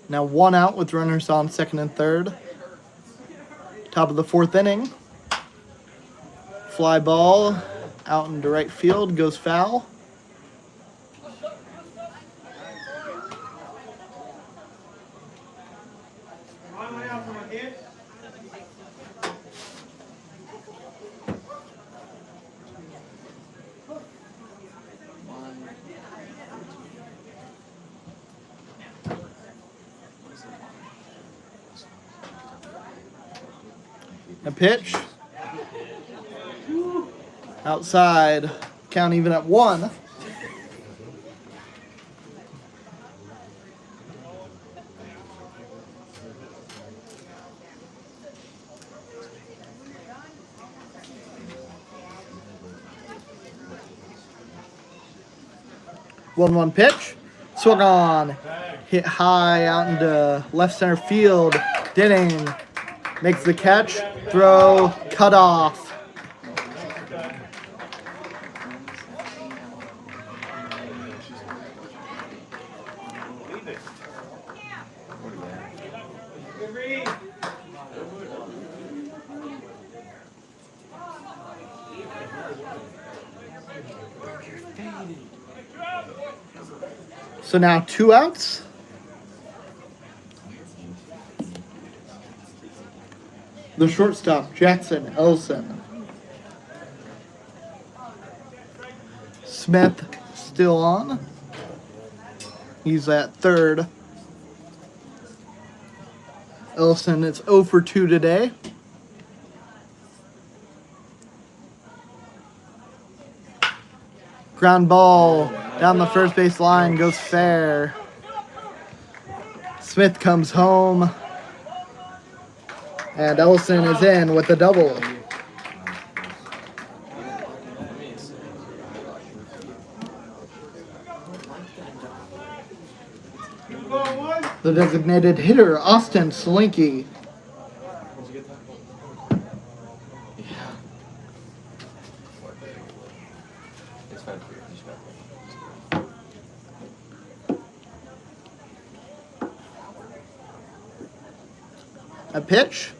Now 1 out with runners on second and third. Top of the 4th inning. Fly ball out into right field, goes foul. A pitch. Outside. Count even at 1. One pitch. Swung on. Hit high out into left center field. Denning makes the catch. Throw. Cut off. So now 2 outs. The shortstop, Jackson Ellison. Smith still on. He's at third. Ellison is 0 for 2 today. Ground ball down the first base line, goes fair. Smith comes home. And Ellison is in with a double. The designated hitter, Austin Slinky. A pitch.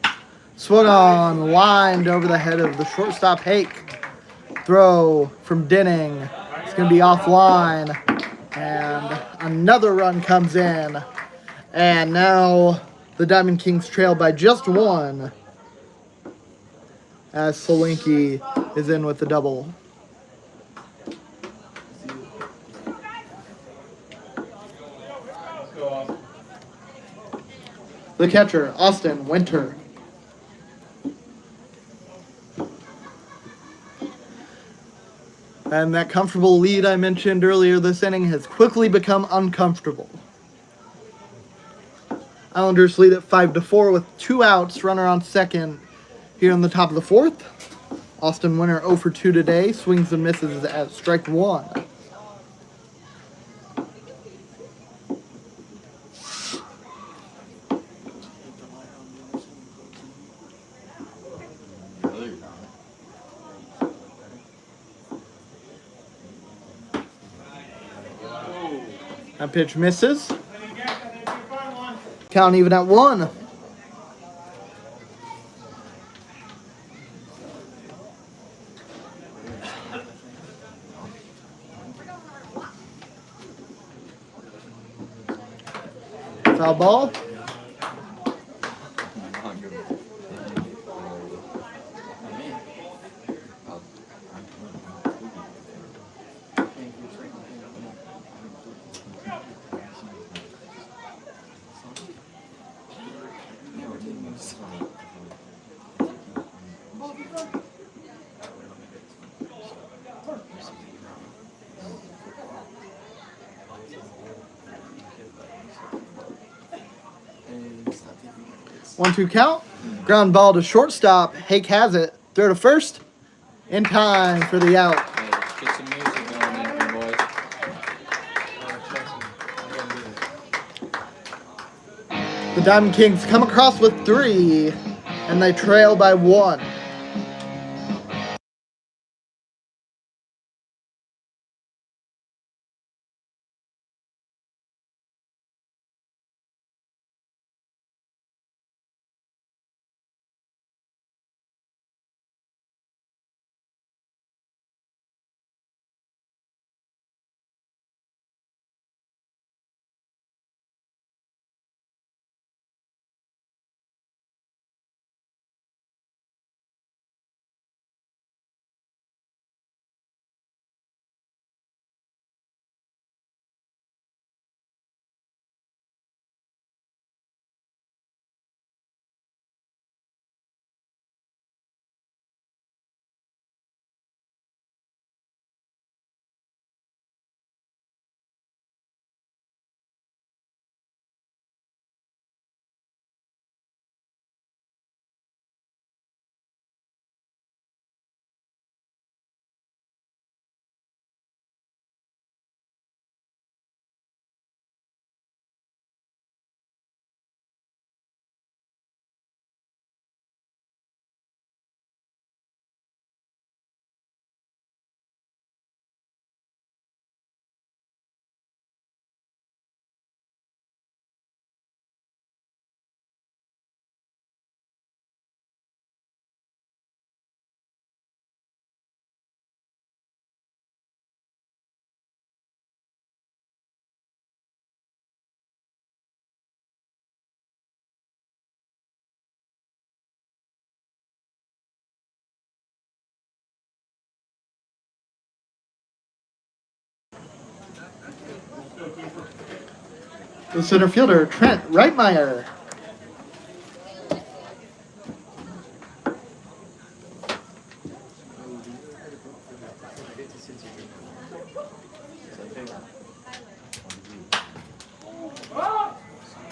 Swung on, lined over the head of the shortstop, Hake. Throw from Denning. It's going to be offline. And another run comes in. And now the Diamond Kings trail by just 1. As Solinki is in with the double. The catcher, Austin Winter. And that comfortable lead I mentioned earlier this inning has quickly become uncomfortable. Islanders lead at 5-4 with 2 outs, runner on second here in the top of the 4th. Austin Winter 0 for 2 today, swings and misses at strike 1. That pitch misses. Count even at 1. Foul ball. 1-2 count. Ground ball to shortstop. Hake has it. Throw to first. In time for the out. Hey, let's get some music going in here, boys. The Diamond Kings come across with 3, and they trail by 1. The center fielder, Trent Reitmeyer.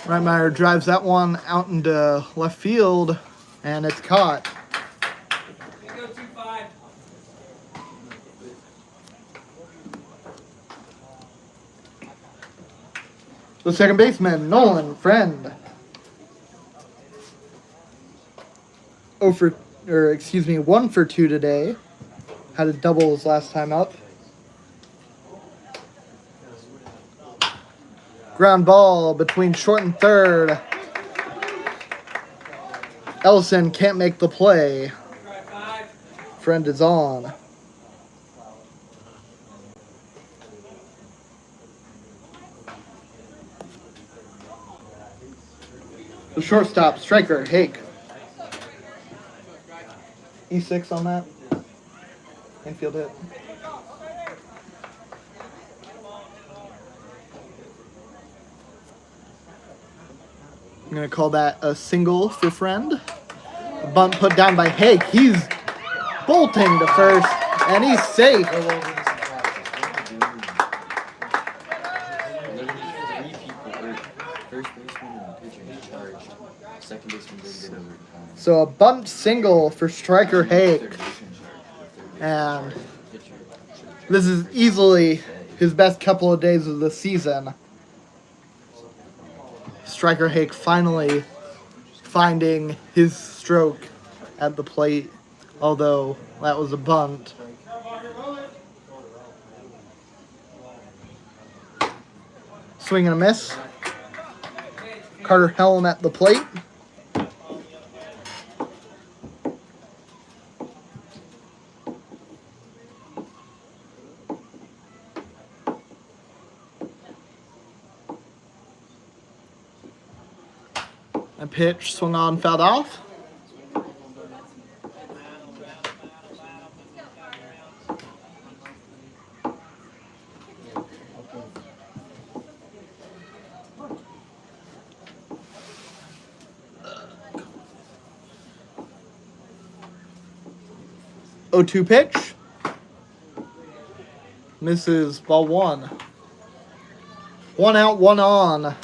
Reitmeyer drives that one out into left field, and it's caught. Go 2-5. The second baseman, Nolan Friend. 1 for 2 today. Had a double his last time up. Ground ball between short and third. Ellison can't make the play. Friend is on. The shortstop, striker, Hake. E6 on that. Infield hit. I'm going to call that a single for Friend. A bunt put down by Hake. He's bolting to first, and he's safe. So a bunt single for striker Hake. And this is easily his best couple of days of the season. Striker Hake finally finding his stroke at the plate, although that was a bunt. Swing and a miss. Carter Helm at the plate. A pitch swung on, fouled off. O2 pitch. Misses, ball 1. 1 out, 1 on.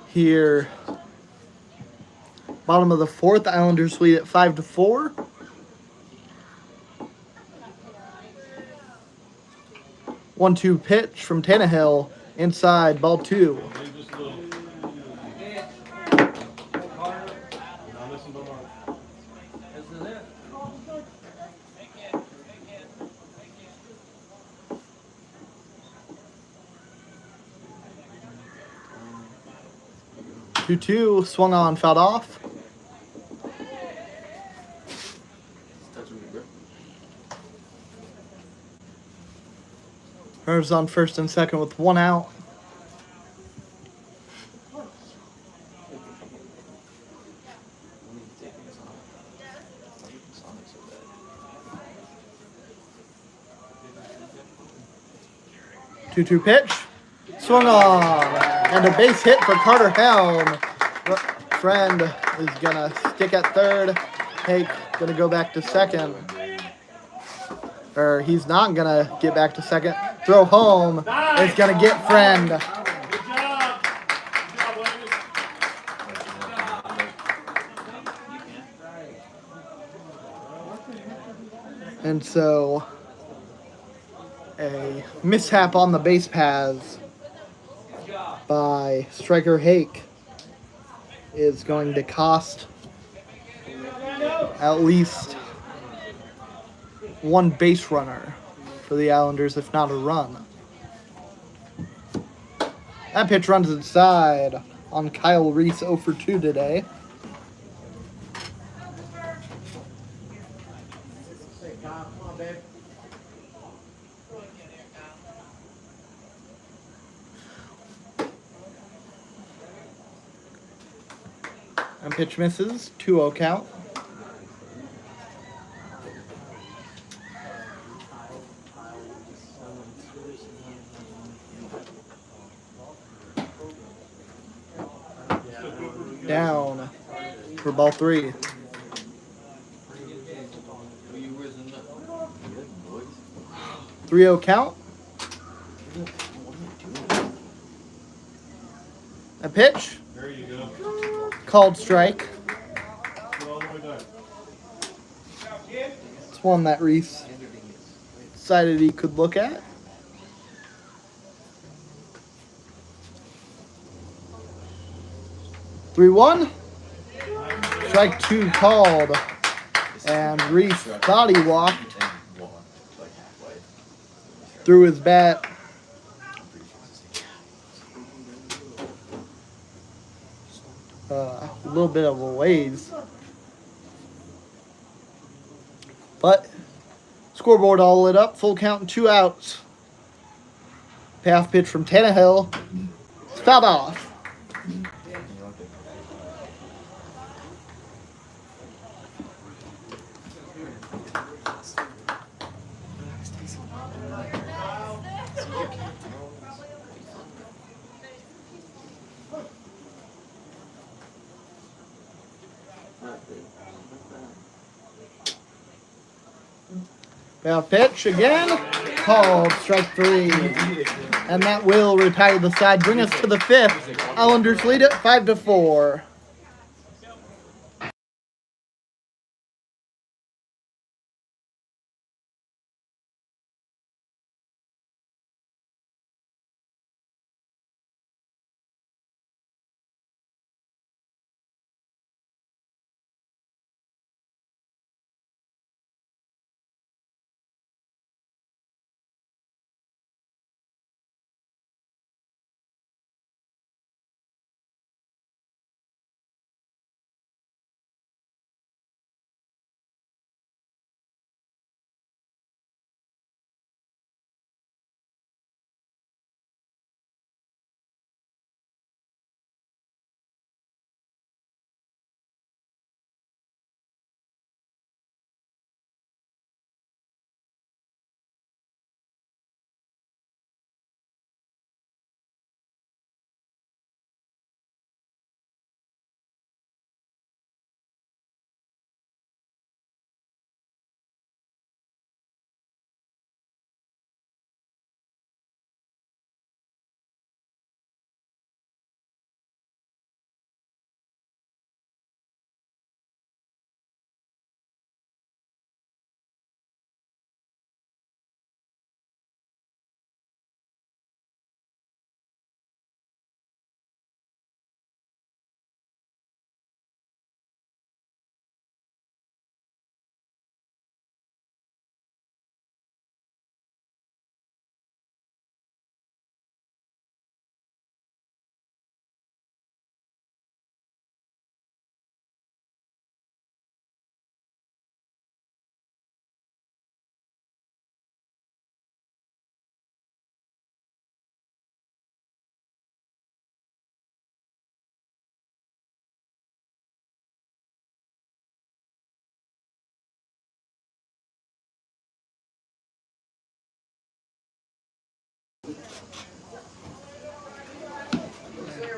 Here Bottom of the fourth, Islanders lead at 5-4. One-two pitch from Tannehill. Inside, ball 2. Pitch. Carter. This is it. 2-2, swung on, fouled off. Touching the grip. Runners on first and second with 1 out. When you take things off. Sonic so bad. 2-2 pitch. Swung on. And a base hit for Carter Helm. Friend is going to stick at third. Hake going to go back to second. Or he's not going to get back to second. Throw home is going to get Friend. Good job. Good job, ladies. And so a mishap on the base paths by striker Hake is going to cost at least one base runner for the Islanders, if not a run. That pitch runs inside on Kyle Reese 0 for 2 today. And pitch misses, 2-0 count. Down for ball 3. Good, boys. 3-0 count. A pitch, There you go. called strike. Go all the way back. It's one that Reese decided he could look at. Three one. Strike 2 called. And Reese thought he walked And walk like halfway. through his bat. A little bit of a ways. But scoreboard all lit up. Full count and 2 outs. Payoff pitch from Tannehill. It's fouled off. Payoff pitch again. Called strike 3. And that will retire the side. Bring us to the 5th. Islanders lead it 5-4.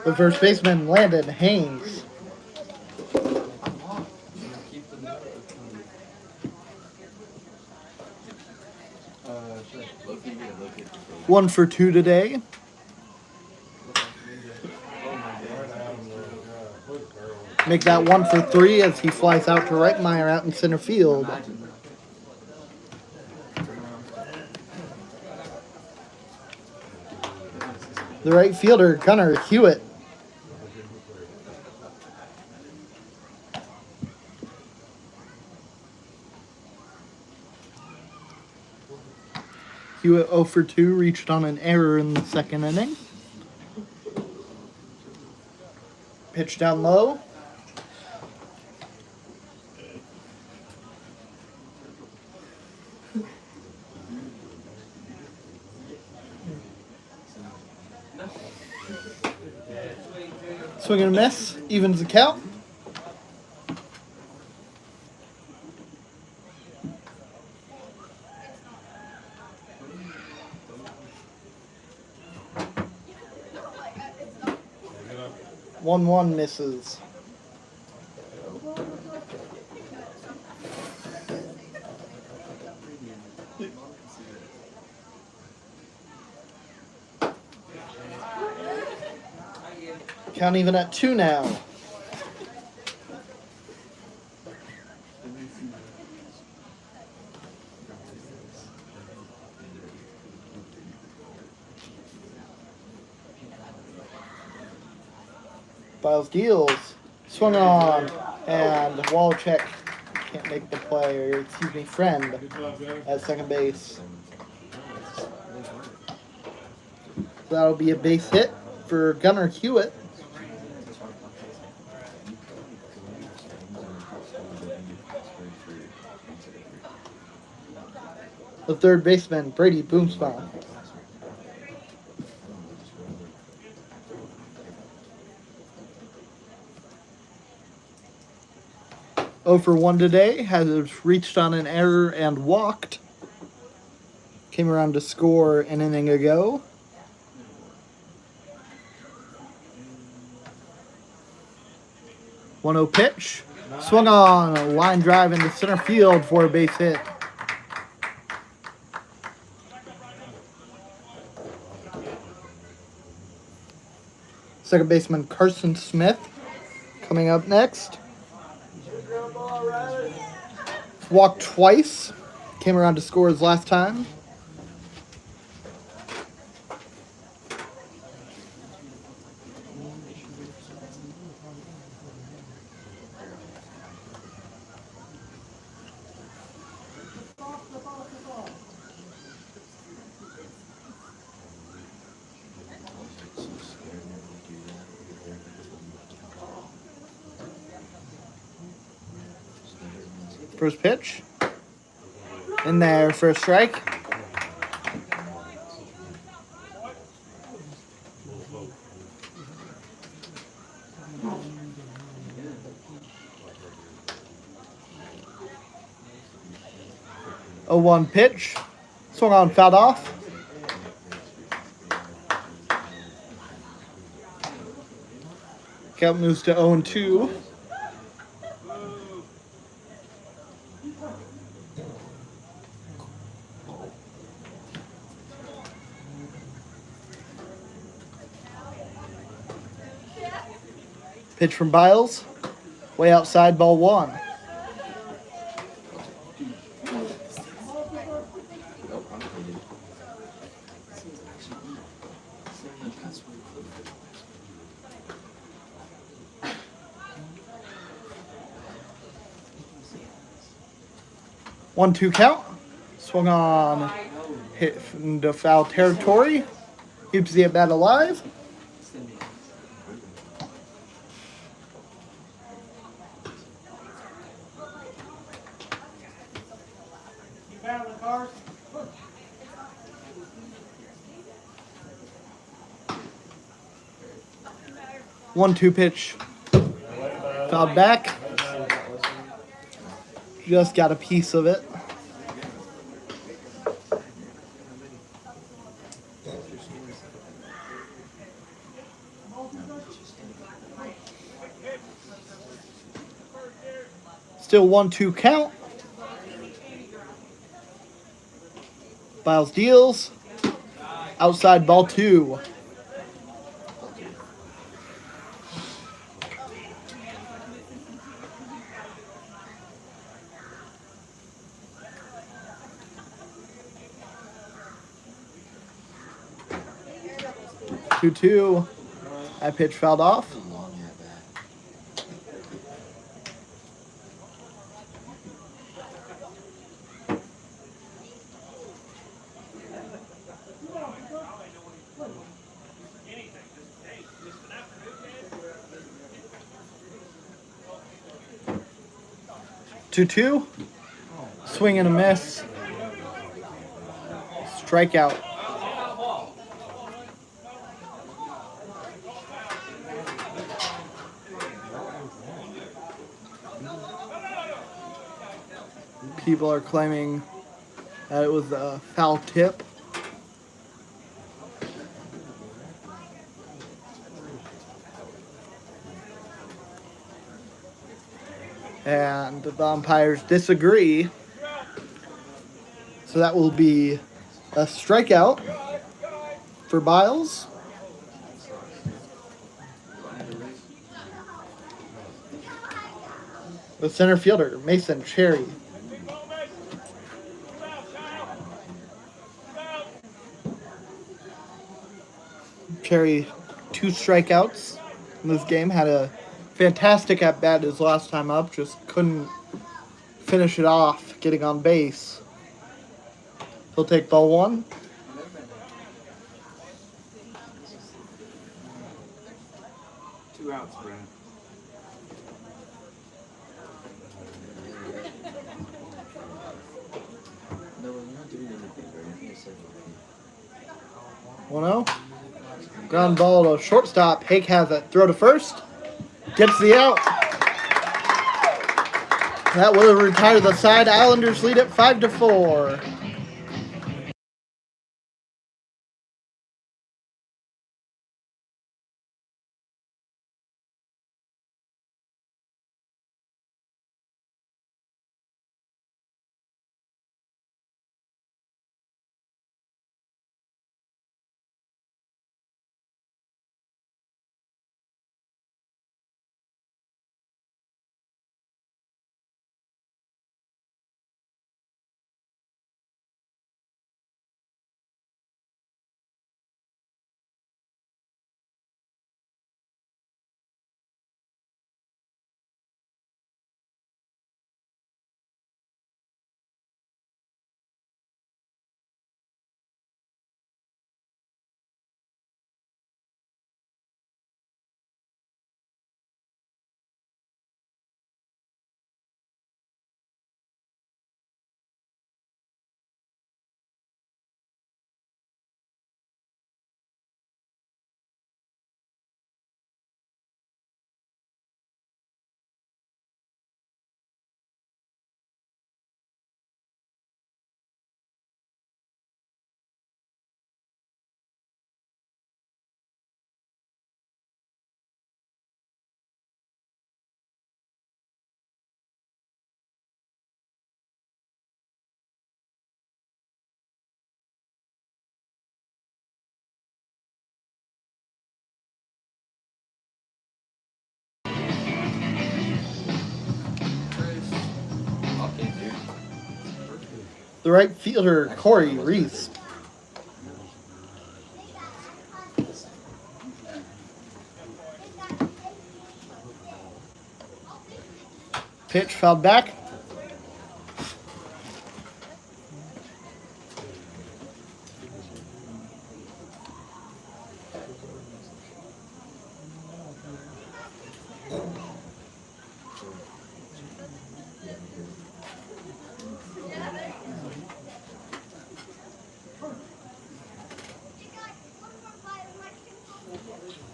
The first baseman, Landon Haynes. Keep the note. Sure. Loki, yeah, Loki. 1 for 2 today. Make that 1 for 3 as he flies out to right Meyer out in center field. Imagine that. The right fielder, Gunnar Hewitt. Hewitt 0 for 2, reached on an error in the second inning. Pitch down low. Swing and a miss, evens the count. One misses. Count even at 2 now. Biles deals. Swung on. And Wallcheck can't make the play, or excuse me, Friend at second base. That'll be a base hit for Gunnar Hewitt. The third baseman, Brady Boomsbaum. Oh for 1 today, has reached on an error and walked. Came around to score an inning ago. 1-0 pitch. Swung on, a line drive into center field for a base hit. Second baseman Carson Smith coming up next. Walked twice. Came around to score his last time. First pitch. In there for a strike. A 1 pitch. Swung on, fouled off. Count moves to 0-2. Pitch from Biles. Way outside, ball 1. One, 2 count. Swung on, hit into foul territory. Keeps the at-bat alive. One, 2 pitch. Fouled back. Just got a piece of it. Still 1-2 count. Biles deals. Outside ball 2. Two. That pitch fouled off. That's a long at bat. 2-2. Swing and a miss. Strikeout. People are claiming that it was a foul tip. And the umpires disagree. So that will be a strikeout for Biles. The center fielder, Mason Cherry. Cherry, 2 strikeouts in this game. Had a fantastic at bat his last time up. Just couldn't finish it off, getting on base. He'll take ball 1. Two outs, Brent. No, we're not doing anything, bro. I think I said 1-0. Ground ball to shortstop. Hake has it. Throw to first. Gets the out. That will retire the side. Islanders lead it 5-4. okay, dude. The right fielder, Corey Reese. Pitch fouled back.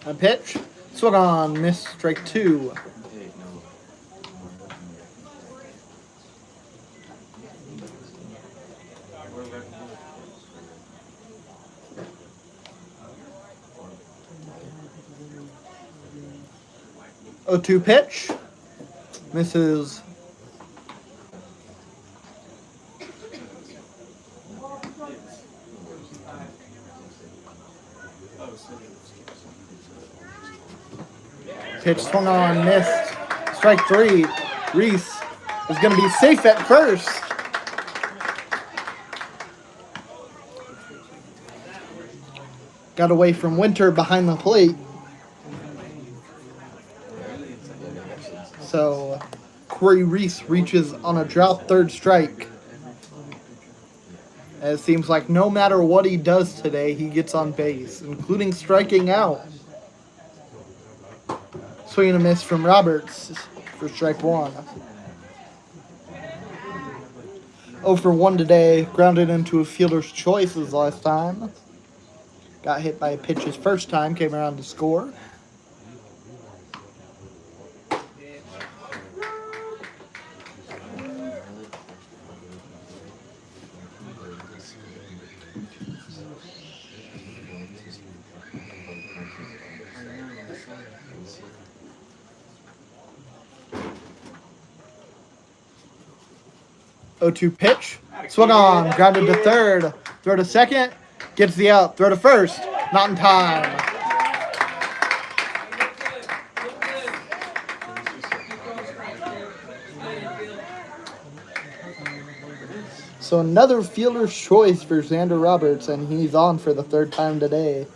A pitch. Swung on. Miss. Strike 2. Okay, no. 0-2 pitch. Misses Pitch swung on, missed. Strike 3. Reese is going to be safe at first. Got away from Winter behind the plate. So Corey Reese reaches on a drop third strike. And it seems like no matter what he does today, he gets on base, including striking out. Swing and a miss from Roberts for strike 1. 0 for 1 today. Grounded into a fielder's choice his last time. Got hit by a pitch his first time. Came around to score. O2 pitch. Swung on. Grounded to third. Throw to second. Gets the out. Throw to first. Not in time. So another fielder's choice for Xander Roberts, and he's on for the third time today.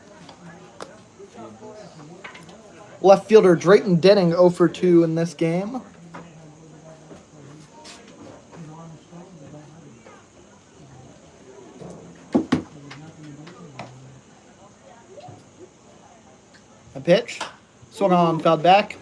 Left fielder Drayton Denning 0 for 2 in this game. A pitch. Swung on, fouled back.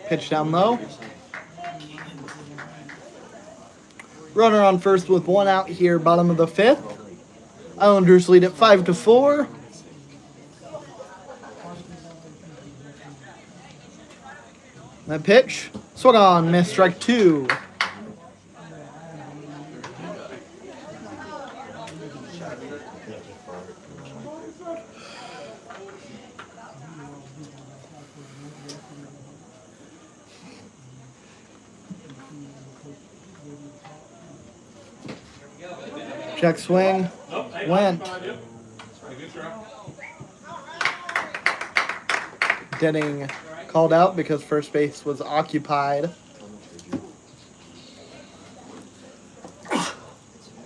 Pitch down low. Runner on first with 1 out here, bottom of the 5th. Islanders lead at 5-4. That pitch, swung on, missed, strike 2. Check swing, went. Denning called out because first base was occupied.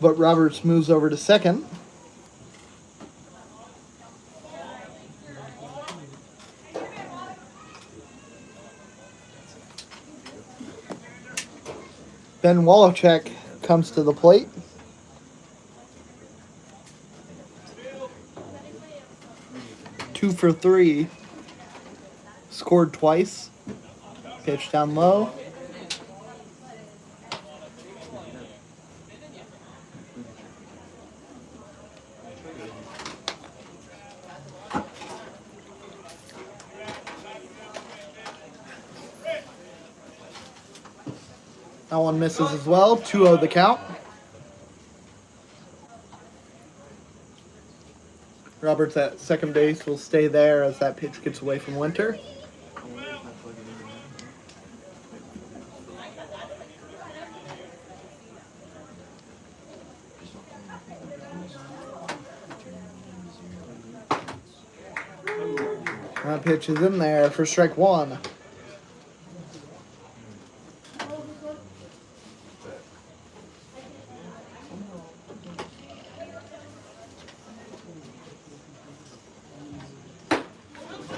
But Roberts moves over to second. Ben Wolochek comes to the plate. Two for 3. Scored twice. Pitch down low. That one misses as well. 2-0 the count. Roberts at second base will stay there as that pitch gets away from Winter. That pitch is in there for strike 1.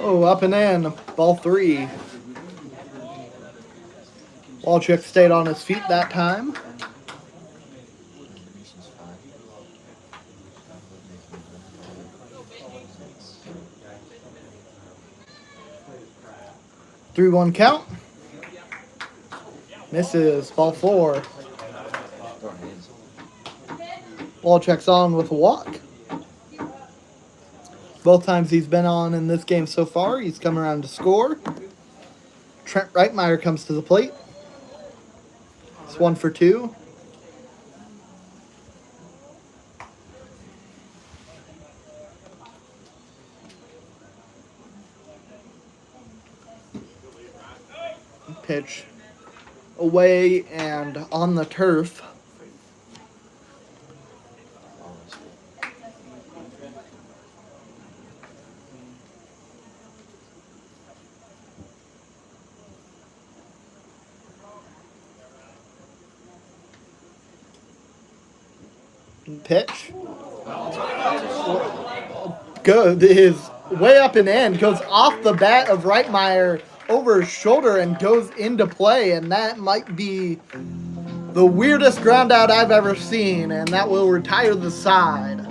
Oh, up and in. Ball 3. Wolochek stayed on his feet that time. Three 1 count. Misses. Ball 4. Wolochek's on with a walk. Both times he's been on in this game so far, he's come around to score. Trent Reitmeyer comes to the plate. It's 1 for 2. pitch away and on the turf. Pitch. Good. Is way up and in. Goes off the bat of Reitmeyer over his shoulder and goes into play. And that might be the weirdest ground out I've ever seen. And that will retire the side.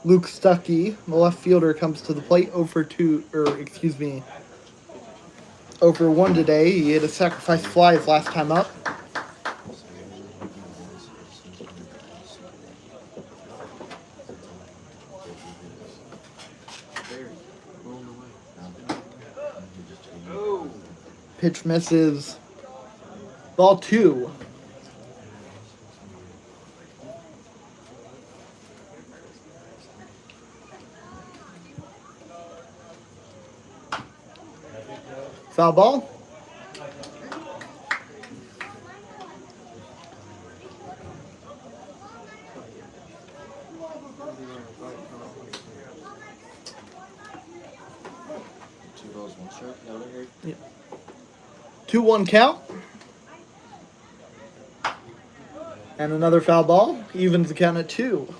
Luke Stuckey, the left fielder, comes to the plate 0-1 today. He hit a sacrifice fly his last time up. Pitch misses. Ball 2. Foul ball. Two balls, one strike. Is that what I heard? Yeah. 2-1 count. And another foul ball. Evens the count at 2.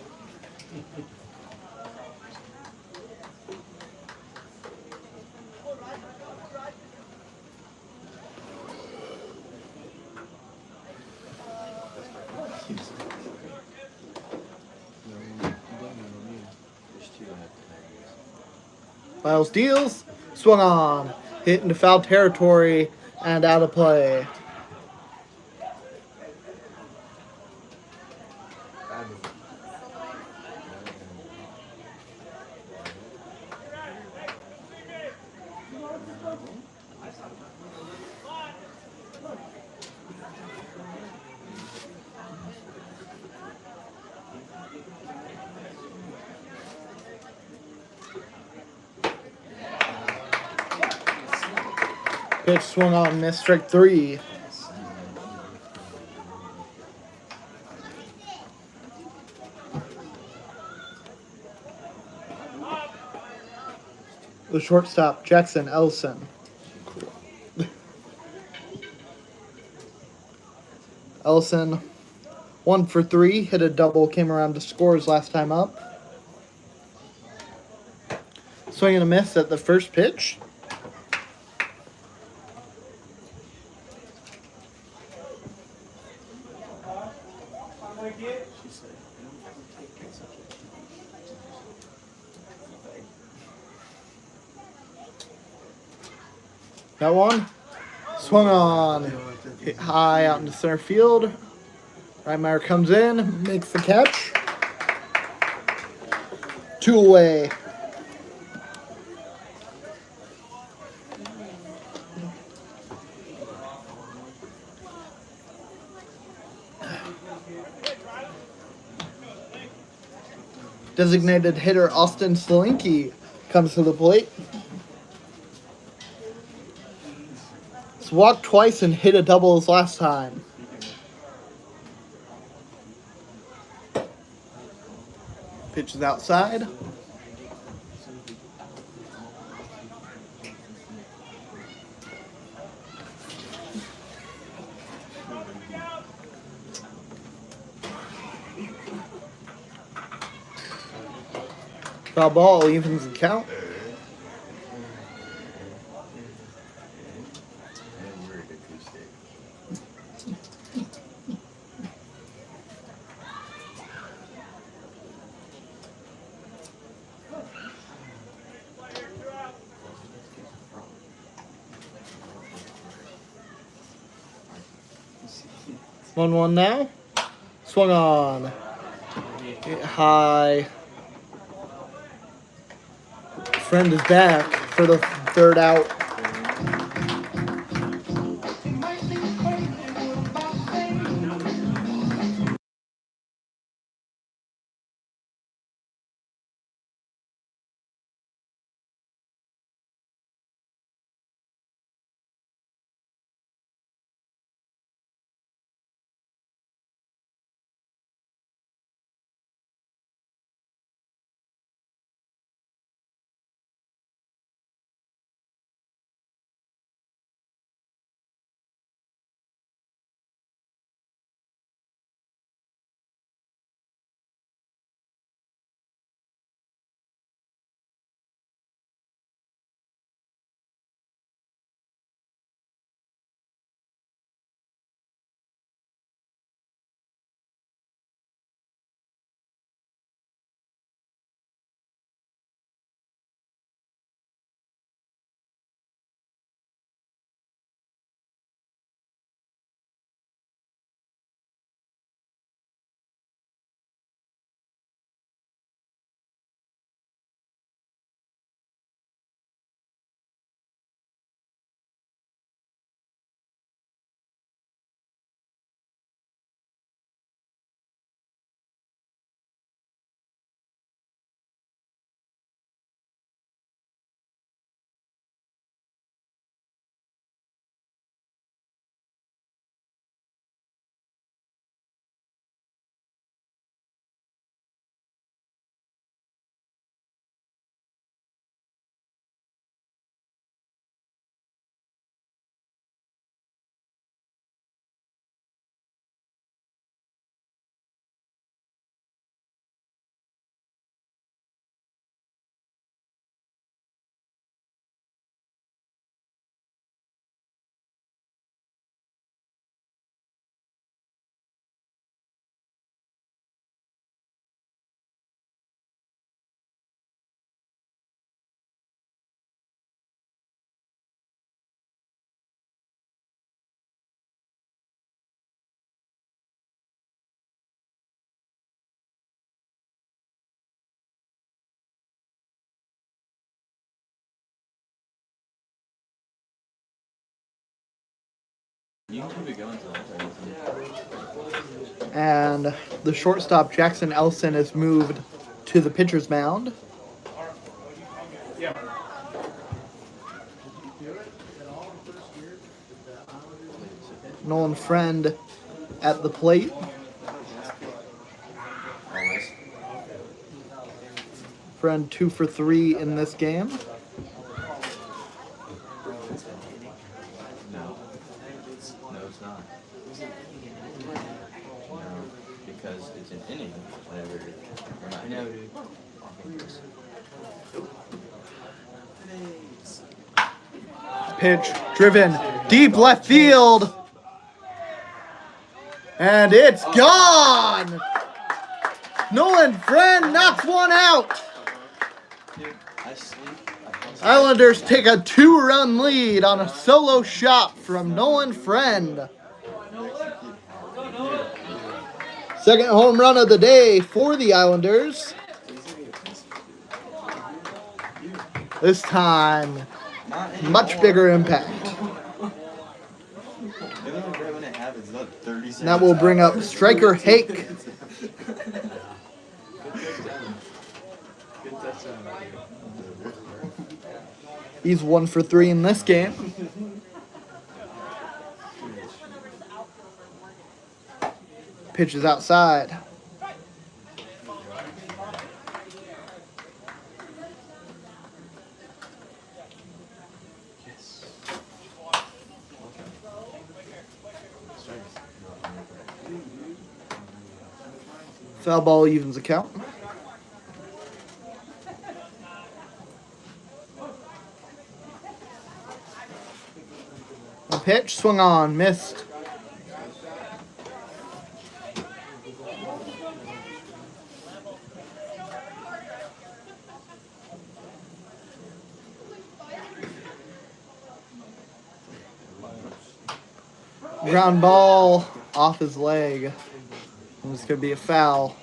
Miles deals, swung on, hit into foul territory, and out of play. Pitch swung on, missed, strike 3. The shortstop, Jackson Ellison. Ellison, 1 for 3, hit a double, came around to score his last time up. Swing and a miss at the first pitch. That one swung on, hit high out into center field. Reitmeyer comes in, makes the catch. 2 away. Designated hitter Austin Slinky comes to the plate. He's walked twice and hit a double his last time. Pitch is outside. Foul ball evens the count. One now. Swung on. Hit high. Friend is back for the 3rd out. You can keep it going till And the shortstop, Jackson Elson, is moved to the pitcher's mound. Nolan Friend at the plate. always. Friend 2 for 3 in this game. No. No, it's not. No, because it's an inning whenever we're not. I know, dude. Pitch driven deep left field. And it's gone! Nolan Friend knocks one out. Dude, I sleep. Islanders take a 2-run lead on a solo shot from Nolan Friend. Second home run of the day for the Islanders. This time, much bigger impact. And that will bring up striker Hake. He's 1 for 3 in this game. Pitch is outside. Foul ball evens the count. A pitch, swung on, missed. Ground ball off his leg. And it's going to be a foul.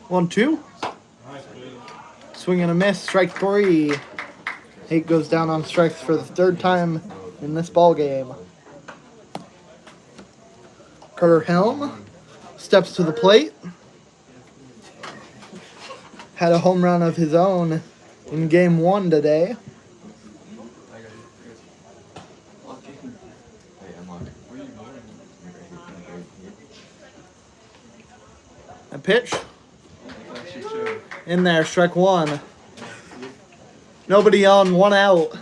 One, two. Swing and a miss. Strike 3. Hake goes down on strikes for the 3rd time in this ball game. Carter Helm steps to the plate. Had a home run of his own in game 1 today. A pitch. In there, strike 1. Nobody on, 1 out.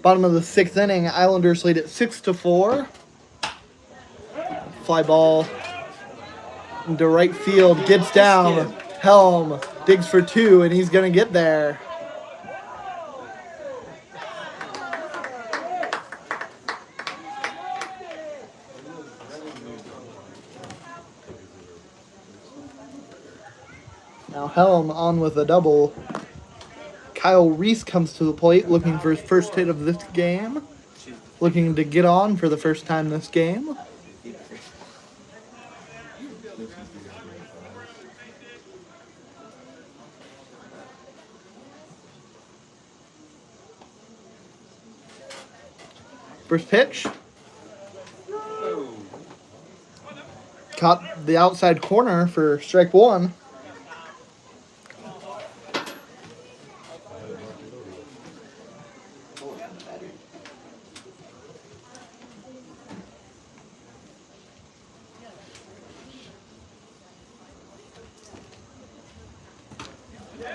Bottom of the 6th inning, Islanders lead it 6-4. Fly ball into right field, gets down. Helm digs for 2, and he's gonna get there. Now Helm on with a double. Kyle Reese comes to the plate looking for his first hit of this game. Looking to get on for the first time this game. First pitch. Caught the outside corner for strike 1.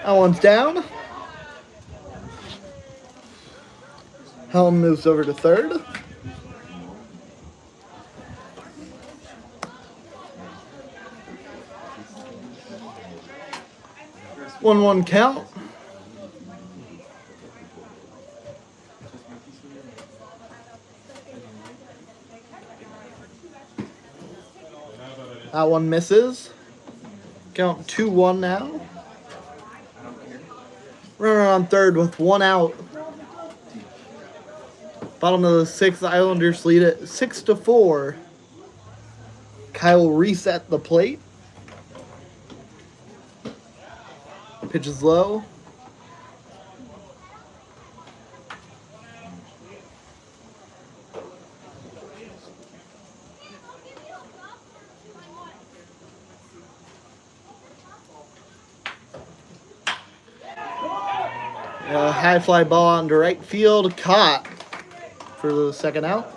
That one's down. Helm moves over to 3rd. One count. That one misses. Count 2-1 now. Runner on 3rd with 1 out. Bottom of the 6th, Islanders lead it 6-4. Kyle Reese at the plate. Pitch is low. A high fly ball onto right field, caught for the 2nd out.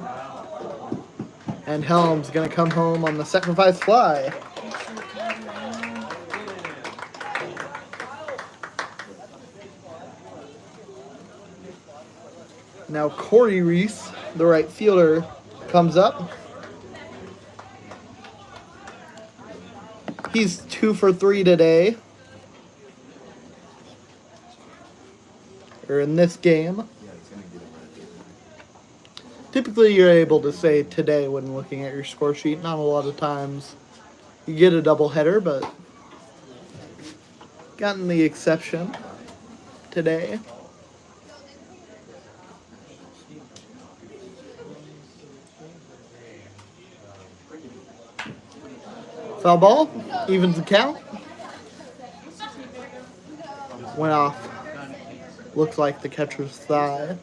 And Helm's going to come home on the sacrifice fly. Now Corey Reese, the right fielder, comes up. He's 2 for 3 today. Or in this game. Typically, you're able to say today when looking at your score sheet. Not a lot of times you get a doubleheader, but gotten the exception today. Foul ball, evens the count. Went off. Looks like the catcher's thigh.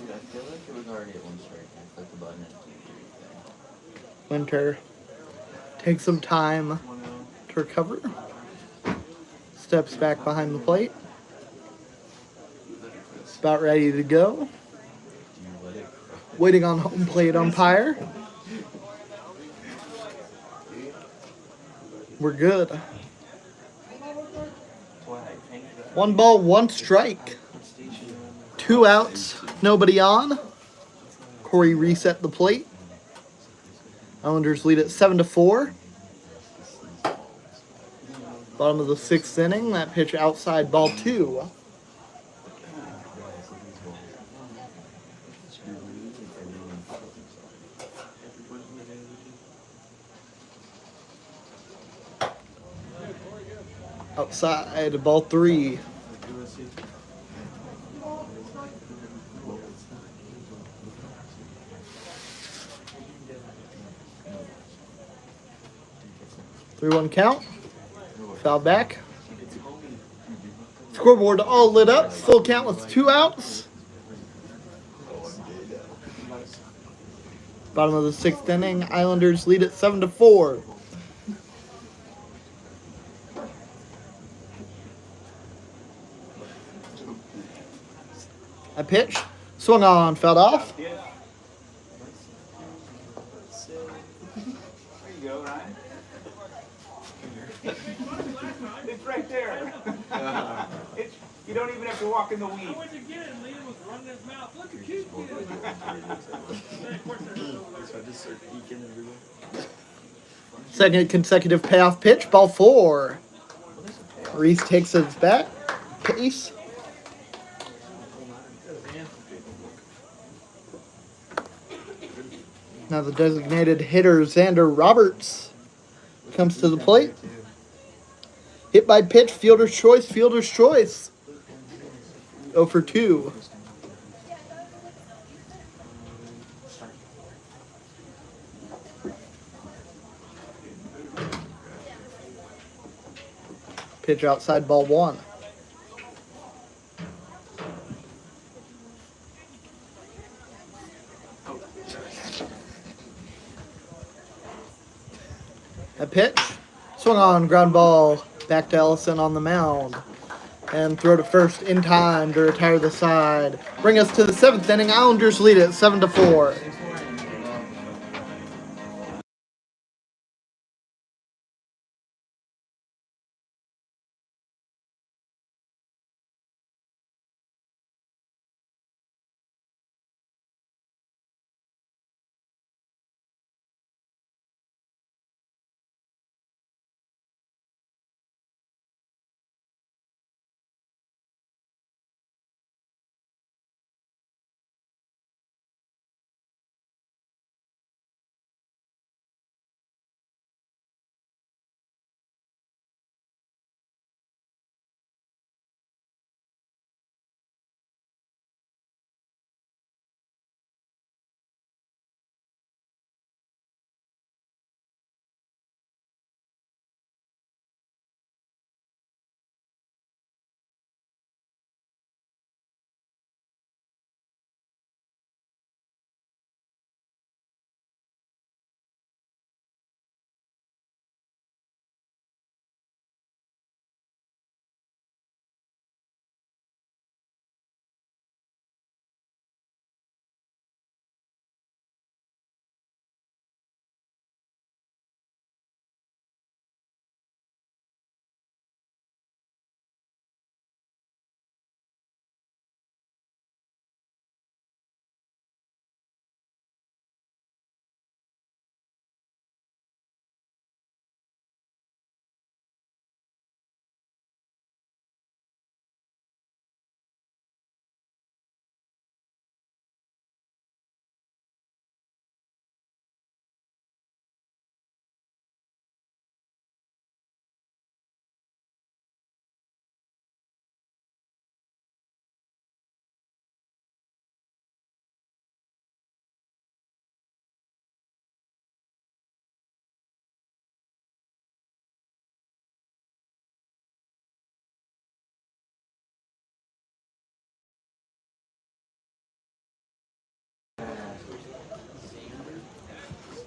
Dude, I feel like it was already at 1 strike. I clicked the button and Winter takes some time to recover. Steps back behind the plate. About ready to go. Waiting on home plate umpire. We're good. 1 ball, 1 strike. 2 outs, nobody on. Corey reset the plate. Islanders lead at 7-4. Bottom of the 6th inning. That pitch outside, ball 2. Outside, ball 3. 3-1 count. Foul back. Scoreboard all lit up. Full count with 2 outs. Bottom of the 6th inning. Islanders lead at 7-4. A pitch. Swung on. Fouled off. There you go, Ryan. It's right there. You don't even have to walk in the weeds. What'd you get him? Liam was running his mouth. Look at you, kid. Second consecutive payoff pitch. Ball 4. Reese takes his bat. Case. Now the designated hitter, Xander Roberts, comes to the plate. Hit by pitch, fielder's choice, fielder's choice. 0 for 2. Pitch outside, ball 1. A pitch. Swung on, ground ball. Back to Ellison on the mound. And throw to first in time to retire the side. Bring us to the 7th inning. Islanders lead it 7-4.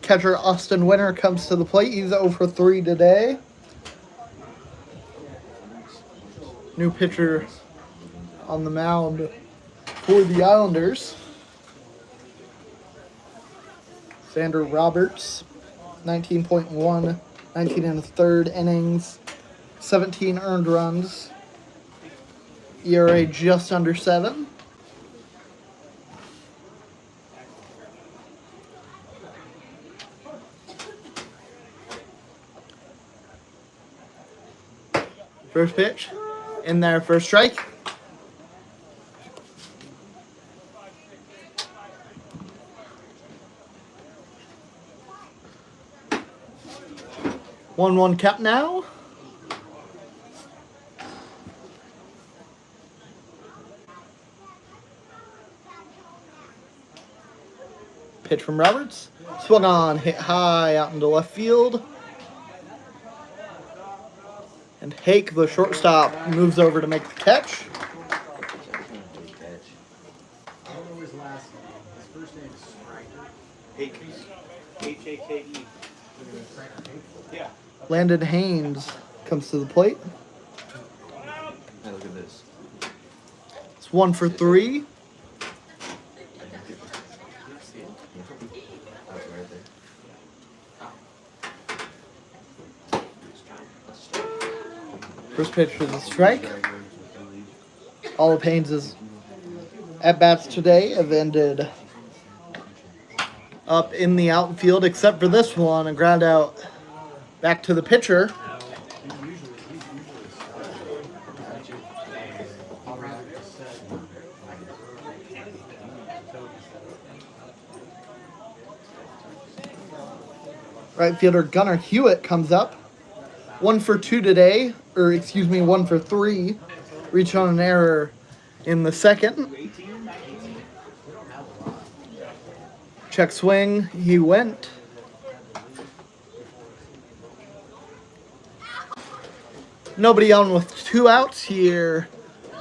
Catcher Austin Winter comes to the plate. He's 0 for 3 today. New pitcher on the mound for the Islanders. Xander Roberts, 19.1, 19 and a third innings, 17 earned runs, ERA just under 7. First pitch, in there for a strike. One count now. Pitch from Roberts. Swung on, hit high out into left field. And Hake, the shortstop, moves over to make the catch. I don't know his last name. His first name is Striker. H-A-K-E. Yeah. Landon Haynes comes to the plate. Hey, look at this. It's 1 for 3. That's right there. First pitch for the strike. All of Haynes' at-bats today have ended up in the outfield, except for this one, a ground out back to the pitcher. Right fielder Gunnar Hewitt comes up. 1 for 2 today, or excuse me, 1 for 3. Reach on an error in the second. Check swing, he went. Nobody on with 2 outs here.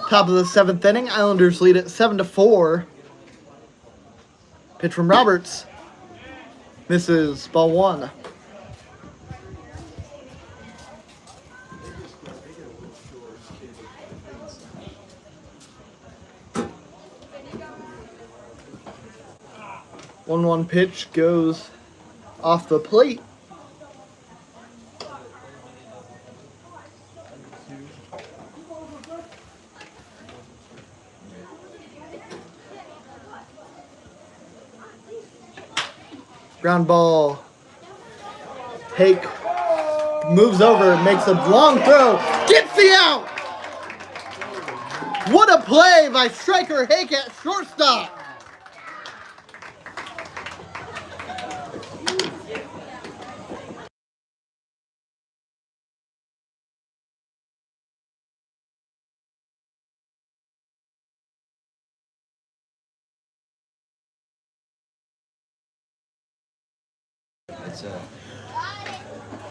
Top of the 7th inning. Islanders lead it 7-4. Pitch from Roberts. Misses, ball 1. One pitch goes off the plate. Ground ball. Hake moves over, makes a long throw, gets the out. What a play by striker Hake at shortstop.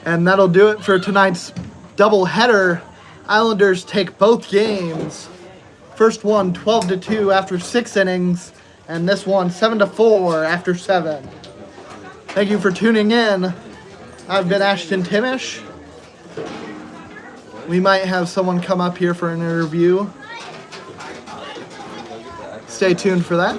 And that'll do it for tonight's doubleheader. Islanders take both games. First one 12-2 after 6 innings, and this one 7-4 after 7. Thank you for tuning in. I've been Ashton Timish. We might have someone come up here for an interview. Stay tuned for that.